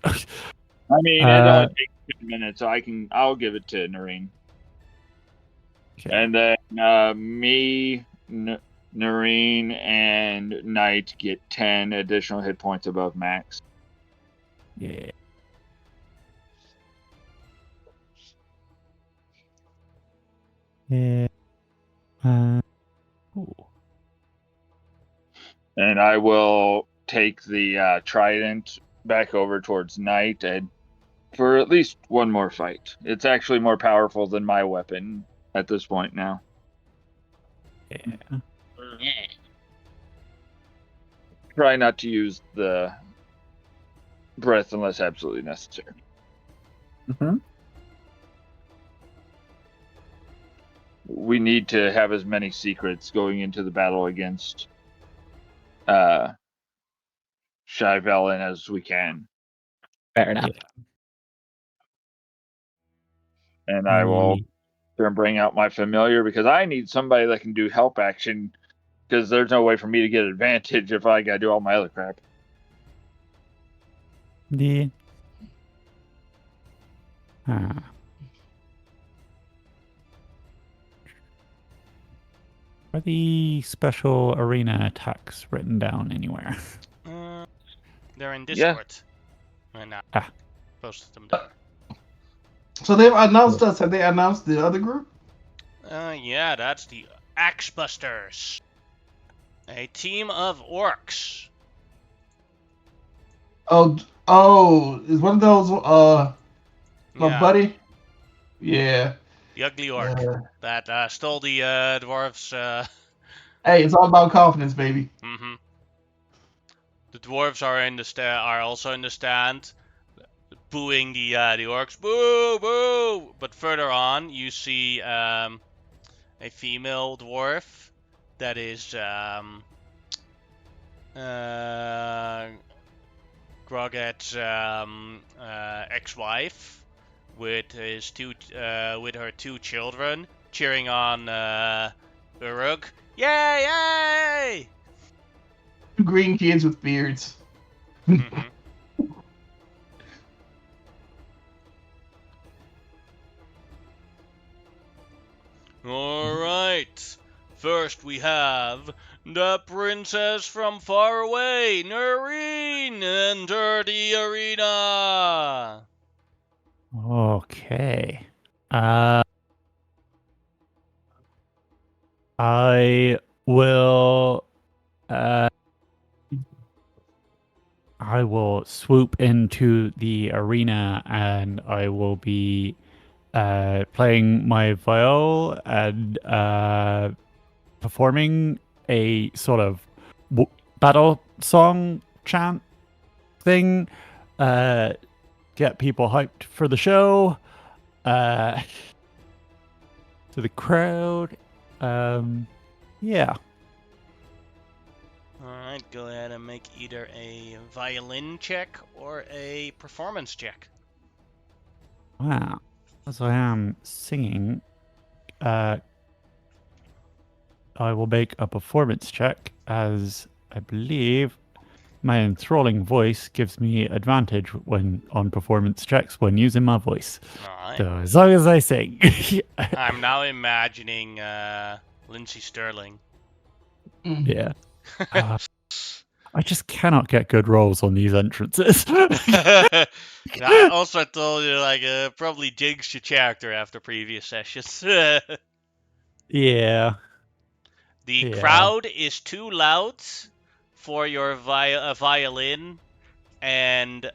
I mean, it only takes 2 minutes, so I'll give it to Noreen. Okay. And then me, Noreen, and Knight get 10 additional hit points above max. Yeah. Yeah. Ooh. And I will take the trident back over towards Knight and for at least one more fight. It's actually more powerful than my weapon at this point now. Yeah. Try not to use the breath unless absolutely necessary. Mm-hmm. We need to have as many secrets going into the battle against Shyvelen as we can. Fair enough. and I will bring out my familiar because I need somebody that can do help action because there's no way for me to get advantage if I gotta do all my other crap. Yeah. Huh. Are the special arena attacks written down anywhere? They're in Discord right now. Posted them down. So they've announced us. Have they announced the other group? Yeah, that's the Axebusters. A team of orcs. Oh, is one of those my Yeah. buddy? Yeah. The ugly orc that stole the dwarves. Hey, it's all about confidence, baby. Mm-hmm. The dwarves are also in the stand, booing the orcs. Boo, boo! But further on, you see a female dwarf that is Groget's ex-wife with her two children cheering on Uruk. Yay! Yay! Green kids with beards. Mm-hmm. Alright. First we have the princess from far away, Noreen, enter the arena. Okay. I will swoop into the arena and I will be playing my viol and performing a sort of battle song chant thing. Get people hyped for the show. To the crowd. Yeah. Alright, go ahead and make either a violin check or a performance check. Wow. As I am singing, I will make a performance check as I believe my enthralling voice gives me advantage when on performance checks when using my voice. Alright. So as long as I sing. I'm now imagining Lindsay Sterling. Yeah. I just cannot get good rolls on these entrances. I also told you, probably jinxed your character after previous sessions. Yeah. The crowd is too loud for your violin and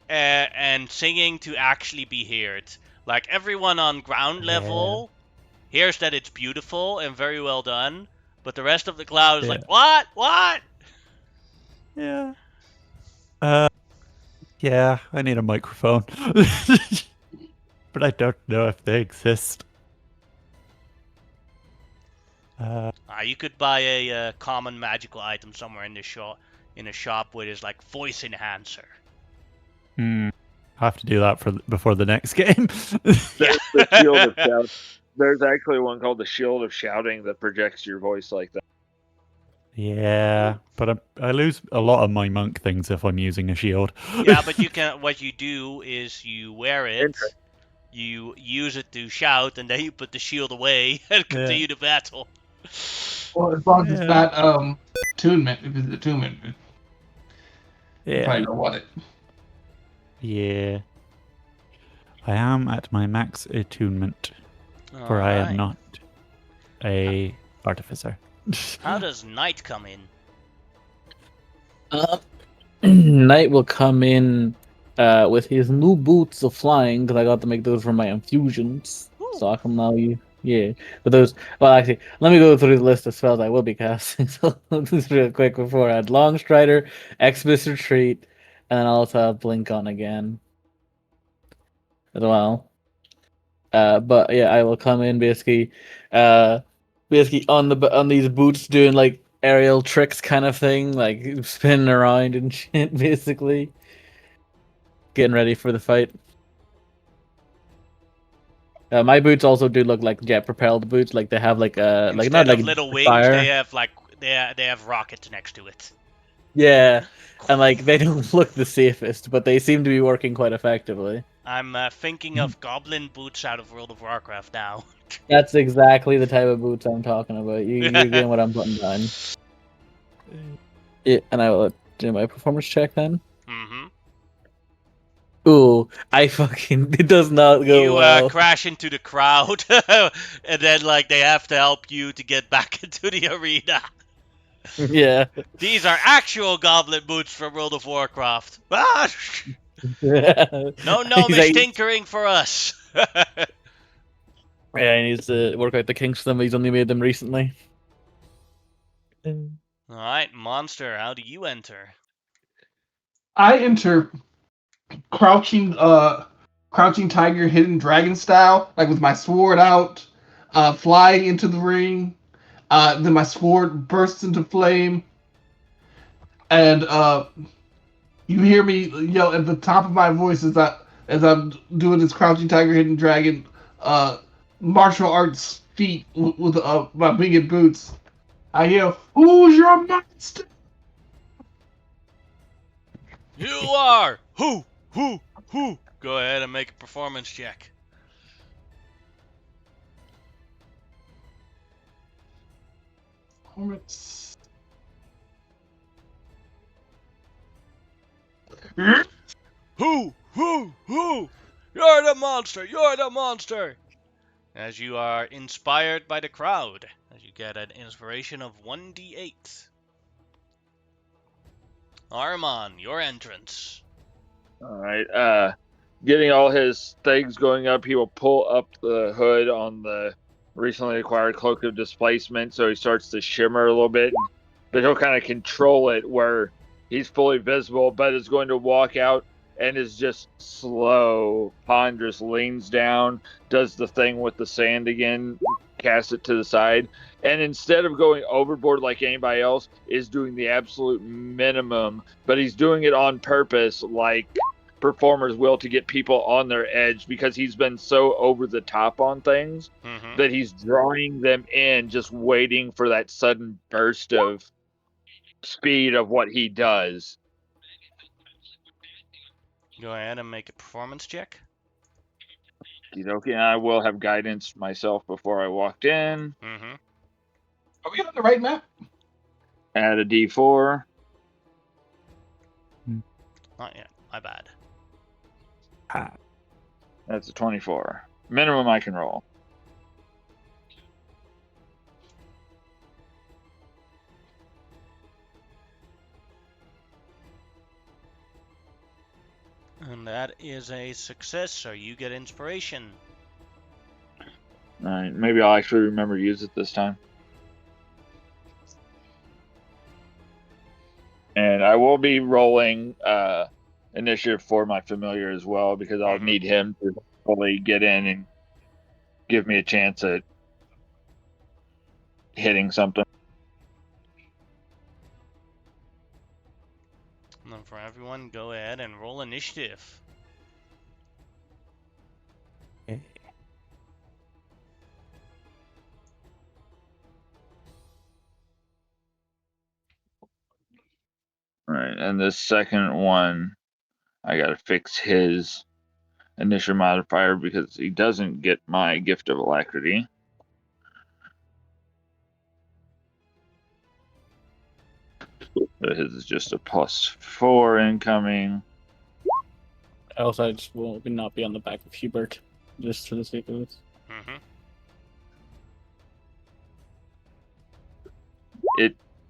and singing to actually be heard. Like everyone on ground level hears that it's beautiful and very well done, but the rest of the crowd is like, "What? What?" Yeah. Yeah, I need a microphone. But I don't know if they exist. You could buy a common magical item somewhere in the shop where there's like voice enhancer. I have to do that before the next game. There's the shield of shout. There's actually one called the Shield of Shouting that projects your voice like that. Yeah, but I lose a lot of my monk things if I'm using a shield. Yeah, but you can. What you do is you wear it, you use it to shout, and then you put the shield away and continue the battle. Well, as long as it's not attunement, if it's attunement, you probably don't want it. Yeah. I am at my max attunement, for I am not a artificer. How does Knight come in? Knight will come in with his new boots of flying, because I got to make those from my infusions. Ooh. So I can now but those. Well, actually, let me go through the list of spells I will be casting. So just real quick before I had Long Strider, Expeditious Retreat, and then I'll also have Blink on again as well. But yeah, I will come in basically on these boots doing like aerial tricks kind of thing, like spinning around and shit, basically getting ready for the fight. My boots also do look like jet-propelled boots. Like they have like not Instead like of little wings, fire. they have like they have rockets next to it. Yeah, and like they don't look the safest, but they seem to be working quite effectively. I'm thinking of goblin boots out of World of Warcraft now. That's exactly the type of boots I'm talking about. You're getting what I'm putting down. Yeah, and I will do my performance check then. Mm-hmm. Ooh, it does not go You well. crash into the crowd, and then like they have to help you to get back into the arena. Yeah. These are actual goblin boots from World of Warcraft. Ah! No gnomish tinkering for us. Yeah, he needs to work out the kinks for them. He's only made them recently. Alright, monster, how do you enter? I enter crouching tiger, hidden dragon style, like with my sword out, flying into the ring. Then my sword bursts into flame, and you hear me yell at the top of my voice as I'm doing this crouching tiger, hidden dragon, martial arts feat with my winged boots. I yell, "Who's your monster?" You are! Who? Go ahead and make a performance check. Performance. Who? You're the monster! As you are inspired by the crowd, as you get an inspiration of 1d8. Armon, your entrance. All right. Getting all his things going up, he will pull up the hood on the recently acquired cloak of displacement, so he starts to shimmer a little bit. But he'll kind of control it where he's fully visible, but is going to walk out and is just slow. Ponderous leans down, does the thing with the sand again, casts it to the side, and instead of going overboard like anybody else, is doing the absolute minimum, but he's doing it on purpose, like performers will, to get people on their edge, because he's been so over the top on things that he's drawing them in, just waiting for that sudden burst of speed of what he does. Go ahead and make a performance check. Okay, I will have guidance myself before I walked in. Are we on the right map? Add a D4. Not yet. My bad. That's a 24. Minimum I can roll. And that is a success, so you get inspiration. Alright, maybe I'll actually remember to use it this time. And I will be rolling initiative for my familiar as well, because I'll need him to fully get in and give me a chance at hitting something. And then for everyone, go ahead and roll initiative. Alright, and the second one, I gotta fix his initial modifier because he doesn't get my gift of alacrity. So his is just a +4 incoming. Also, I just will not be on the back of Hubert, just for the sake of this.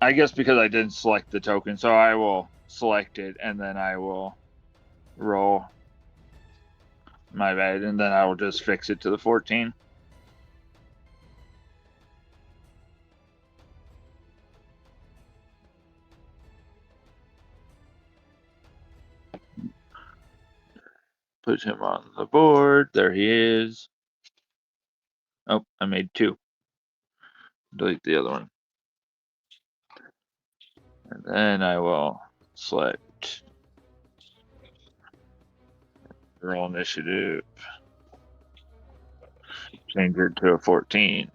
I guess because I didn't select the token, so I will select it and then I will roll. My bad, and then I will just fix it to the 14. Put him on the board. There he is. Oh, I made 2. Delete the other one. And then I will select roll initiative. change it to a 14.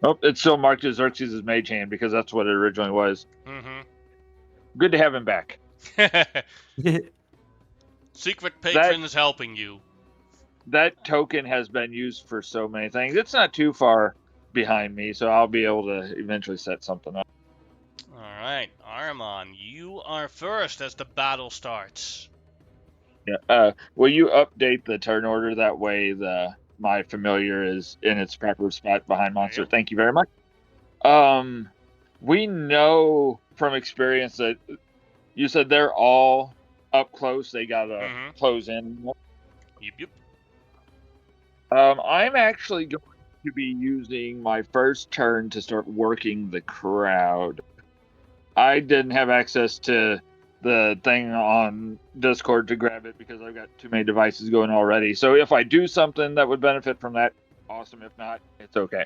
Oh, it's still marked as Xerxes' mage hand because that's what it originally was. Mm-hmm. Good to have him back. Secret patron is helping you. That token has been used for so many things. It's not too far behind me, so I'll be able to eventually set something up. Alright, Armon, you are first as the battle starts. Yeah. Will you update the turn order? That way my familiar is in its proper spot behind monster. Yep. Thank you very much. We know from experience that you said they're all up close. They gotta close in. Yep. I'm actually going to be using my first turn to start working the crowd. I didn't have access to the thing on Discord to grab it because I've got too many devices going already. So if I do something that would benefit from that, awesome. If not, it's okay.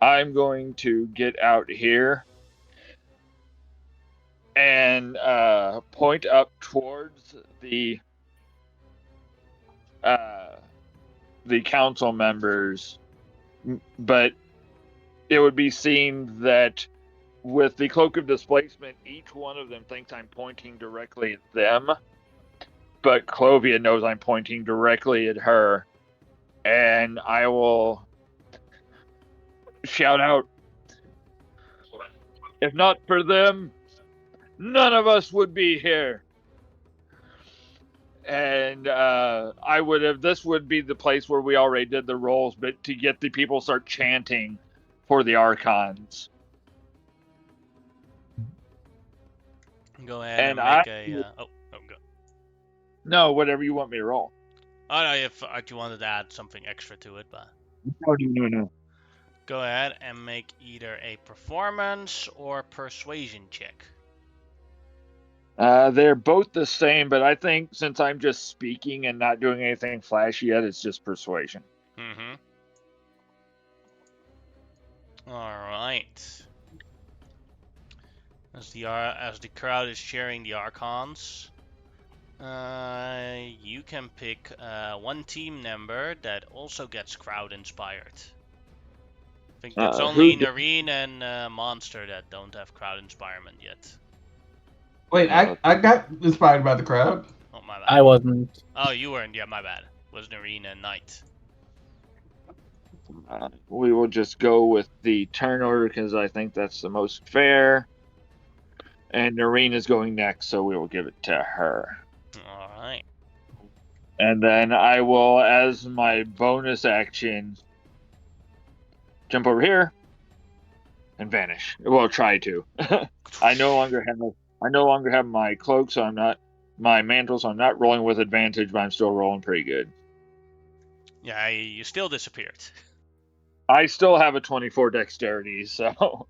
I'm going to get out here and point up towards the council members, but it would be seen that with the cloak of displacement, each one of them thinks I'm pointing directly at them, but Clovia knows I'm pointing directly at her, and I will shout out, if not for them, none of us would be here. And this would be the place where we already did the rolls, but to get the people start chanting for the Archons. Go ahead and make go. No, whatever you want me to roll. Oh, no, if you wanted to add something extra to it, but... No. Go ahead and make either a performance or persuasion check. They're both the same, but I think since I'm just speaking and not doing anything flashy yet, it's just persuasion. Mm-hmm. Alright. As the crowd is cheering the Archons, you can pick one team member that also gets crowd inspired. I think it's only Nareen and Monster that don't have crowd inspirement yet. Wait, I got inspired by the crowd. Oh, my bad. I wasn't. Oh, you weren't. Yeah, my bad. It was Nareen and Knight. We will just go with the turn order because I think that's the most fair. And Nareen is going next, so we will give it to her. Alright. And then I will, as my bonus action, jump over here and vanish. Well, try to. I no longer have my cloak, so I'm not my mantle, so I'm not rolling with advantage, but I'm still rolling pretty good. Yeah, you still disappeared. I still have a 24 dexterity, so.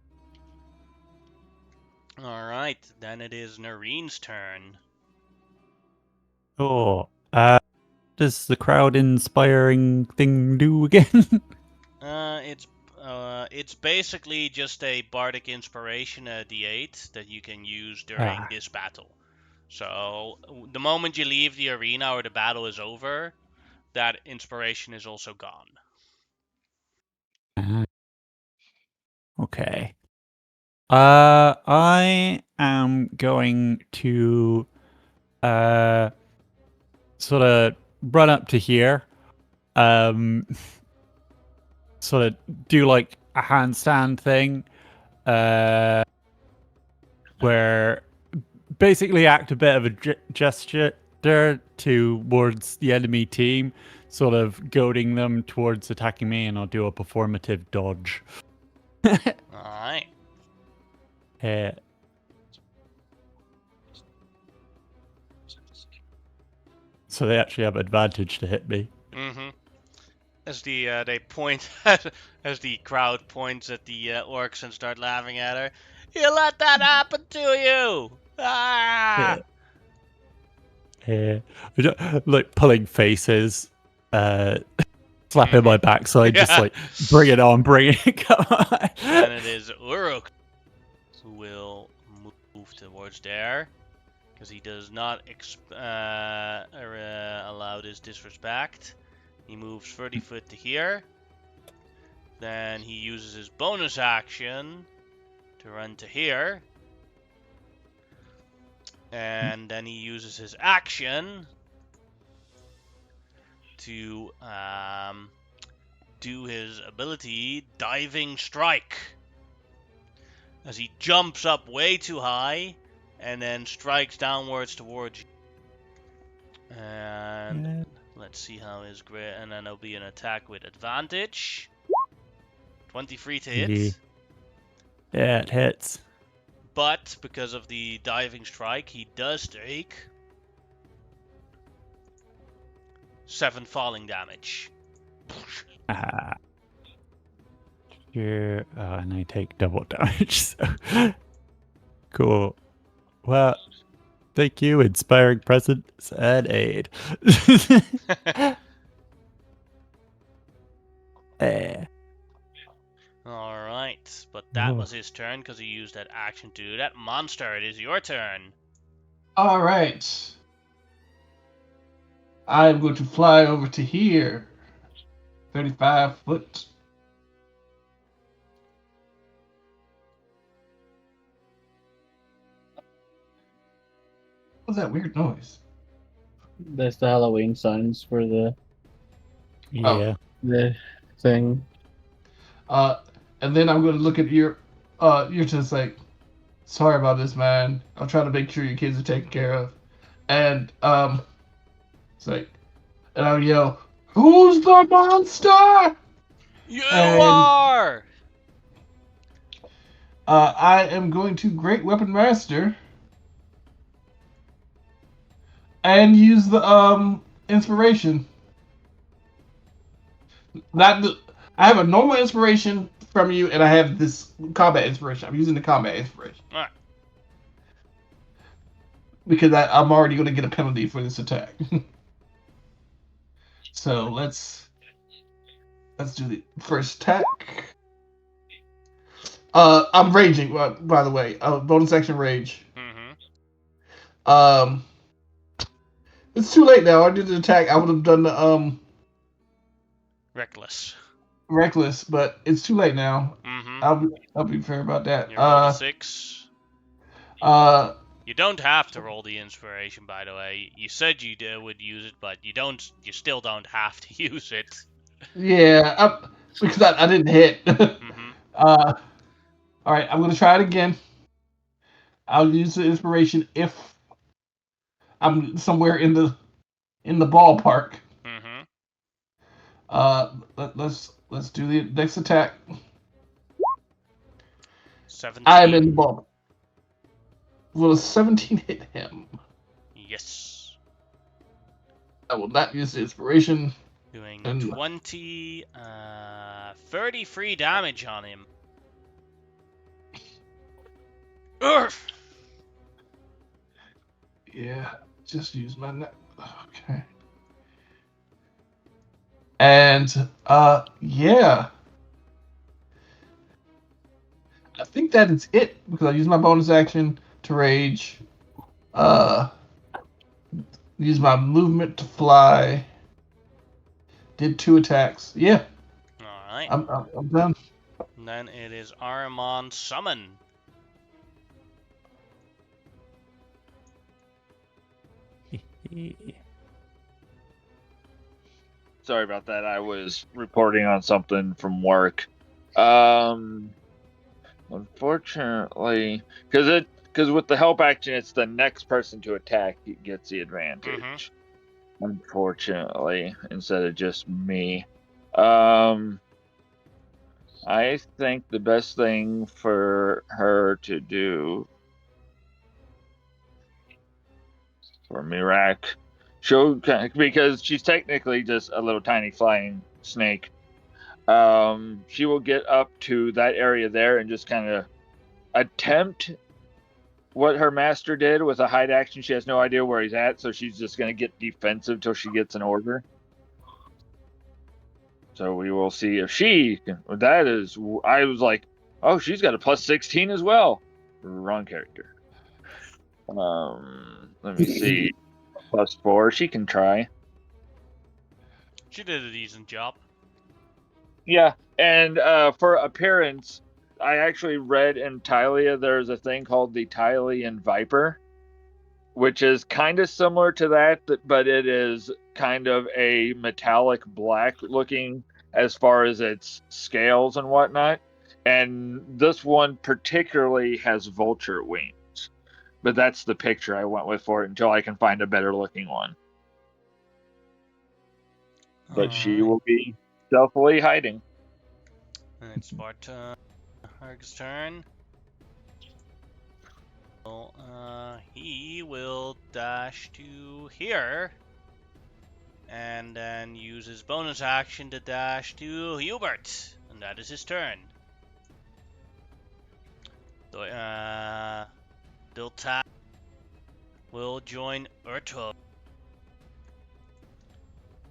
Alright, then it is Nareen's turn. Oh, does the crowd inspiring thing do again? It's basically just a bardic inspiration, a D8 that you can use during this battle. So the moment you leave the arena or the battle is over, that inspiration is also gone. Okay. I am going to sort of run up to here, sort of do like a handstand thing, where basically act a bit of a gesture towards the enemy team, sort of goading them towards attacking me, and I'll do a performative dodge. Alright. So they actually have advantage to hit me. Mm-hmm. As they point, as the crowd points at the orcs and start laughing at her. You let that happen to you! Ah! Like pulling faces, slapping my backside, just like bring it on, bring it. Come on. And it is Uruk who will move towards there. because he does not allow this disrespect. He moves 30 foot to here. Then he uses his bonus action to run to here. And then he uses his action to do his ability, Diving Strike. As he jumps up way too high and then strikes downwards towards you. And let's see how his grit, and then it'll be an attack with advantage. 23 to hit. Yeah, it hits. But because of the diving strike, he does take 7 falling damage. Sure. And I take double damage. So. Cool. Well, thank you, inspiring presence and aid. Alright, but that was his turn because he used that action to do that. Monster, it is your turn. Alright. I'm going to fly over to here. 35 foot. What's that weird noise? That's the Halloween signs for the thing. And then I'm going to look at you're just like, sorry about this, man. I'll try to make sure your kids are taken care of. And it's like, and I'll yell, "Who's the monster?" You are! I am going to Great Weapon Master and use the inspiration. I have a normal inspiration from you, and I have this combat inspiration. I'm using the combat inspiration. All right. Because I'm already going to get a penalty for this attack. So let's do the first attack. I'm raging, by the way. Bonus action rage. Mm-hmm. It's too late now. I did the attack. I would have done the reckless, but it's too late now. Mm-hmm. I'll be fair about that. You rolled a 6. You don't have to roll the inspiration, by the way. You said you would use it, but you don't. You still don't have to use it. Yeah, because I didn't hit. Mm-hmm. All right, I'm gonna try it again. I'll use the inspiration if I'm somewhere in the ballpark. Mm-hmm. Let's do the next attack. 17. I'm in the ball. Will a 17 hit him? Yes. I will not use the inspiration. Doing 33 damage on him. Urgh! Yeah, just use my neck. Okay. And yeah. I think that is it because I used my bonus action to rage. Use my movement to fly. Did 2 attacks. Yeah. Alright. I'm done. And then it is Ahriman's summon. Sorry about that. I was reporting on something from work. Unfortunately, because with the help action, it's the next person to attack gets the advantage. Mm-hmm. Unfortunately, instead of just me. I think the best thing for her to do for Mirak, because she's technically just a little tiny flying snake. She will get up to that area there and just kind of attempt what her master did with a hide action. She has no idea where he's at, so she's just going to get defensive till she gets an order. So we will see if she can. That is, I was like, oh, she's got a plus 16 as well. Wrong character. Let me see. +4. She can try. She did a decent job. Yeah, and for appearance, I actually read in Tylia there's a thing called the Tylian Viper, which is kind of similar to that, but it is kind of a metallic black looking as far as its scales and whatnot. And this one particularly has vulture wings. But that's the picture I went with for it until I can find a better looking one. But she will be stealthily hiding. And it's Harg's turn. Well, he will dash to here. And then use his bonus action to dash to Hubert. And that is his turn. Diltat will join Urto.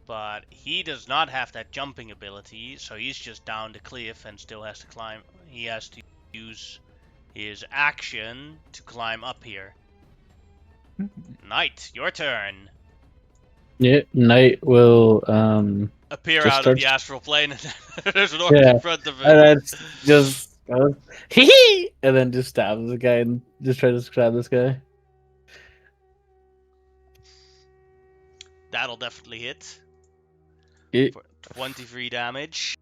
But he does not have that jumping ability, so he's just down the cliff and still has to climb. He has to use his action to climb up here. Knight, your turn. Yeah, Knight will Appear just out of the starts- astral plane and there's an orc Yeah, in front of and him. then just goes hee hee, and then just stabs the guy and just tries to grab this guy. That'll definitely hit. Yeah, For 23 damage.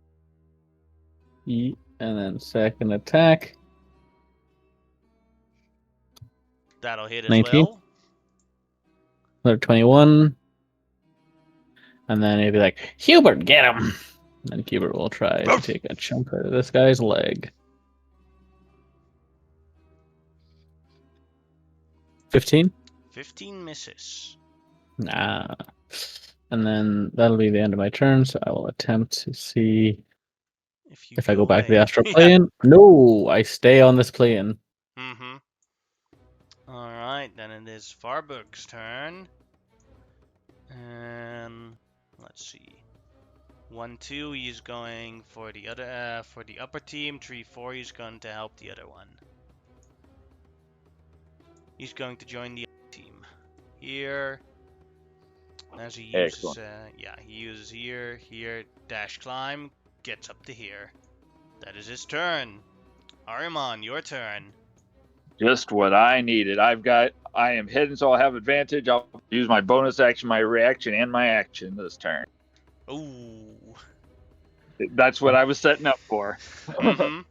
and then second attack. That'll hit as 19. well. Another 21. And then he'll be like, Hubert, get him! And then Hubert will try to take a chunk out of this guy's leg. 15? 15 misses. Nah. And then that'll be the end of my turn, so I will attempt to see if I go back to the astral plane. Yeah. No, I stay on this plane. Mm-hmm. Alright, then it is Farbug's turn. And let's see. 1-2, he's going for the other for the upper team. 3-4, he's going to help the other one. He's going to join the other team. Here. As he uses he uses here, dash climb, gets up to here. That is his turn. Ahriman, your turn. Just what I needed. I am hidden, so I'll have advantage. I'll use my bonus action, my reaction, and my action this turn. Ooh. That's what I was setting up for. Mm-hmm.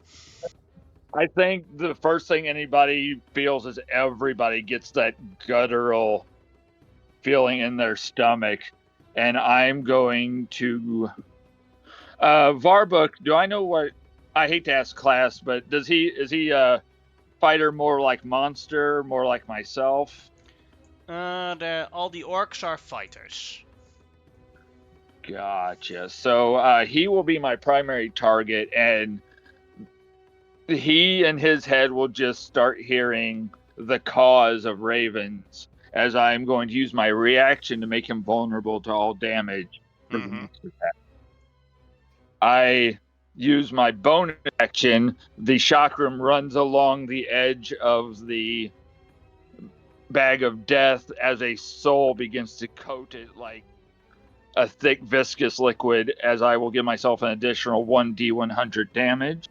I think the first thing anybody feels is everybody gets that guttural feeling in their stomach. And I'm going to... Varbuk, do I know what... I hate to ask class, but is he a fighter more like monster, more like myself? All the orcs are fighters. Gotcha. So he will be my primary target, and he and his head will just start hearing the cause of ravens, as I'm going to use my reaction to make him vulnerable to all damage for the next attack. I use my bonus action. The chakram runs along the edge of the bag of death as a soul begins to coat it like a thick viscous liquid, as I will give myself an additional 1d100 damage.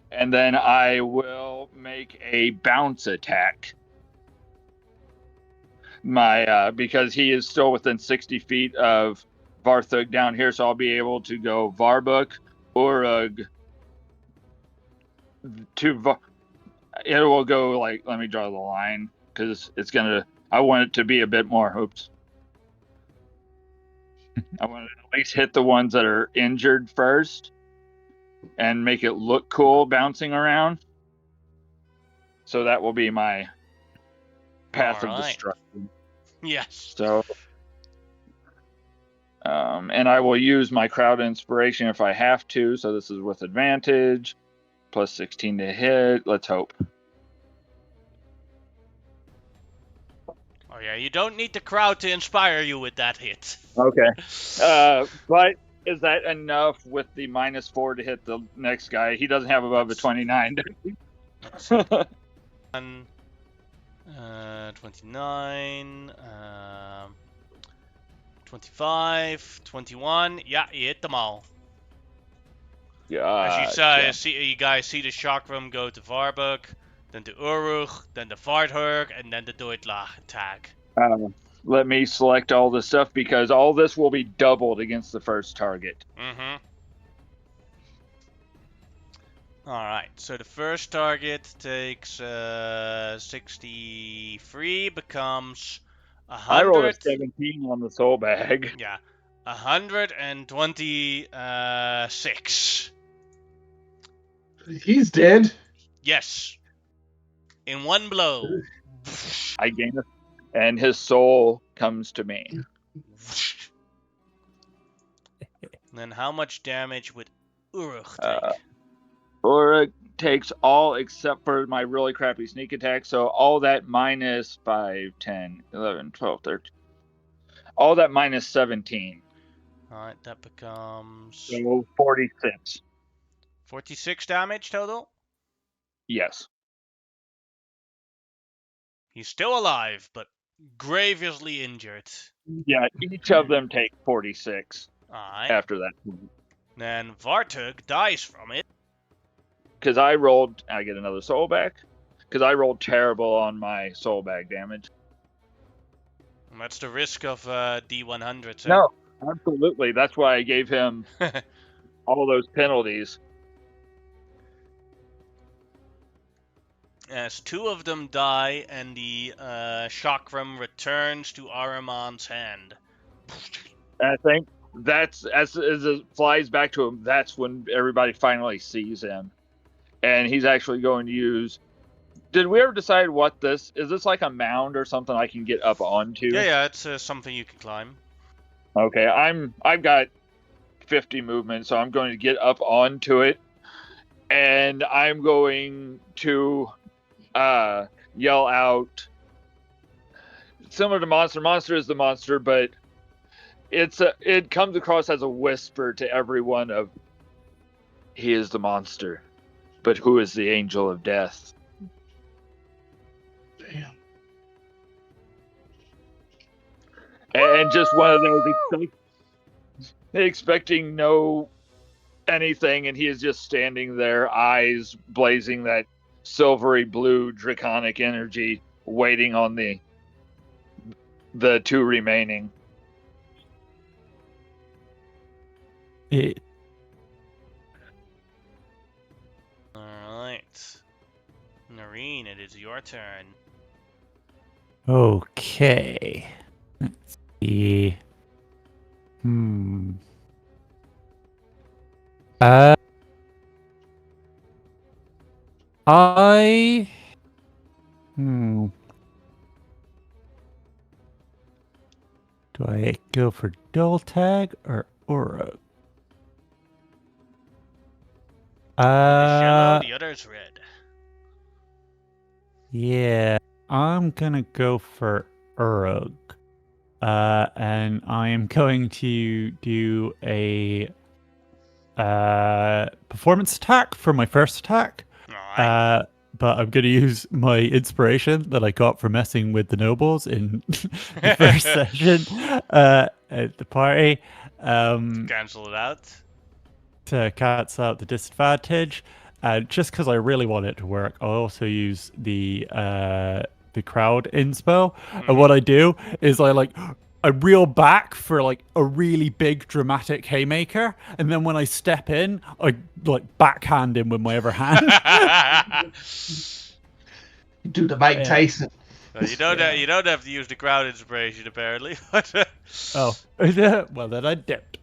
And then I will make a bounce attack. Because he is still within 60 feet of Varthug down here, so I'll be able to go Varbuk, Urug, it will go like, let me draw the line, because I want it to be a bit more, I want to at least hit the ones that are injured first and make it look cool bouncing around. So that will be my path of destruction. Yes. So, and I will use my crowd inspiration if I have to. So this is with advantage, plus 16 to hit. Let's hope. Oh yeah, you don't need the crowd to inspire you with that hit. Okay. But is that enough with the -4 to hit the next guy? He doesn't have above a 29. 29, 25, 21. Yeah, you hit them all. As you guys see the chakram go to Varbuk, then to Uruk, then the Vartherg, and then the Deutlach attack. Let me select all this stuff because all this will be doubled against the first target. Mm-hmm. Alright, so the first target takes 63, becomes 100. I rolled a 17 on the soul bag. Yeah, 126. He's dead. Yes. In one blow. I gain it, and his soul comes to me. Then how much damage would Uruk take? Uruk takes all except for my really crappy sneak attack, so all that minus 5, 10, 11, 12, 13. All that minus 17. Alright, that becomes... So 46. 46 damage total? Yes. He's still alive, but grievously injured. Yeah, each of them take 46 after that. Then Vartug dies from it. Because I get another soul back. Because I rolled terrible on my soul bag damage. And that's the risk of D100. So. No, absolutely. That's why I gave him all those penalties. As 2 of them die, and the chakram returns to Ahriman's hand. I think that's as it flies back to him. That's when everybody finally sees him, and he's actually going to use. Did we ever decide what this is? This like a mound or something I can get up onto? Yeah, it's something you can climb. Okay, I've got 50 movement, so I'm going to get up onto it, and I'm going to yell out. Similar to Monster. Monster is the monster, but it comes across as a whisper to everyone of, he is the monster, but who is the angel of death? Damn. And just one of those expecting no anything, and he is just standing there, eyes blazing that silvery blue draconic energy, waiting on the 2 remaining. Alright. Noreen, it is your turn. Okay. Let's see. Do I go for dual tag or Uruk? One is yellow, the other is red. Yeah, I'm gonna go for Uruk. And I am going to do a performance attack for my first attack. Alright. But I'm going to use my inspiration that I got for messing with the nobles in the first session at the party. Cancel it out. To cancel out the disadvantage. Just because I really want it to work, I'll also use the crowd inspo. And what I do is I reel back for like a really big dramatic haymaker, and then when I step in, I like backhand him with my other hand. Do the Mike Tyson. Well, you don't have to use the crowd inspiration apparently. Oh, well then I dipped.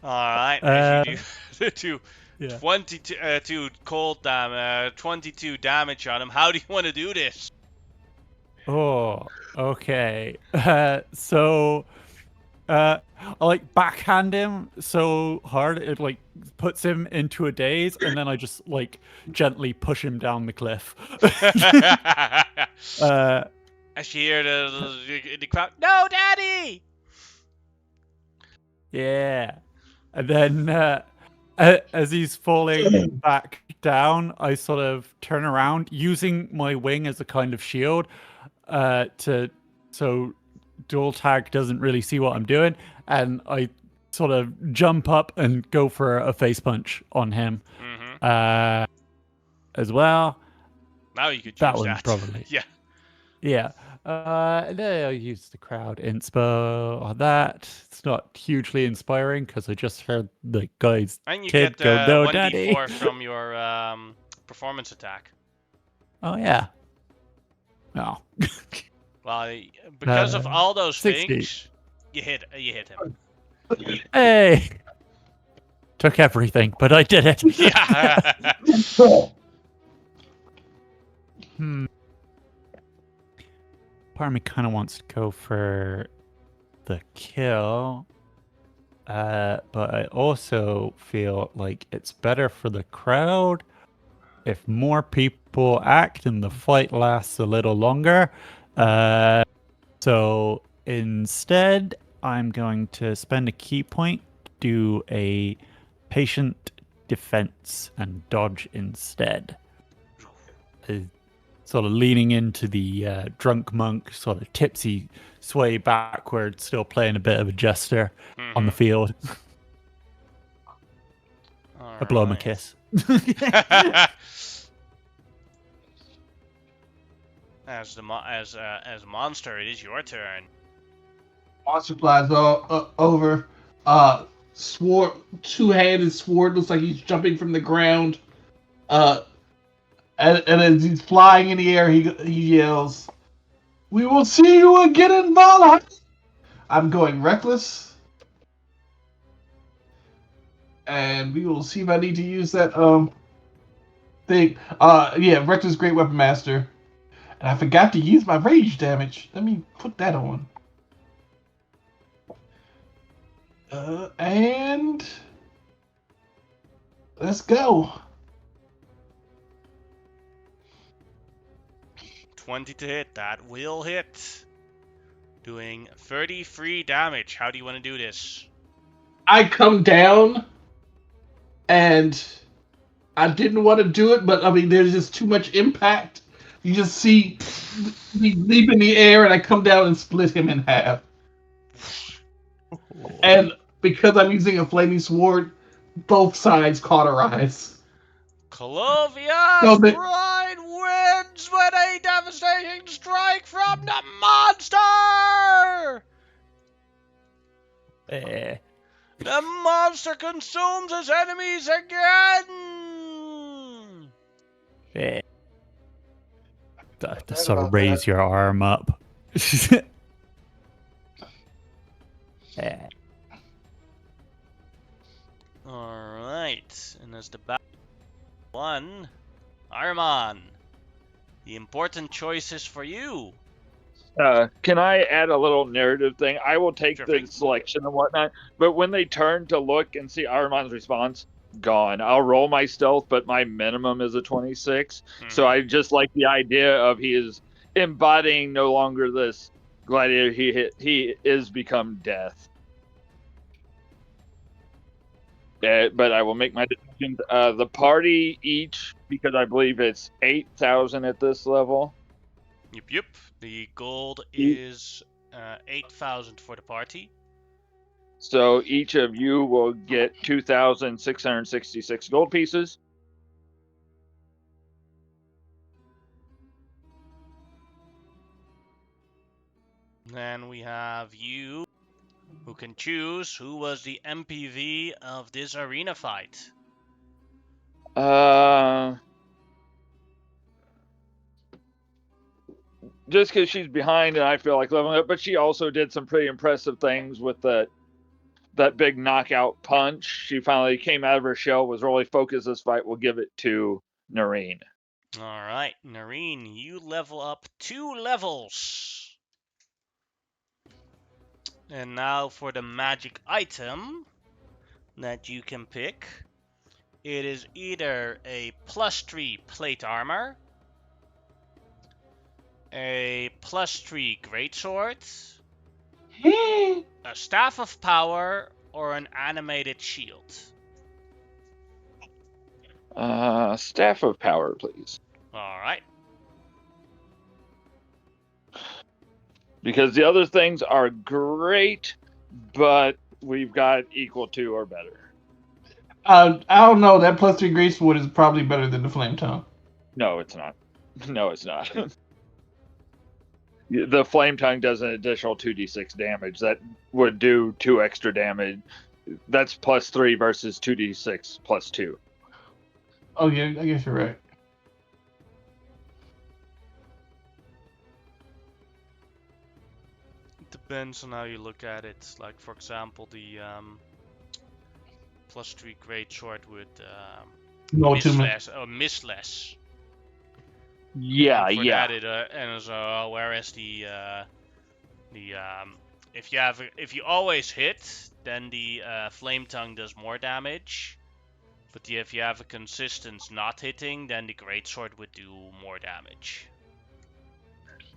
All right, as you do 22 cold damage, 22 damage on him. How do you want to do this? Oh, okay. So I like backhand him so hard it like puts him into a daze, and then I just like gently push him down the cliff. As you hear the crowd, no, Daddy! Yeah, and then as he's falling back down, I sort of turn around using my wing as a kind of shield. so dual tag doesn't really see what I'm doing, and I sort of jump up and go for a face punch on him. As well. Now you could use that one probably. Yeah. Yeah. Then I'll use the crowd inspo on that. It's not hugely inspiring because I just heard the guy's And you kid get go, "No, 1d4 daddy." from your performance attack. Oh yeah. No. Well, because of all those 60. things, you hit him. Hey. Took everything, but I did it. Yeah. Part of me kind of wants to go for the kill, but I also feel like it's better for the crowd if more people act and the fight lasts a little longer. So instead, I'm going to spend a key point, do a patient defense, and dodge instead. Sort of leaning into the drunk monk, sort of tipsy sway backwards, still playing a bit of a jester on the field. I blow him a kiss. As monster, it is your turn. Monster flies over. Sword, two-handed sword, looks like he's jumping from the ground. And as he's flying in the air, he yells, "We will see you again in Valhalla!" I'm going reckless. And we will see if I need to use that thing. Yeah, reckless great weapon master. And I forgot to use my rage damage. Let me put that on. And let's go. 20 to hit. That will hit. Doing 33 damage. How do you want to do this? I come down, and I didn't want to do it, but I mean, there's just too much impact. You just see me leap in the air, and I come down and split him in half. And because I'm using a flaming sword, both sides cauterize. Clovia's Pride wins with a devastating strike from the monster! The monster consumes his enemies again! Just sort of raise your arm up. Alright, and as the battle one, Arman, the important choices for you. Can I add a little narrative thing? I will take the selection and whatnot, but when they turn to look and see Arman's response, gone. I'll roll my stealth, but my minimum is a 26. So I just like the idea of he is embodying no longer this gladiator. He is become death. But I will make my decisions. The party each, because I believe it's 8,000 at this level. Yep. The gold is 8,000 for the party. So each of you will get 2,666 gold pieces. Then we have you, who can choose who was the MPV of this arena fight. Just because she's behind and I feel like leveling up, but she also did some pretty impressive things with that big knockout punch. She finally came out of her shell, was really focused this fight. We'll give it to Noreen. All right, Noreen, you level up 2 levels. And now for the magic item that you can pick. It is either a +3 plate armor, a +3 greatsword, a staff of power, or an animated shield. Staff of power, please. All right. Because the other things are great, but we've got equal to or better. I don't know. That +3 Grace Wood is probably better than the Flame Tongue. No, it's not. No, it's not. The Flame Tongue does an additional 2d6 damage. That would do 2 extra damage. That's +3 versus 2d6 +2. Oh yeah, I guess you're right. It depends on how you look at it. Like, for example, the +3 great sword with No miss too less or miss less. Yeah, And for yeah. that, it and so whereas the if you always hit, then the Flame Tongue does more damage. But if you have a consistent not hitting, then the greatsword would do more damage.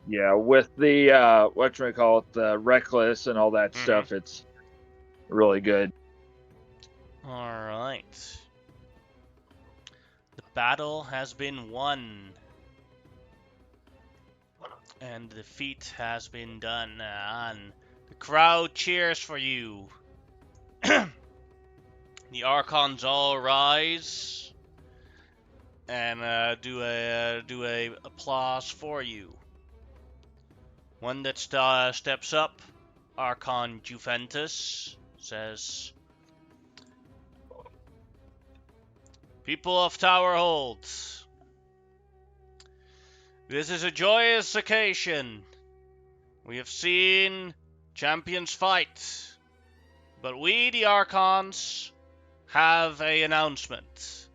Yeah, with the whatchamacallit, the reckless and all that stuff, it's really good. Alright. The battle has been won. And the feat has been done. And the crowd cheers for you. The Archons all rise and do a applause for you. One that steps up, Archon Juventus, says, "People of Towerhold, this is a joyous occasion. We have seen champions fight, but we, the Archons, have an announcement.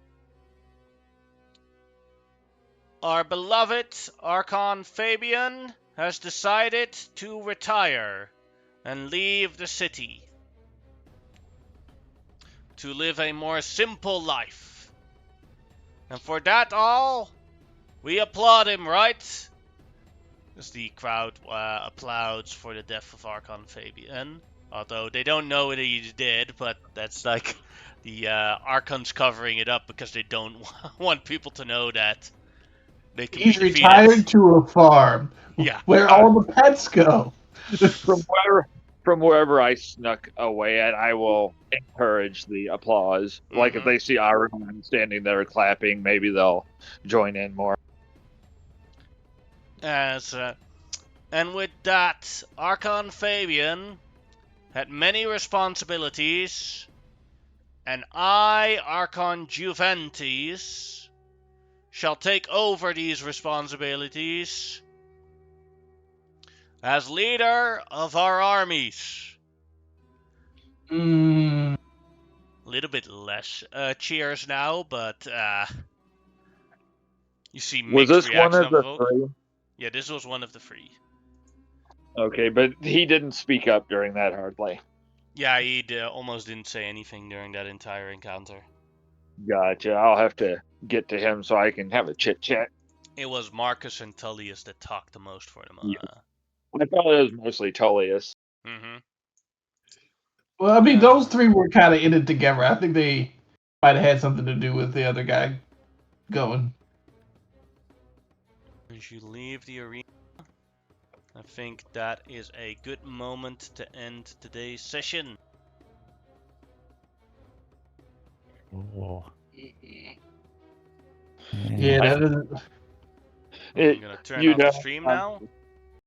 Our beloved Archon Fabian has decided to retire and leave the city to live a more simple life. And for that all, we applaud him, right?" As the crowd applauds for the death of Archon Fabian. Although they don't know what he did, but that's like the Archons covering it up because they don't want people to know that they can He's be defeated. retired to a farm. Yeah. Where all the pets go. From wherever I snuck away at, I will encourage the applause. Like if they see Iron standing there clapping, maybe they'll join in more. And with that, Archon Fabian had many responsibilities, and I, Archon Juventus, shall take over these responsibilities as leader of our armies. A little bit less cheers now, but you see mixed Was this one reaction of the vote. three? Yeah, this was one of the three. Okay, but he didn't speak up during that hardly. Yeah, he almost didn't say anything during that entire encounter. Gotcha. I'll have to get to him so I can have a chit chat. It was Marcus and Tullius that talked the most for them. Yeah. I thought it was mostly Tullius. Well, I mean, those three were kind of in it together. I think they might have had something to do with the other guy going. As you leave the arena, I think that is a good moment to end today's session. Oh. Yeah, that is. I'm gonna turn off the stream now.